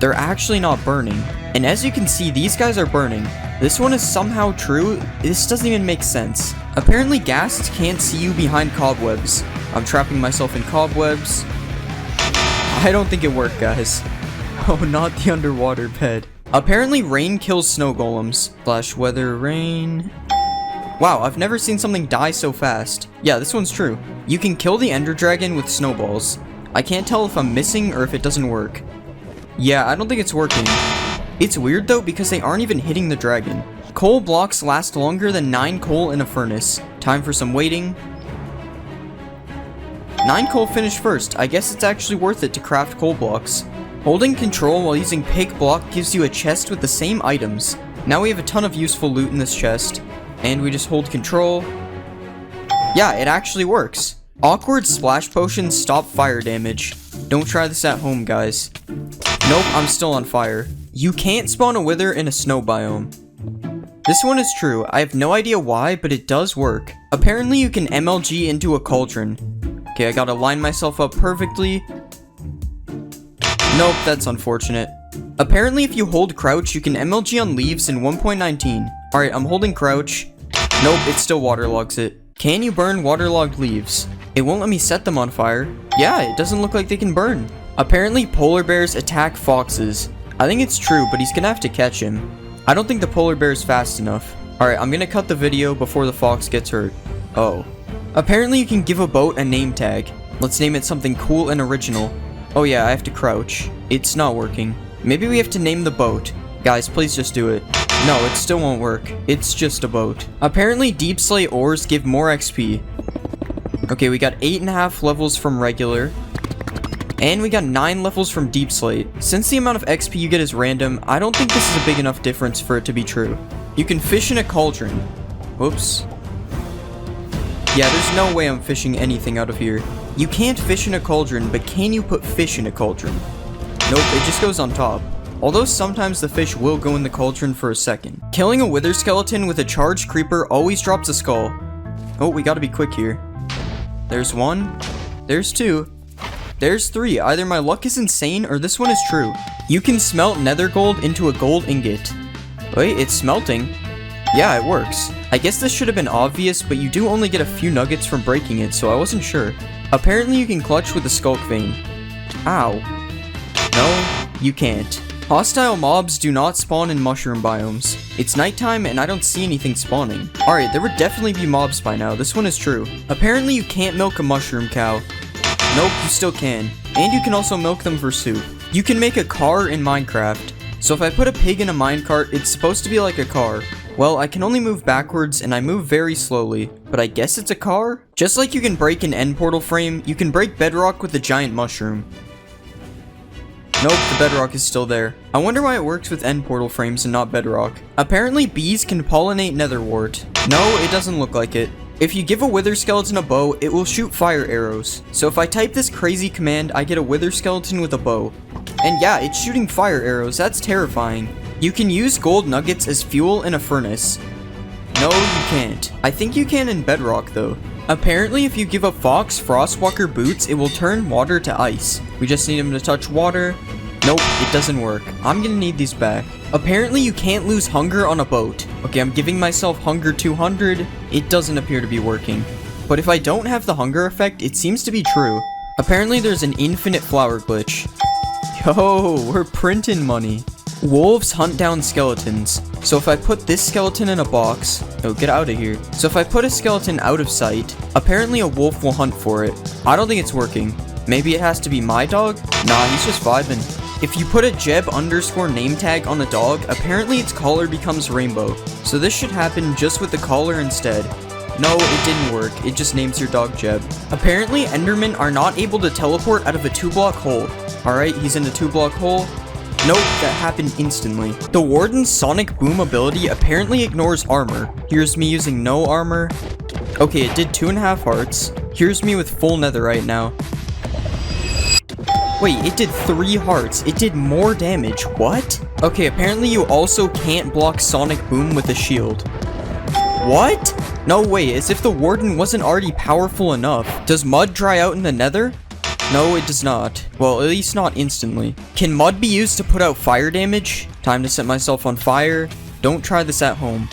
they're actually not burning. And as you can see, these guys are burning. This one is somehow true. This doesn't even make sense. Apparently ghasts can't see you behind cobwebs. I'm trapping myself in cobwebs. I don't think it worked, guys. Oh, not the underwater bed. Apparently rain kills snow golems. Slash weather rain. Wow, I've never seen something die so fast. Yeah, this one's true. You can kill the ender dragon with snowballs. I can't tell if I'm missing or if it doesn't work. Yeah, I don't think it's working. It's weird though because they aren't even hitting the dragon. Coal blocks last longer than 9 coal in a furnace. Time for some waiting. 9 coal finished first. I guess it's actually worth it to craft coal blocks. Holding control while using pick block gives you a chest with the same items. Now we have a ton of useful loot in this chest. And we just hold control. Yeah, it actually works. Awkward splash potions stop fire damage. Don't try this at home, guys. Nope, I'm still on fire. You can't spawn a wither in a snow biome. This one is true. I have no idea why, but it does work. Apparently you can MLG into a cauldron. Okay, I gotta line myself up perfectly. Nope, that's unfortunate. Apparently if you hold crouch, you can MLG on leaves in 1.19. Alright, I'm holding crouch. Nope, it still waterlogs it. Can you burn waterlogged leaves? It won't let me set them on fire. Yeah, it doesn't look like they can burn. Apparently polar bears attack foxes. I think it's true, but he's gonna have to catch him. I don't think the polar bear is fast enough. Alright, I'm gonna cut the video before the fox gets hurt. Oh. Apparently you can give a boat a name tag. Let's name it something cool and original. Oh yeah, I have to crouch. It's not working. Maybe we have to name the boat. Guys, please just do it. No, it still won't work. It's just a boat. Apparently deep slate ores give more XP. Okay, we got 8.5 levels from regular. And we got 9 levels from Deep Slate. Since the amount of XP you get is random, I don't think this is a big enough difference for it to be true. You can fish in a cauldron. Whoops. Yeah, there's no way I'm fishing anything out of here. You can't fish in a cauldron, but can you put fish in a cauldron? Nope, it just goes on top. Although sometimes the fish will go in the cauldron for a second. Killing a wither skeleton with a charged creeper always drops a skull. Oh, we gotta be quick here. There's 1. There's 2. There's 3. Either my luck is insane or this one is true. You can smelt nether gold into a gold ingot. Wait, it's smelting. Yeah, it works. I guess this should have been obvious, but you do only get a few nuggets from breaking it, so I wasn't sure. Apparently you can clutch with a skulk vein. Ow. No, you can't. Hostile mobs do not spawn in mushroom biomes. It's nighttime and I don't see anything spawning. Alright, there would definitely be mobs by now. This one is true. Apparently you can't milk a mushroom cow. Nope, you still can. And you can also milk them for soup. You can make a car in Minecraft. So if I put a pig in a minecart, it's supposed to be like a car. Well, I can only move backwards and I move very slowly, but I guess it's a car? Just like you can break an end portal frame, you can break bedrock with a giant mushroom. Nope, the bedrock is still there. I wonder why it works with end portal frames and not bedrock. Apparently bees can pollinate netherwort. No, it doesn't look like it. If you give a wither skeleton a bow, it will shoot fire arrows. So if I type this crazy command, I get a wither skeleton with a bow. And yeah, it's shooting fire arrows. That's terrifying. You can use gold nuggets as fuel in a furnace. No, you can't. I think you can in bedrock though. Apparently if you give a fox frostwalker boots, it will turn water to ice. We just need him to touch water. Nope, it doesn't work. I'm gonna need these back. Apparently you can't lose hunger on a boat. Okay, I'm giving myself hunger 200. It doesn't appear to be working. But if I don't have the hunger effect, it seems to be true. Apparently there's an infinite flower glitch. Yo, we're printing money. Wolves hunt down skeletons. So if I put this skeleton in a box... Oh, get out of here. So if I put a skeleton out of sight, apparently a wolf will hunt for it. I don't think it's working. Maybe it has to be my dog? Nah, he's just vibing. If you put a Jeb underscore name tag on a dog, apparently its collar becomes rainbow. So this should happen just with the collar instead. No, it didn't work. It just names your dog Jeb. Apparently Endermen are not able to teleport out of a 2-block hole. Alright, he's in a 2-block hole. Nope, that happened instantly. The Warden's Sonic Boom ability apparently ignores armor. Here's me using no armor. Okay, it did 2.5 hearts. Here's me with full netherite now. Wait, it did 3 hearts. It did more damage. What? Okay, apparently you also can't block Sonic Boom with a shield. What? No way, as if the Warden wasn't already powerful enough. Does mud dry out in the nether? No, it does not. Well, at least not instantly. Can mud be used to put out fire damage? Time to set myself on fire. Don't try this at home.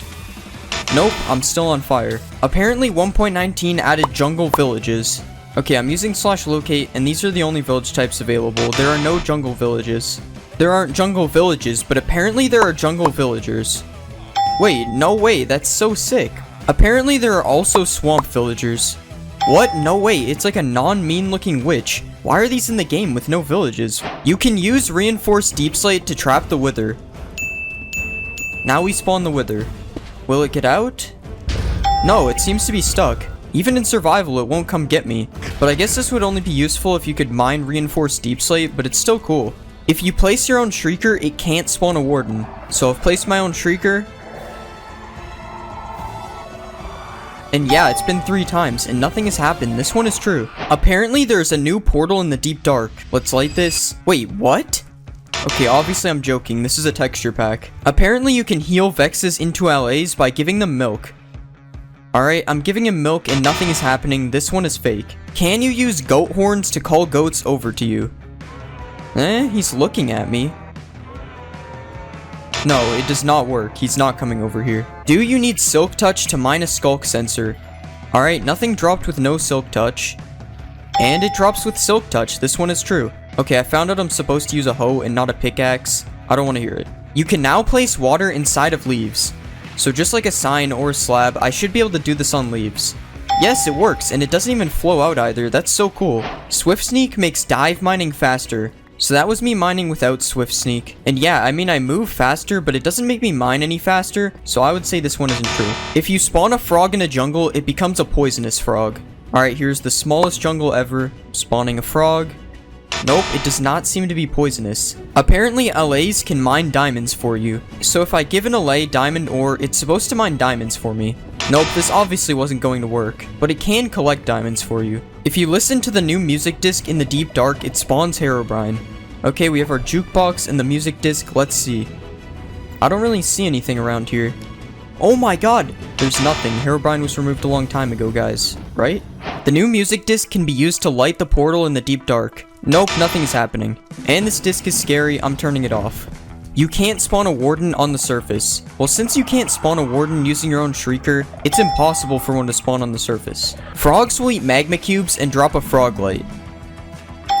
Nope, I'm still on fire. Apparently 1.19 added jungle villages. Okay, I'm using /locate, and these are the only village types available. There are no jungle villages. There aren't jungle villages, but apparently there are jungle villagers. Wait, no way, that's so sick. Apparently there are also swamp villagers. What? No way, it's like a non-mean looking witch. Why are these in the game with no villages? You can use reinforced deep slate to trap the wither. Now we spawn the wither. Will it get out? No, it seems to be stuck. Even in survival, it won't come get me. But I guess this would only be useful if you could mine reinforced deep slate, but it's still cool. If you place your own shrieker, it can't spawn a warden. So I've placed my own shrieker. And yeah, it's been 3 times, and nothing has happened. This one is true. Apparently, there's a new portal in the deep dark. Let's light this. Wait, what? Okay, obviously I'm joking. This is a texture pack. Apparently, you can heal Vexes into LAs by giving them milk. Alright, I'm giving him milk and nothing is happening. This one is fake. Can you use goat horns to call goats over to you? He's looking at me. No, it does not work. He's not coming over here. Do you need silk touch to mine a skulk sensor? Alright, nothing dropped with no silk touch. And it drops with silk touch. This one is true. Okay, I found out I'm supposed to use a hoe and not a pickaxe. I don't want to hear it. You can now place water inside of leaves. So just like a sign or a slab, I should be able to do this on leaves. Yes, it works, and it doesn't even flow out either. That's so cool. Swift Sneak makes dive mining faster. So that was me mining without Swift Sneak. And yeah, I mean I move faster, but it doesn't make me mine any faster, so I would say this one isn't true. If you spawn a frog in a jungle, it becomes a poisonous frog. Alright, here's the smallest jungle ever. Spawning a frog. Nope, it does not seem to be poisonous. Apparently, LAs can mine diamonds for you. So if I give an LA diamond ore, it's supposed to mine diamonds for me. Nope, this obviously wasn't going to work, but it can collect diamonds for you. If you listen to the new music disc in the deep dark, it spawns Herobrine. Okay, we have our jukebox and the music disc. Let's see. I don't really see anything around here. Oh my god! There's nothing. Herobrine was removed a long time ago, guys. Right? The new music disc can be used to light the portal in the deep dark. Nope, nothing is happening. And this disc is scary. I'm turning it off. You can't spawn a warden on the surface. Well, since you can't spawn a warden using your own shrieker, it's impossible for one to spawn on the surface. Frogs will eat magma cubes and drop a frog light.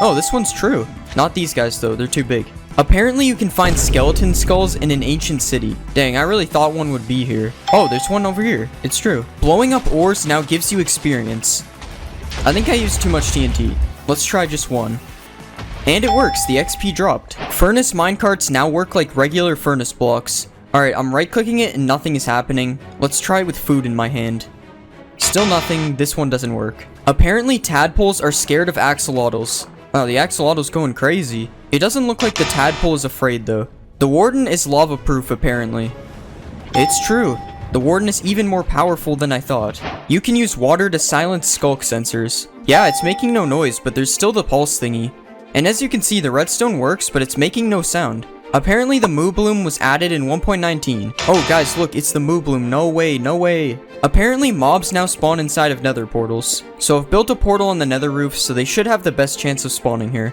Oh, this one's true. Not these guys though, they're too big. Apparently you can find skeleton skulls in an ancient city. Dang, I really thought one would be here. Oh, there's one over here. It's true. Blowing up ores now gives you experience. I think I used too much TNT. Let's try just one. And it works, the XP dropped. Furnace minecarts now work like regular furnace blocks. Alright, I'm right clicking it and nothing is happening. Let's try with food in my hand. Still nothing, this one doesn't work. Apparently tadpoles are scared of axolotls. Wow, the axolotl's going crazy. It doesn't look like the tadpole is afraid though. The warden is lava proof apparently. It's true. The warden is even more powerful than I thought. You can use water to silence skulk sensors. Yeah, it's making no noise, but there's still the pulse thingy. And as you can see, the redstone works, but it's making no sound. Apparently the moo bloom was added in 1.19. Oh guys, look, it's the moo bloom. No way, no way. Apparently mobs now spawn inside of nether portals. So I've built a portal on the nether roof, so they should have the best chance of spawning here.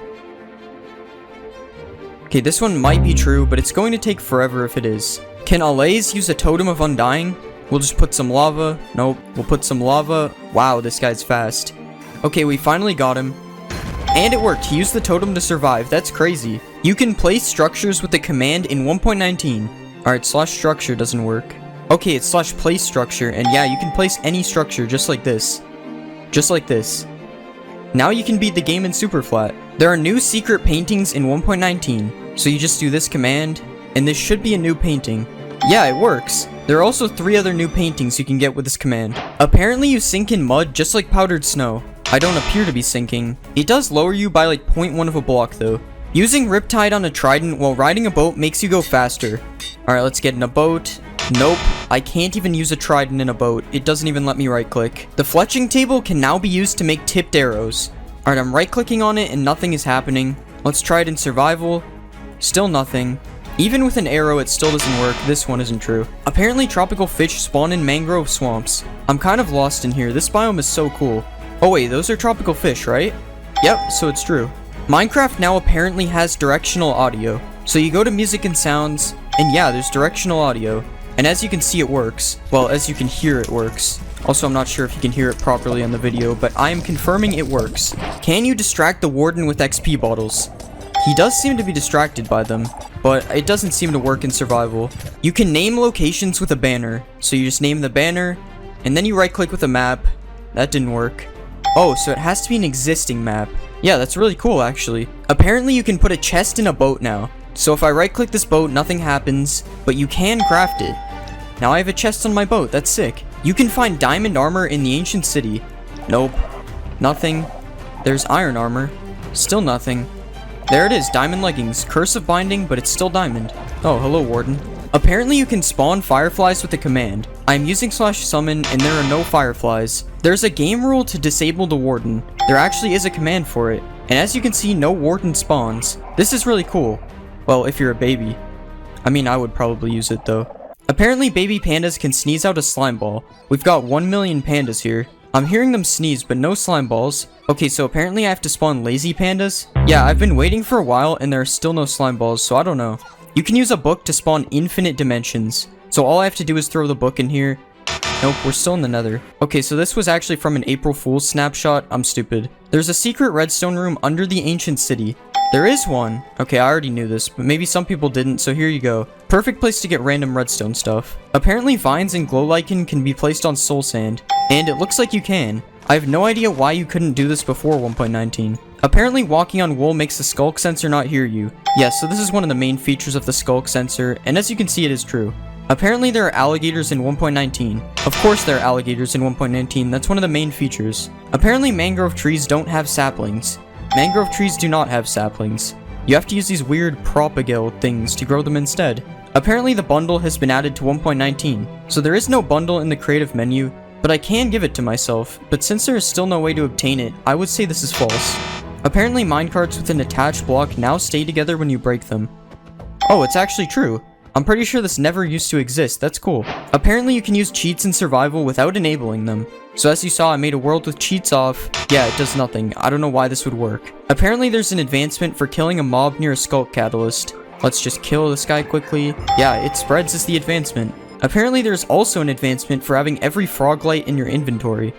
Okay, this one might be true, but it's going to take forever if it is. Can Allays use a totem of undying? We'll just put some lava. Nope, we'll put some lava. Wow, this guy's fast. Okay, we finally got him. And it worked. He used the totem to survive. That's crazy. You can place structures with the command in 1.19. Alright, /structure doesn't work. Okay, it's /place structure. And yeah, you can place any structure just like this. Just like this. Now you can beat the game in super flat. There are new secret paintings in 1.19. So you just do this command, and this should be a new painting. Yeah, it works. There are also 3 other new paintings you can get with this command. Apparently you sink in mud just like powdered snow. I don't appear to be sinking. It does lower you by like 0.1 of a block though. Using Riptide on a trident while riding a boat makes you go faster. Alright, let's get in a boat. Nope, I can't even use a trident in a boat. It doesn't even let me right click. The fletching table can now be used to make tipped arrows. Alright, I'm right clicking on it and nothing is happening. Let's try it in survival. Still nothing. Even with an arrow, it still doesn't work. This one isn't true. Apparently tropical fish spawn in mangrove swamps. I'm kind of lost in here. This biome is so cool. Oh wait, those are tropical fish, right? Yep, so it's true. Minecraft now apparently has directional audio. So you go to music and sounds, and yeah, there's directional audio. And as you can see, it works. Well, as you can hear, it works. Also, I'm not sure if you can hear it properly on the video, but I am confirming it works. Can you distract the warden with XP bottles? He does seem to be distracted by them, but it doesn't seem to work in survival. You can name locations with a banner. So you just name the banner, and then you right click with a map. That didn't work. Oh, so it has to be an existing map. Yeah, that's really cool, actually. Apparently, you can put a chest in a boat now. So if I right-click this boat, nothing happens, but you can craft it. Now I have a chest on my boat. That's sick. You can find diamond armor in the ancient city. Nope. Nothing. There's iron armor. Still nothing. There it is, diamond leggings. Curse of binding, but it's still diamond. Oh, hello, warden. Apparently you can spawn fireflies with the command. I'm using /summon and there are no fireflies. There's a game rule to disable the warden. There actually is a command for it. And as you can see, no warden spawns. This is really cool. Well, if you're a baby. I mean, I would probably use it though. Apparently baby pandas can sneeze out a slime ball. We've got 1 million pandas here. I'm hearing them sneeze, but no slime balls. Okay, so apparently I have to spawn lazy pandas? Yeah, I've been waiting for a while and there are still no slime balls, so I don't know. You can use a book to spawn infinite dimensions. So all I have to do is throw the book in here. Nope, we're still in the nether. Okay, so this was actually from an April Fool's snapshot. I'm stupid. There's a secret redstone room under the ancient city. There is one. Okay, I already knew this, but maybe some people didn't, so here you go. Perfect place to get random redstone stuff. Apparently vines and glow lichen can be placed on soul sand. And it looks like you can. I have no idea why you couldn't do this before 1.19. Apparently walking on wool makes the skulk sensor not hear you. Yes, so this is one of the main features of the skulk sensor, and as you can see, it is true. Apparently there are alligators in 1.19. Of course there are alligators in 1.19, that's one of the main features. Apparently mangrove trees don't have saplings. Mangrove trees do not have saplings. You have to use these weird propagale things to grow them instead. Apparently the bundle has been added to 1.19, so there is no bundle in the creative menu, but I can give it to myself, but since there is still no way to obtain it, I would say this is false. Apparently minecarts with an attached block now stay together when you break them. Oh, it's actually true. I'm pretty sure this never used to exist, that's cool. Apparently you can use cheats in survival without enabling them. So as you saw, I made a world with cheats off. Yeah, it does nothing. I don't know why this would work. Apparently there's an advancement for killing a mob near a sculk catalyst. Let's just kill this guy quickly. Yeah, it spreads as the advancement. Apparently there's also an advancement for having every frog light in your inventory.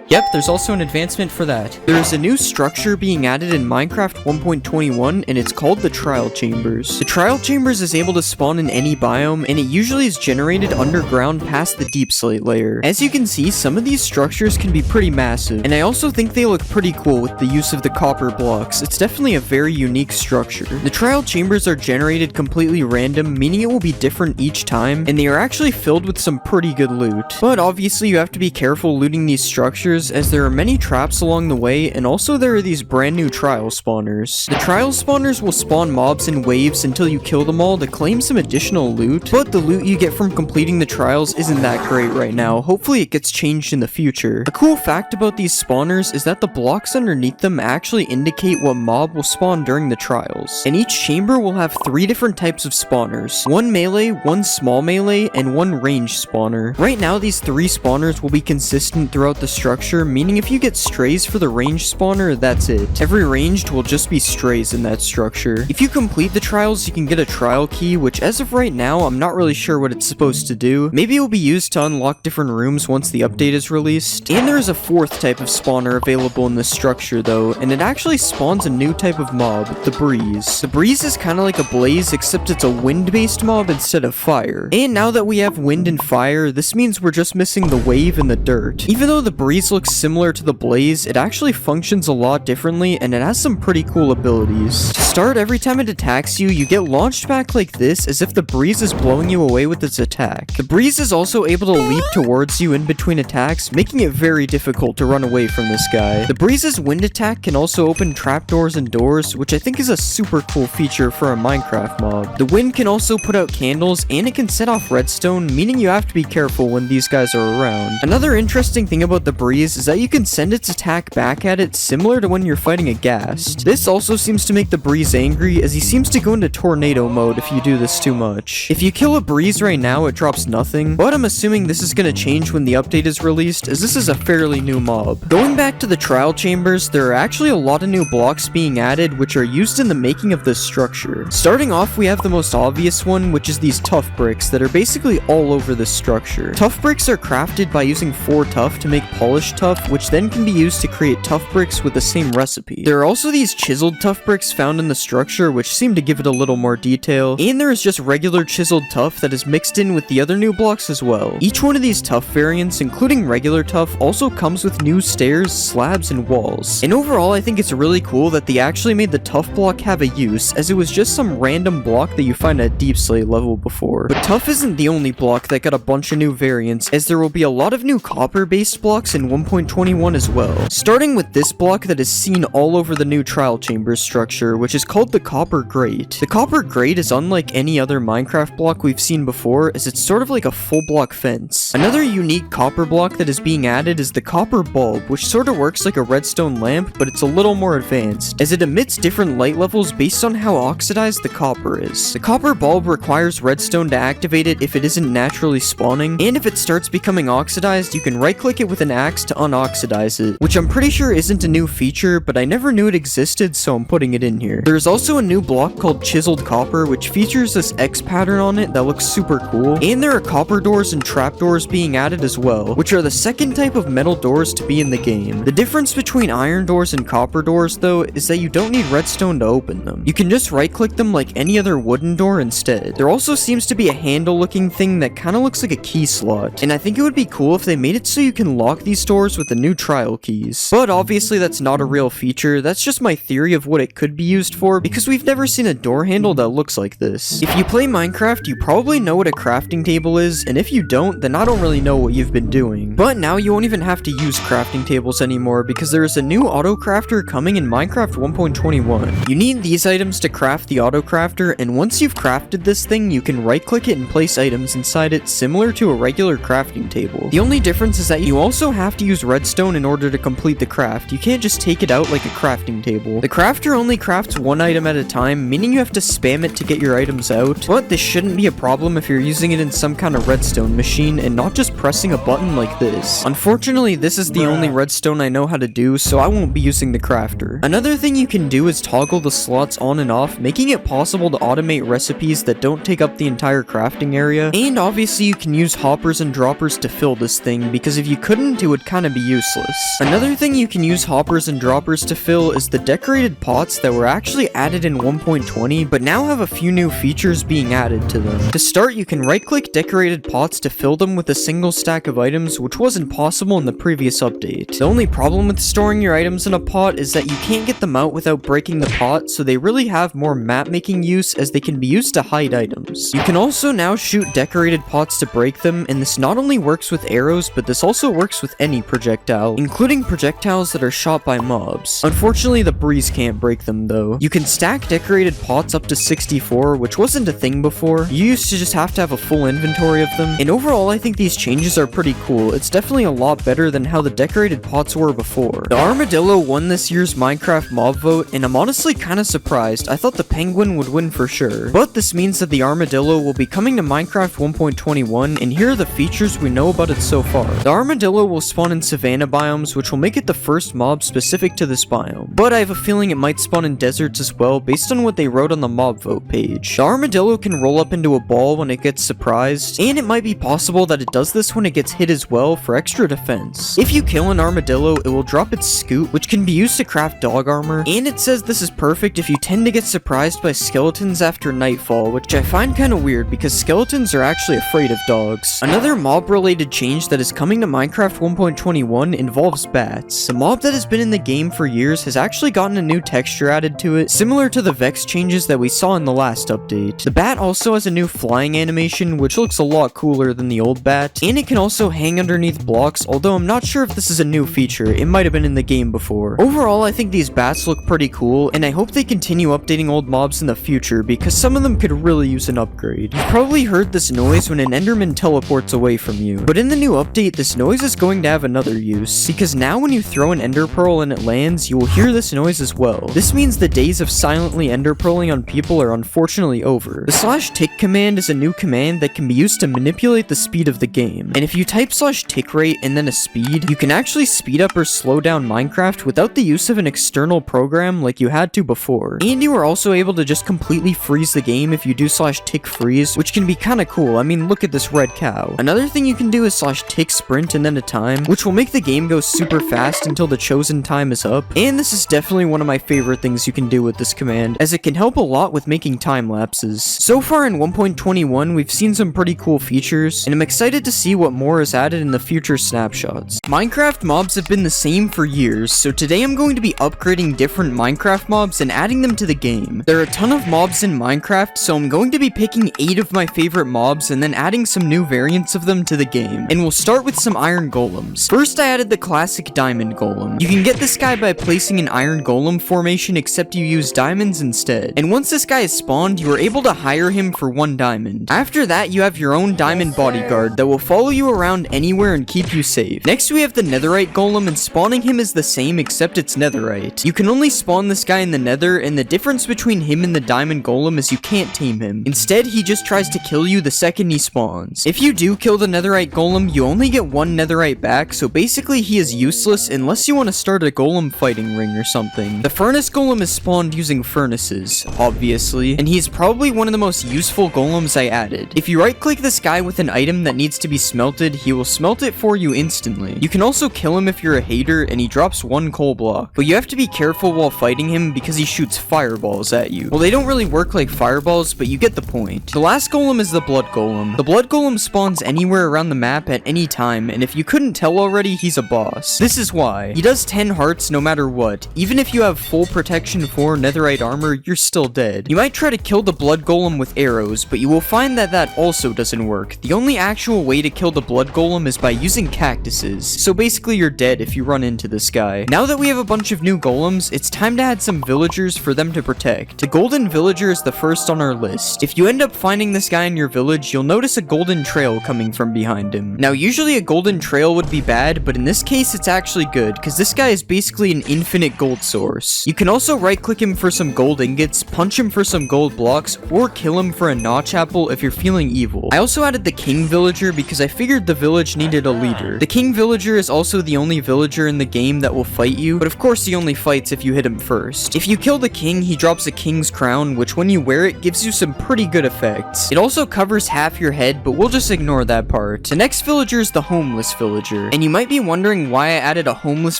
Yep, there's also an advancement for that. There is a new structure being added in Minecraft 1.21, and it's called the Trial Chambers. The Trial Chambers is able to spawn in any biome, and it usually is generated underground past the deep slate layer. As you can see, some of these structures can be pretty massive, and I also think they look pretty cool with the use of the copper blocks. It's definitely a very unique structure. The Trial Chambers are generated completely random, meaning it will be different each time, and they are actually filled with some pretty good loot. But obviously you have to be careful looting these structures, as there are many traps along the way, and also there are these brand new trial spawners. The trial spawners will spawn mobs in waves until you kill them all to claim some additional loot, but the loot you get from completing the trials isn't that great right now. Hopefully it gets changed in the future. A cool fact about these spawners is that the blocks underneath them actually indicate what mob will spawn during the trials, and each chamber will have 3 different types of spawners: one melee, one small melee, and one ranged spawner. Right now these 3 spawners will be consistent throughout the structure, meaning if you get strays for the ranged spawner, that's it. Every ranged will just be strays in that structure. If you complete the trials, you can get a trial key, which as of right now, I'm not really sure what it's supposed to do. Maybe it will be used to unlock different rooms once the update is released. And there is a 4th type of spawner available in this structure though, and it actually spawns a new type of mob, the breeze. The breeze is kind of like a blaze, except it's a wind-based mob instead of fire. And now that we have wind and fire, this means we're just missing the wave and the dirt. Even though the breeze looks similar to the blaze, it actually functions a lot differently, and it has some pretty cool abilities. To start, every time it attacks you, you get launched back like this, as if the breeze is blowing you away with its attack. The breeze is also able to leap towards you in between attacks, making it very difficult to run away from this guy. The breeze's wind attack can also open trapdoors and doors, which I think is a super cool feature for a Minecraft mob. The wind can also put out candles, and it can set off redstone, meaning you have to be careful when these guys are around. Another interesting thing about the breeze is that you can send its attack back at it, similar to when you're fighting a ghast. This also seems to make the breeze angry, as he seems to go into tornado mode if you do this too much. If you kill a breeze right now, it drops nothing, but I'm assuming this is going to change when the update is released, as this is a fairly new mob. Going back to the trial chambers, there are actually a lot of new blocks being added, which are used in the making of this structure. Starting off, we have the most obvious one, which is these tough bricks that are basically all over this structure. Tough bricks are crafted by using 4 tuff to make polished tuff, which then can be used to create tough bricks with the same recipe. There are also these chiseled tough bricks found in the structure, which seem to give it a little more detail, and there is just regular chiseled tuff that is mixed in with the other new blocks as well. Each one of these tuff variants, including regular tuff, also comes with new stairs, slabs, and walls. And overall, I think it's really cool that they actually made the tuff block have a use, as it was just some random block that you find at deep slate level before. But tuff isn't the only block that got a bunch of new variants, as there will be a lot of new copper-based blocks in 1.21 as well. Starting with this block that is seen all over the new trial chambers structure, which is called the copper grate. The copper grate is unlike any other Minecraft block we've seen before, as it's sort of like a full block fence. Another unique copper block that is being added is the copper bulb, which sort of works like a redstone lamp, but it's a little more advanced, as it emits different light levels based on how oxidized the copper is. The copper bulb requires redstone to activate it if it isn't naturally spawning, and if it starts becoming oxidized, you can right click it with an axe to unoxidize it, which I'm pretty sure isn't a new feature, but I never knew it existed, so I'm putting it in here. There's also a new block called chiseled copper, which features this X pattern on it that looks super cool, and there are copper doors and trapdoors being added as well, which are the second type of metal doors to be in the game. The difference between iron doors and copper doors, though, is that you don't need redstone to open them. You can just right click them like any other wooden door instead. There also seems to be a handle looking thing that kind of looks like a key slot, and I think it would be cool if they made it so you can lock these doors with the new trial keys. But obviously that's not a real feature, that's just my theory of what it could be used for, because we've never seen a door handle that looks like this. If you play Minecraft, you probably know what a craft crafting table is, and if you don't, then I don't really know what you've been doing. But now you won't even have to use crafting tables anymore because there is a new auto crafter coming in Minecraft 1.21. You need these items to craft the auto crafter, and once you've crafted this thing, you can right click it and place items inside it similar to a regular crafting table. The only difference is that you also have to use redstone in order to complete the craft. You can't just take it out like a crafting table. The crafter only crafts one item at a time, meaning you have to spam it to get your items out, but this shouldn't be a problem if you're using it in some kind of redstone machine and not just pressing a button like this. Unfortunately, this is the only redstone I know how to do, so I won't be using the crafter. Another thing you can do is toggle the slots on and off, making it possible to automate recipes that don't take up the entire crafting area, and obviously you can use hoppers and droppers to fill this thing, because if you couldn't, it would kind of be useless. Another thing you can use hoppers and droppers to fill is the decorated pots that were actually added in 1.20, but now have a few new features being added to them. To start, you can right-click decorated pots to fill them with a single stack of items, which wasn't possible in the previous update. The only problem with storing your items in a pot is that you can't get them out without breaking the pot, so they really have more map-making use as they can be used to hide items. You can also now shoot decorated pots to break them, and this not only works with arrows, but this also works with any projectile, including projectiles that are shot by mobs. Unfortunately, the breeze can't break them though. You can stack decorated pots up to 64, which wasn't a thing before. You used to just have to have a full inventory of them, and overall I think these changes are pretty cool. It's definitely a lot better than how the decorated pots were before. The armadillo won this year's Minecraft mob vote, and I'm honestly kinda surprised. I thought the penguin would win for sure. But this means that the armadillo will be coming to Minecraft 1.21, and here are the features we know about it so far. The armadillo will spawn in savanna biomes, which will make it the first mob specific to this biome. But I have a feeling it might spawn in deserts as well, based on what they wrote on the mob vote page. The armadillo can roll up into a ball when it gets surprised, and it might be possible that it does this when it gets hit as well for extra defense. If you kill an armadillo, it will drop its scoot, which can be used to craft dog armor, and it says this is perfect if you tend to get surprised by skeletons after nightfall, which I find kinda weird because skeletons are actually afraid of dogs. Another mob-related change that is coming to Minecraft 1.21 involves bats. The mob that has been in the game for years has actually gotten a new texture added to it, similar to the Vex changes that we saw in the last update. The bat also has a new flying animation, which looks a lot cooler than the old bat, and it can also hang underneath blocks, although I'm not sure if this is a new feature. It might have been in the game before. Overall, I think these bats look pretty cool, and I hope they continue updating old mobs in the future, because some of them could really use an upgrade. You've probably heard this noise when an enderman teleports away from you, but in the new update, this noise is going to have another use, because now when you throw an ender pearl and it lands, you will hear this noise as well. This means the days of silently ender pearling on people are unfortunately over. The /tick command is a new command that can be used to manipulate the speed of the game, and if you type /tick rate and then a speed, you can actually speed up or slow down Minecraft without the use of an external program like you had to before. And you are also able to just completely freeze the game if you do /tick freeze, which can be kinda cool. I mean, look at this red cow. Another thing you can do is /tick sprint and then a time, which will make the game go super fast until the chosen time is up, and this is definitely one of my favorite things you can do with this command, as it can help a lot with making time lapses. So far in 1.21, we've seen some pretty cool features, and I'm excited to see what more is added in the future snapshots. Minecraft mobs have been the same for years, so today I'm going to be upgrading different Minecraft mobs and adding them to the game. There are a ton of mobs in Minecraft, so I'm going to be picking 8 of my favorite mobs and then adding some new variants of them to the game, and we'll start with some iron golems. First, I added the classic diamond golem. You can get this guy by placing an iron golem formation, except you use diamonds instead, and once this guy is spawned, you are able to hire him for 1 diamond. After that, you have your own diamond bodyguard that will follow you around anywhere and keep you safe. Next, we have the netherite golem, and spawning him is the same except it's netherite. You can only spawn this guy in the nether, and the difference between him and the diamond golem is you can't tame him. Instead, he just tries to kill you the second he spawns. If you do kill the netherite golem, you only get 1 netherite back, so basically he is useless unless you want to start a golem fighting ring or something. The furnace golem is spawned using furnaces, obviously, and he's probably one of the most useful golems I added. If you right click this guy with an item that needs to be smelted, he will smelt it for you instantly. You can also kill him if you're a hater, and he drops 1 coal block, but you have to be careful while fighting him because he shoots fireballs at you. Well, they don't really work like fireballs, but you get the point. The last golem is the blood golem. The blood golem spawns anywhere around the map at any time, and if you couldn't tell already, he's a boss. This is why. He does 10 hearts no matter what. Even if you have full protection 4 netherite armor, you're still dead. You might try to kill the blood golem with arrows, but you will find that that also doesn't work. The only actual way to kill the blood golem is by using cactuses, so basically you're dead if you run into this guy. Now that we have a bunch of new golems, it's time to add some villagers for them to protect. The golden villager is the first on our list. If you end up finding this guy in your village, you'll notice a golden trail coming from behind him. Now usually a golden trail would be bad, but in this case it's actually good, because this guy is basically an infinite gold source. You can also right click him for some gold ingots, punch him for some gold blocks, or kill him for a notch apple if you're feeling evil. I also added the king villager because I figured the village needed a leader. The king villager is also the only villager in the game that will fight you, but of course he only fights if you hit him first. If you kill the king, he drops a king's crown, which when you wear it gives you some pretty good effects. It also covers half your head, but we'll just ignore that part. The next villager is the homeless villager, and you might be wondering why I added a homeless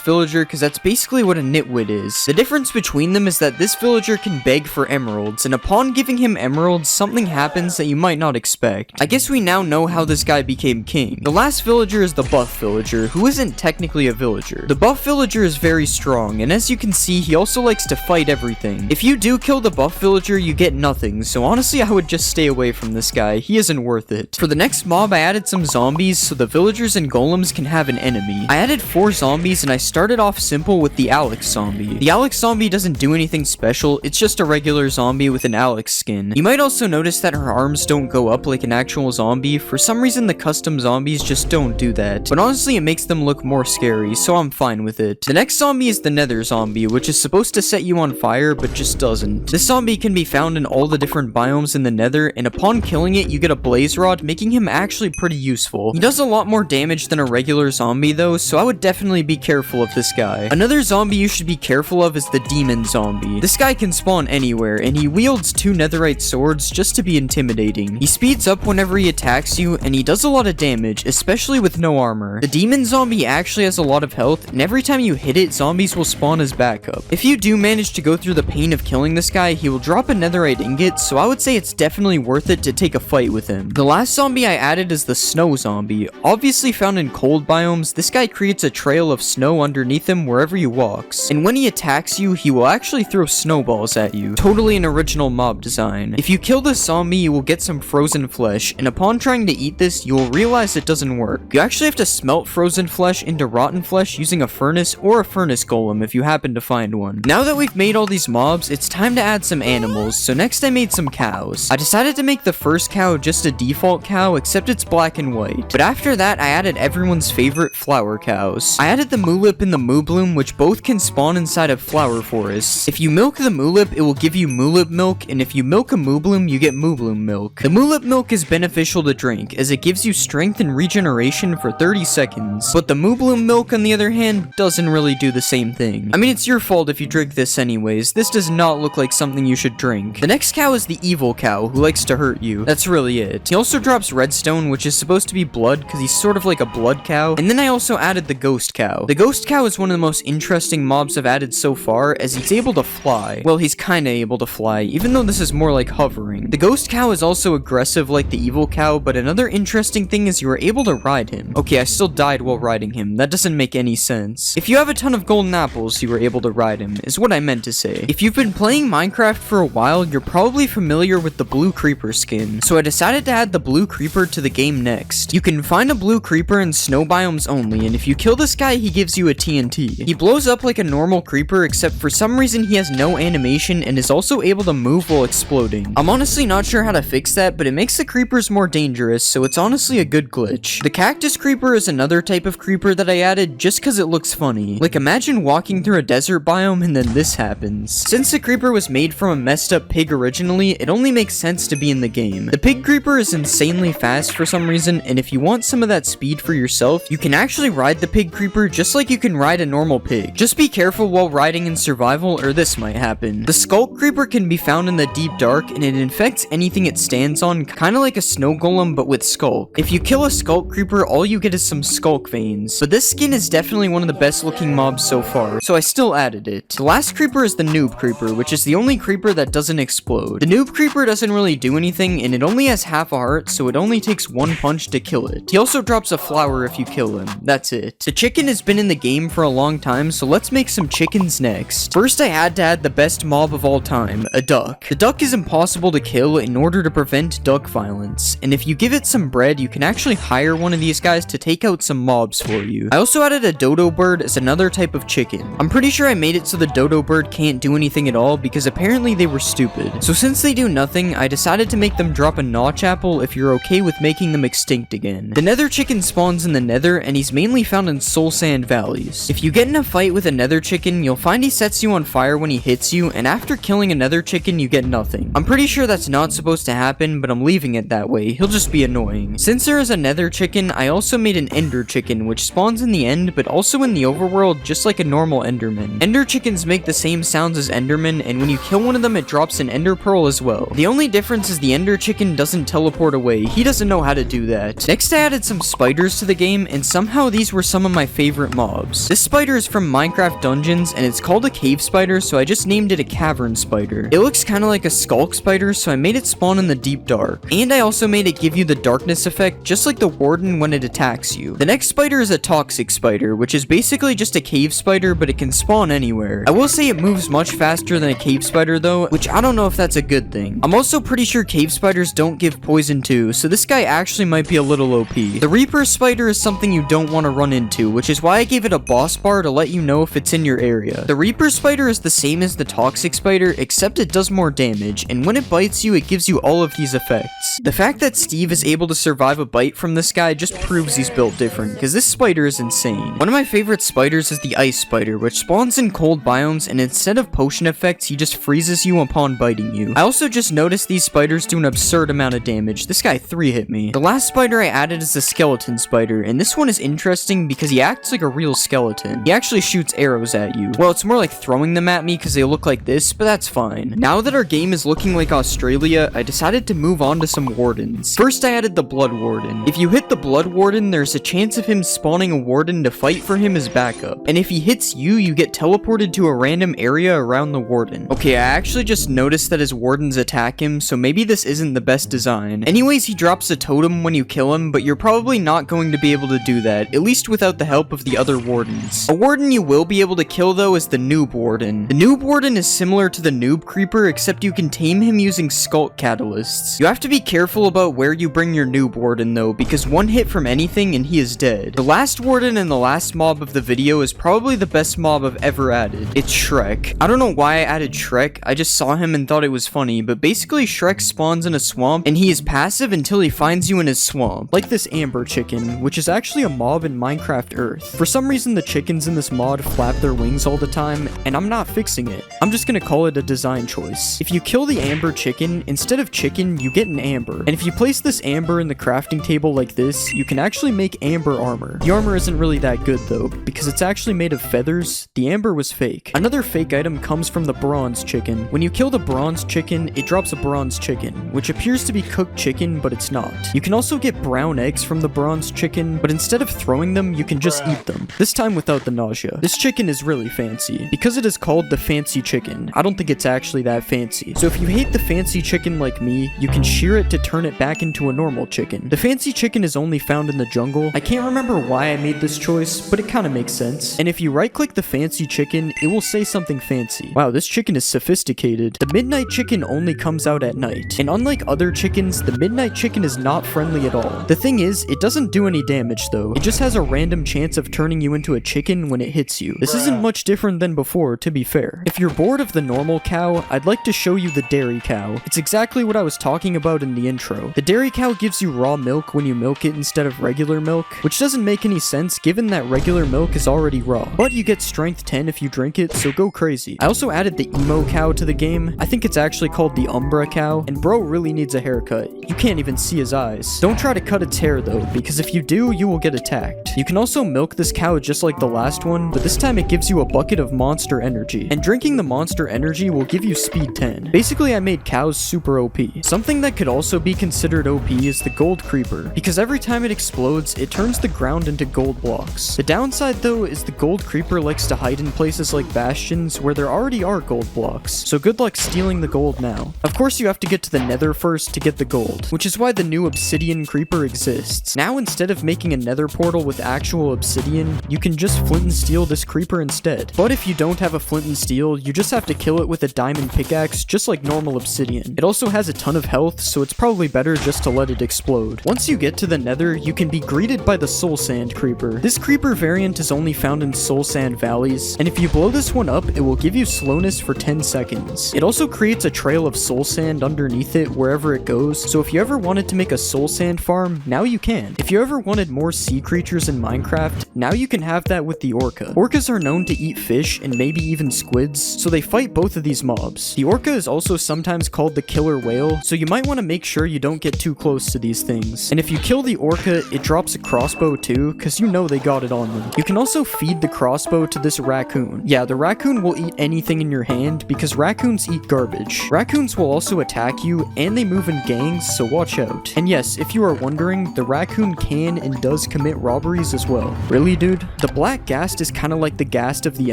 villager, because that's basically what a nitwit is. The difference between them is that this villager can beg for emeralds, and upon giving him emeralds, something happens that you might not expect. I guess we now know how this guy became king. The last villager is the buff villager, who isn't technically a villager. The buff villager is very strong, and as you can see, he also likes to fight everything. If you do kill the buff villager, you get nothing, so honestly I would just stay away from this guy. He isn't worth it. For the next mob, I added some zombies so the villagers and golems can have an enemy. I added 4 zombies, and I started off simple with the Alex zombie. The Alex zombie doesn't do anything special, it's just a regular zombie with an Alex skin. You might also notice that her arms don't go up like an actual zombie. For some reason the custom zombies just don't do that, but honestly it makes them look more scary, so I'm fine with it. The next zombie is the nether zombie, which is supposed to set you on fire but just doesn't. This zombie can be found in all the different biomes in the nether, and upon killing it you get a blaze rod, making him actually pretty useful. He does a lot more damage than a regular zombie though, so I would definitely be careful of this guy. Another zombie you should be careful of is the demon zombie. This guy can spawn anywhere, and he wields 2 netherite swords just to be intimidating. He speeds up whenever he attacks you, and he does a lot of damage, especially with no armor. The demon zombie actually has a lot of health, and every time you hit it, zombies will spawn as backup. If you do manage to go through the pain of killing this guy, he will drop a netherite ingot, so I would say it's definitely worth it to take a fight with him. The last zombie I added is the snow zombie. Obviously found in cold biomes, this guy creates a trail of snow underneath him wherever he walks, and when he attacks you, he will actually throw snowballs at you. Totally an original mob design. If you kill this zombie, you will get some frozen flesh, and upon trying to eat this, you will realize it doesn't work. You actually have to smelt frozen flesh into rotten flesh using a furnace or a furnace golem if you happen to find one. Now that we've made all these mobs, it's time to add some animals, so next I made some cows. I decided to make the first cow just a default cow, except it's black and white. But after that, I added everyone's favorite flower cows. I added the mulip and the moobloom, which both can spawn inside of flower forests. If you milk the mulip, it will give you mulip milk, and if you milk a moobloom, you get moobloom milk. The mulip milk is beneficial to drink, as it gives you strength and regeneration for 30 seconds, but the moobloom milk, on the other hand, doesn't really do the same thing. I mean, it's your fault if you drink this anyways. This does not look like something you should drink. The next cow is the evil cow, who likes to hurt you. That's really it. He also drops redstone, which is supposed to be blood, because he's sort of like a blood cow. And then I also added the ghost cow. The ghost cow is one of the most interesting mobs I've added so far, as he's able to fly. Well, he's kinda able to fly, even though this is more like hovering. The ghost cow is also aggressive like the evil cow, but another interesting thing is you are able to ride him. Okay, I still died while riding him. That doesn't make any sense. If you have a ton of golden apples, you are able to ride him, is what I meant to say. If you've been playing Minecraft for a while, you're probably familiar with the blue creeper skin, so I decided to add the blue creeper to the game next. You can find a blue creeper in snow biomes only, and if you kill this guy, he gives you a TNT. He blows up like a normal creeper, except for some reason he has no animation and is also able to move while exploding. I'm honestly not sure how to fix that, but it makes the creepers more dangerous, so it's honestly a good glitch. The cactus creeper is another type of creeper that I added just cause it looks funny. Like, imagine walking through a desert biome and then this happens. Since the creeper was made from a messed up pig originally, it only makes sense to be in the game. The pig creeper is insanely fast for some reason, and if you want some of that speed for yourself, you can actually ride the pig creeper just like you can ride a normal pig. Just be careful while riding in survival or this might happen. The skulk creeper can be found in the deep dark, and it infects anything it stands on, kinda like a snow golem but with skulk. If you kill a skulk creeper, all you get is some skulk veins. But this skin is definitely one of the best looking mobs so far, so I still added it. The last creeper is the noob creeper, which is the only creeper that doesn't explode. The noob creeper doesn't really do anything, and it only has half a heart, so it only takes one punch to kill it. He also drops a flower if you kill him. That's it. The chicken has been in the game for a long time, so let's make some chickens next. First, I had to add the best mob of all time, a duck. The duck is impossible to kill in order to prevent duck fuck violence, and if you give it some bread, you can actually hire one of these guys to take out some mobs for you. I also added a dodo bird as another type of chicken. I'm pretty sure I made it so the dodo bird can't do anything at all because apparently they were stupid. So since they do nothing, I decided to make them drop a notch apple if you're okay with making them extinct again. The nether chicken spawns in the nether, and he's mainly found in soul sand valleys. If you get in a fight with a nether chicken, you'll find he sets you on fire when he hits you, and after killing another chicken, you get nothing. I'm pretty sure that's not supposed to happen, but I'm leaving it that way. He'll just be annoying. Since there is a nether chicken, I also made an ender chicken, which spawns in the end, but also in the overworld, just like a normal enderman. Ender chickens make the same sounds as endermen, and when you kill one of them, it drops an ender pearl as well. The only difference is the ender chicken doesn't teleport away. He doesn't know how to do that. Next, I added some spiders to the game, and somehow these were some of my favorite mobs. This spider is from Minecraft Dungeons, and it's called a cave spider, so I just named it a cavern spider. It looks kind of like a skulk spider, so I made it spawn in the deep dark. And I also made it give you the darkness effect, just like the warden when it attacks you. The next spider is a toxic spider, which is basically just a cave spider, but it can spawn anywhere. I will say it moves much faster than a cave spider though, which I don't know if that's a good thing. I'm also pretty sure cave spiders don't give poison too, so this guy actually might be a little OP. The Reaper spider is something you don't want to run into, which is why I gave it a boss bar to let you know if it's in your area. The Reaper spider is the same as the toxic spider, except it does more damage, and when it bites you, it gives you all of these effects. The fact that Steve is able to survive a bite from this guy just proves he's built different, because this spider is insane. One of my favorite spiders is the ice spider, which spawns in cold biomes, and instead of potion effects, he just freezes you upon biting you. I also just noticed these spiders do an absurd amount of damage. This guy 3-hit me. The last spider I added is the skeleton spider, and this one is interesting because he acts like a real skeleton. He actually shoots arrows at you. Well, it's more like throwing them at me because they look like this, but that's fine. Now that our game is looking like Australia, I decided to move on to some wardens. First, I added the blood warden. If you hit the blood warden, there's a chance of him spawning a warden to fight for him as backup. And if he hits you, you get teleported to a random area around the warden. Okay, I actually just noticed that his wardens attack him, so maybe this isn't the best design. Anyways, he drops a totem when you kill him, but you're probably not going to be able to do that, at least without the help of the other wardens. A warden you will be able to kill though is the noob warden. The noob warden is similar to the noob creeper, except you can tame him using skulk catalysts. You have to be careful about where you bring your noob warden though, because one hit from anything and he is dead. The last warden and the last mob of the video is probably the best mob I've ever added. It's Shrek. I don't know why I added Shrek, I just saw him and thought it was funny, but basically Shrek spawns in a swamp and he is passive until he finds you in his swamp. Like this amber chicken, which is actually a mob in Minecraft Earth. For some reason the chickens in this mod flap their wings all the time, and I'm not fixing it. I'm just gonna call it a design choice. If you kill the amber chicken, instead of chicken, you get an amber. And if you place this amber in the crafting table like this, you can actually make amber armor. The armor isn't really that good though, because it's actually made of feathers. The amber was fake. Another fake item comes from the bronze chicken. When you kill the bronze chicken, it drops a bronze chicken, which appears to be cooked chicken, but it's not. You can also get brown eggs from the bronze chicken, but instead of throwing them, you can just eat them. This time without the nausea. This chicken is really fancy. Because it is called the fancy chicken, I don't think it's actually that fancy. So if you hate the fancy chicken like me, you can shear it to turn it back into a normal chicken. The fancy chicken is only found in the jungle. I can't remember why I made this choice, but it kind of makes sense. And if you right click the fancy chicken, it will say something fancy. Wow, this chicken is sophisticated. The midnight chicken only comes out at night. And unlike other chickens, the midnight chicken is not friendly at all. The thing is, it doesn't do any damage though. It just has a random chance of turning you into a chicken when it hits you. This isn't much different than before, to be fair. If you're bored of the normal cow, I'd like to show you the dairy cow. It's exactly what I was talking about in the intro. The dairy cow gives you raw milk when you milk it instead of regular milk, which doesn't make any sense given that regular milk is already raw. But you get strength 10 if you drink it, so go crazy. I also added the emo cow to the game. I think it's actually called the Umbra cow, and bro really needs a haircut. You can't even see his eyes. Don't try to cut its hair though, because if you do, you will get attacked. You can also milk this cow just like the last one, but this time it gives you a bucket of monster energy, and drinking the monster energy will give you speed 10. Basically, I made cows super OP. Something that could also be considered OP is the gold creeper, because every time it explodes, it turns the ground into gold blocks. The downside though is the gold creeper likes to hide in places like bastions where there already are gold blocks, so good luck stealing the gold now. Of course, you have to get to the nether first to get the gold, which is why the new obsidian creeper exists. Now instead of making a nether portal with actual obsidian, you can just flint and steel this creeper instead. But if you don't have a flint and steel, you just have to kill it with a diamond pickaxe just like normal obsidian. It also has a ton of health, so it's probably better just to let it explode. Once you get to the nether, you can be greeted by the soul sand creeper. This creeper variant is only found in soul sand valleys, and if you blow this one up, it will give you slowness for 10 seconds. It also creates a trail of soul sand underneath it wherever it goes, so if you ever wanted to make a soul sand farm, now you can. If you ever wanted more sea creatures in Minecraft, now you can have that with the orca. Orcas are known to eat fish and maybe even squids, so they fight both of these mobs. The orca is also sometimes called the killer whale, so you might want to make sure you don't get too close to these things. And if you kill the orca, it drops a crossbow too, cause you know they got it on them. You can also feed the crossbow to this raccoon. Yeah, the raccoon will eat anything in your hand because raccoons eat garbage. Raccoons will also attack you, and they move in gangs, so watch out. And yes, if you are wondering, the raccoon can and does commit robberies as well. Really, dude? The black ghast is kinda like the ghast of the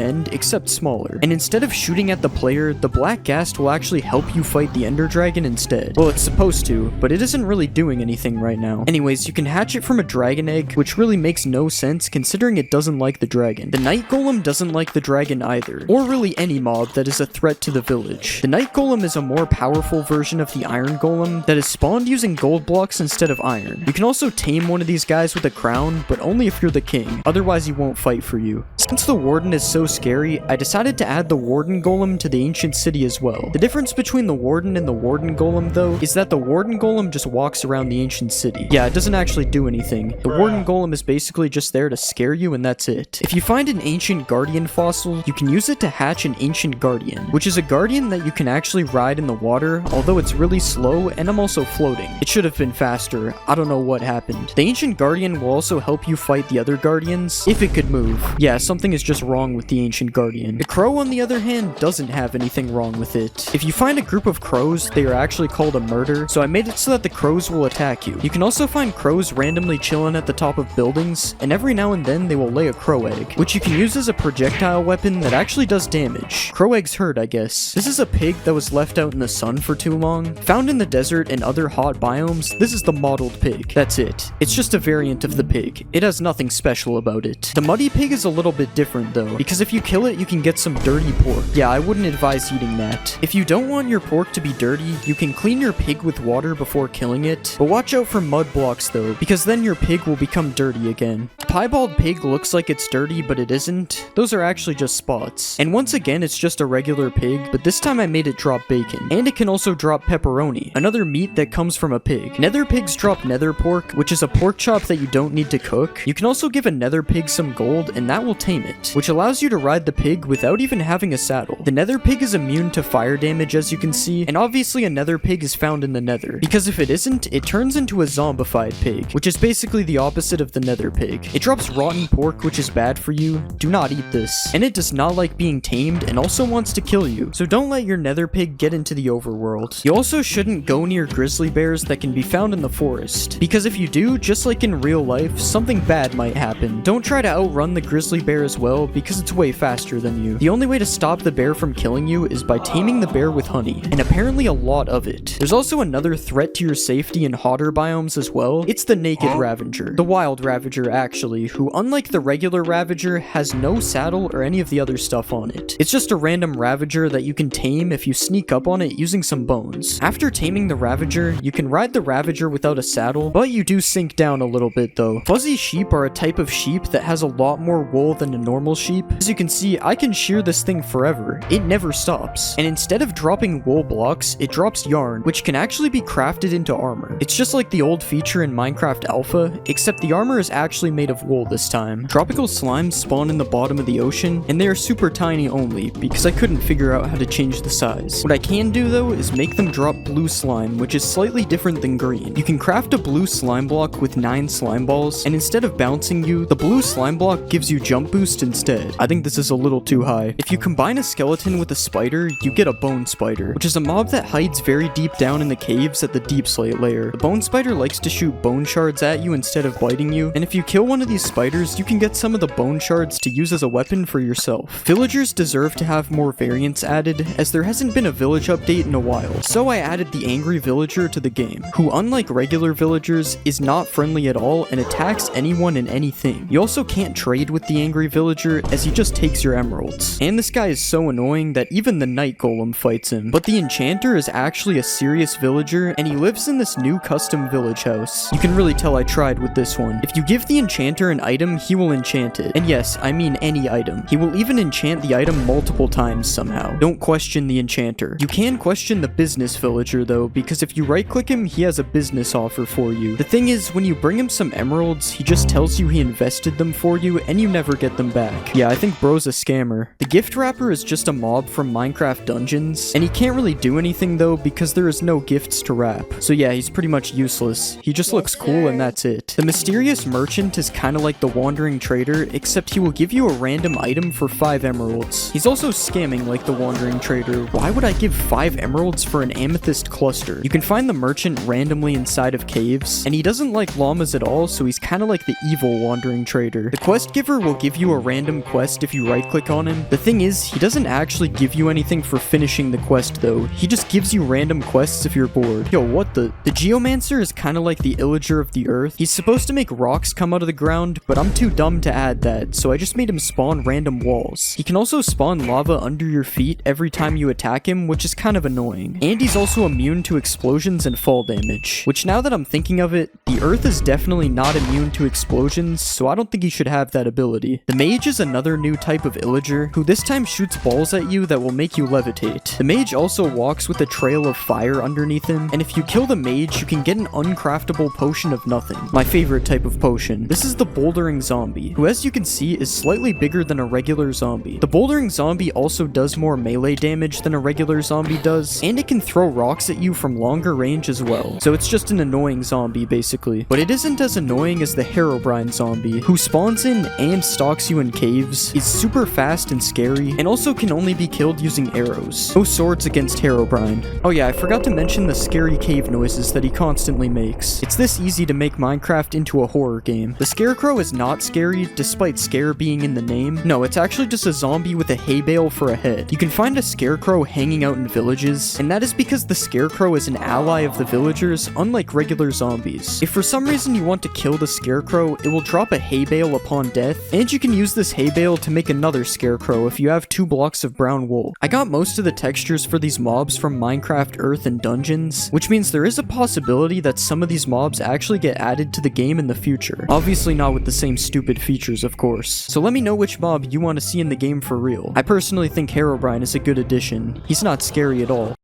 end, except smaller. And instead of shooting at the player, the black ghast will actually help you fight the ender dragon instead. Well, it's supposed to, but it isn't really doing anything right now. Anyways, you can hatch it from a dragon egg, which really makes no sense considering it doesn't like the dragon. The night golem doesn't like the dragon either, or really any mob that is a threat to the village. The night golem is a more powerful version of the iron golem that is spawned using gold blocks instead of iron. You can also tame one of these guys with a crown, but only if you're the king, otherwise he won't fight for you. Since the warden is so scary, I decided to add the warden golem to the ancient city as well. The difference between the warden and the warden golem though, is that the warden golem just walks around the ancient city. Yeah, it doesn't actually do anything. The warden golem is basically just there to scare you and that's it. If you find an ancient guardian fossil, you can use it to hatch an ancient guardian, which is a guardian that you can actually ride in the water, although it's really slow and I'm also floating. It should have been faster. I don't know what happened. The ancient guardian will also help you fight the other guardians, if it could move. Yeah, something is just wrong with the ancient guardian. The crow, on the other hand, doesn't have anything wrong with it. If you find a group of crows, they are actually called a murder, so I made it so that the crows will attack you. You can also find crows randomly chilling at the top of buildings, and every now and then they will lay a crow egg, which you can use as a projectile weapon that actually does damage. Crow eggs hurt, I guess. This is a pig that was left out in the sun for too long. Found in the desert and other hot biomes, this is the mottled pig. That's it. It's just a variant of the pig. It has nothing special about it. The muddy pig is a little bit different though, because if you kill it, you can get some dirty pork. Yeah, I wouldn't advise eating that. If you don't want your pork to be dirty, you can clean your pig with water before killing it, but watch out for mud blocks though, because then your pig will become dirty again. The piebald pig looks like it's dirty, but it isn't. Those are actually just spots. And once again, it's just a regular pig, but this time I made it drop bacon. And it can also drop pepperoni, another meat that comes from a pig. Nether pigs drop nether pork, which is a pork chop that you don't need to cook. You can also give a nether pig some gold, and that will tame it, which allows you to ride the pig without even having a saddle. The nether pig is immune to fire damage, as you can see, and obviously a nether pig is found in the nether, because if it isn't, it turns into a zombified pig, which is basically the opposite of the nether pig. It drops rotten pork, which is bad for you. Do not eat this. And it does not like being tamed and also wants to kill you, so don't let your nether pig get into the overworld. You also shouldn't go near grizzly bears that can be found in the forest, because if you do, just like in real life, something bad might happen. Don't try to outrun the grizzly bear as well, because it's way faster than you. The only way to stop the bear from killing you is by taming the bear with honey, and apparently a lot of it. There's also another threat to your safety in hotter biomes as well. It's the naked ravager. The wild ravager, actually, who unlike the regular ravager, has no saddle or any of the other stuff on it. It's just a random ravager that you can tame if you sneak up on it using some bones. After taming the ravager, you can ride the ravager without a saddle, but you do sink down a little bit though. Fuzzy sheep are a type of sheep that has a lot more wool than a normal sheep. As you can see, I can shear this thing forever. It never stops. And instead of dropping wool blocks, it drops yarn, which can actually be crafted into armor. It's just like the old feature in Minecraft Alpha, except the armor is actually made of wool this time. Tropical slimes spawn in the bottom of the ocean, and they are super tiny only, because I couldn't figure out how to change the size. What I can do though is make them drop blue slime, which is slightly different than green. You can craft a blue slime block with 9 slime balls, and instead of bouncing you, the blue slime block gives you jump boost instead. I think this is a little too high. If you combine a skeleton with a spider, you get a bone spider, which is a mob that hides very deep down in the caves at the deep slate layer. The bone spider likes to shoot bone shards at you instead of biting you, and if you kill one of these spiders, you can get some of the bone shards to use as a weapon for yourself. Villagers deserve to have more variants added, as there hasn't been a village update in a while. So I added the angry villager to the game, who unlike regular villagers, is not friendly at all and attacks anyone and anything. You also can't trade with the angry villager, as he just takes your emeralds. And this guy is so annoying that even the night golem fights him. But the enchanter is actually a serious villager, and he lives in this new custom village house. You can really tell I tried with this one. If you give the enchanter an item, he will enchant it. And yes, I mean any item. He will even enchant the item multiple times somehow. Don't question the enchanter. You can question the business villager though, because if you right click him, he has a business offer for you. The thing is, when you bring him some emeralds, he just tells you he invested them for you and you never get them back. Yeah, I think bro's a scammer. The gift wrapper is just a mob from Minecraft Dungeons, and he can't really do anything though because there is no gifts to wrap. So yeah, he's pretty much useless. He just looks cool and that's it. The mysterious merchant is kind of like the wandering trader, except he will give you a random item for 5 emeralds. He's also scamming like the wandering trader. Why would I give 5 emeralds for an amethyst cluster? You can find the merchant randomly inside of caves, and he doesn't like llamas at all, so he's kind of like the evil wandering trader. The quest giver will give you a random quest if you right click on him. The thing is, he doesn't actually give you anything for finishing the quest though. He just gives you random quests if you're bored. Yo, what the? The geomancer is kind of like the illager of the earth. He's supposed to make rocks come out of the ground, but I'm too dumb to add that, so I just made him spawn random walls. He can also spawn lava under your feet every time you attack him, which is kind of annoying. And he's also immune to explosions and fall damage, which now that I'm thinking of it, the earth is definitely not immune to explosions, so I don't think he should have that ability. The mage is another new type of illager, who this time shoots balls at you that will make you levitate. The mage also walks with a trail of fire underneath him, and if you kill the mage, you can get an uncraftable potion of nothing. My favorite type of potion. This is the bouldering zombie, who as you can see is slightly bigger than a regular zombie. The bouldering zombie also does more melee damage than a regular zombie does, and it can throw rocks at you from longer range as well. So it's just an annoying zombie basically. But it isn't as annoying as the Herobrine zombie, who spawns in and stalks you in caves, is super fast and scary, and also can only be killed using arrows. No swords against Herobrine. Oh yeah, I forgot to mention the scary cave noises that he constantly makes. It's this easy to make Minecraft into a horror game. The scarecrow is not scary, despite scare being in the name. No, it's actually just a zombie with a hay bale for a head. You can find a scarecrow hanging out in villages, and that is because the scarecrow is an ally of the villagers, unlike regular zombies. If for some reason you want to kill the scarecrow, it will drop a hay bale upon death, and you can use this hay bale to make another scarecrow if you have 2 blocks of brown wool. I got most of the textures for these mobs from Minecraft Earth and Dungeons, which means there is a possibility that some of these mobs actually get added to the game in the future. Obviously not with the same stupid features, of course. So let me know which mob you want to see in the game for real. I personally think Herobrine is a good addition. He's not scary at all.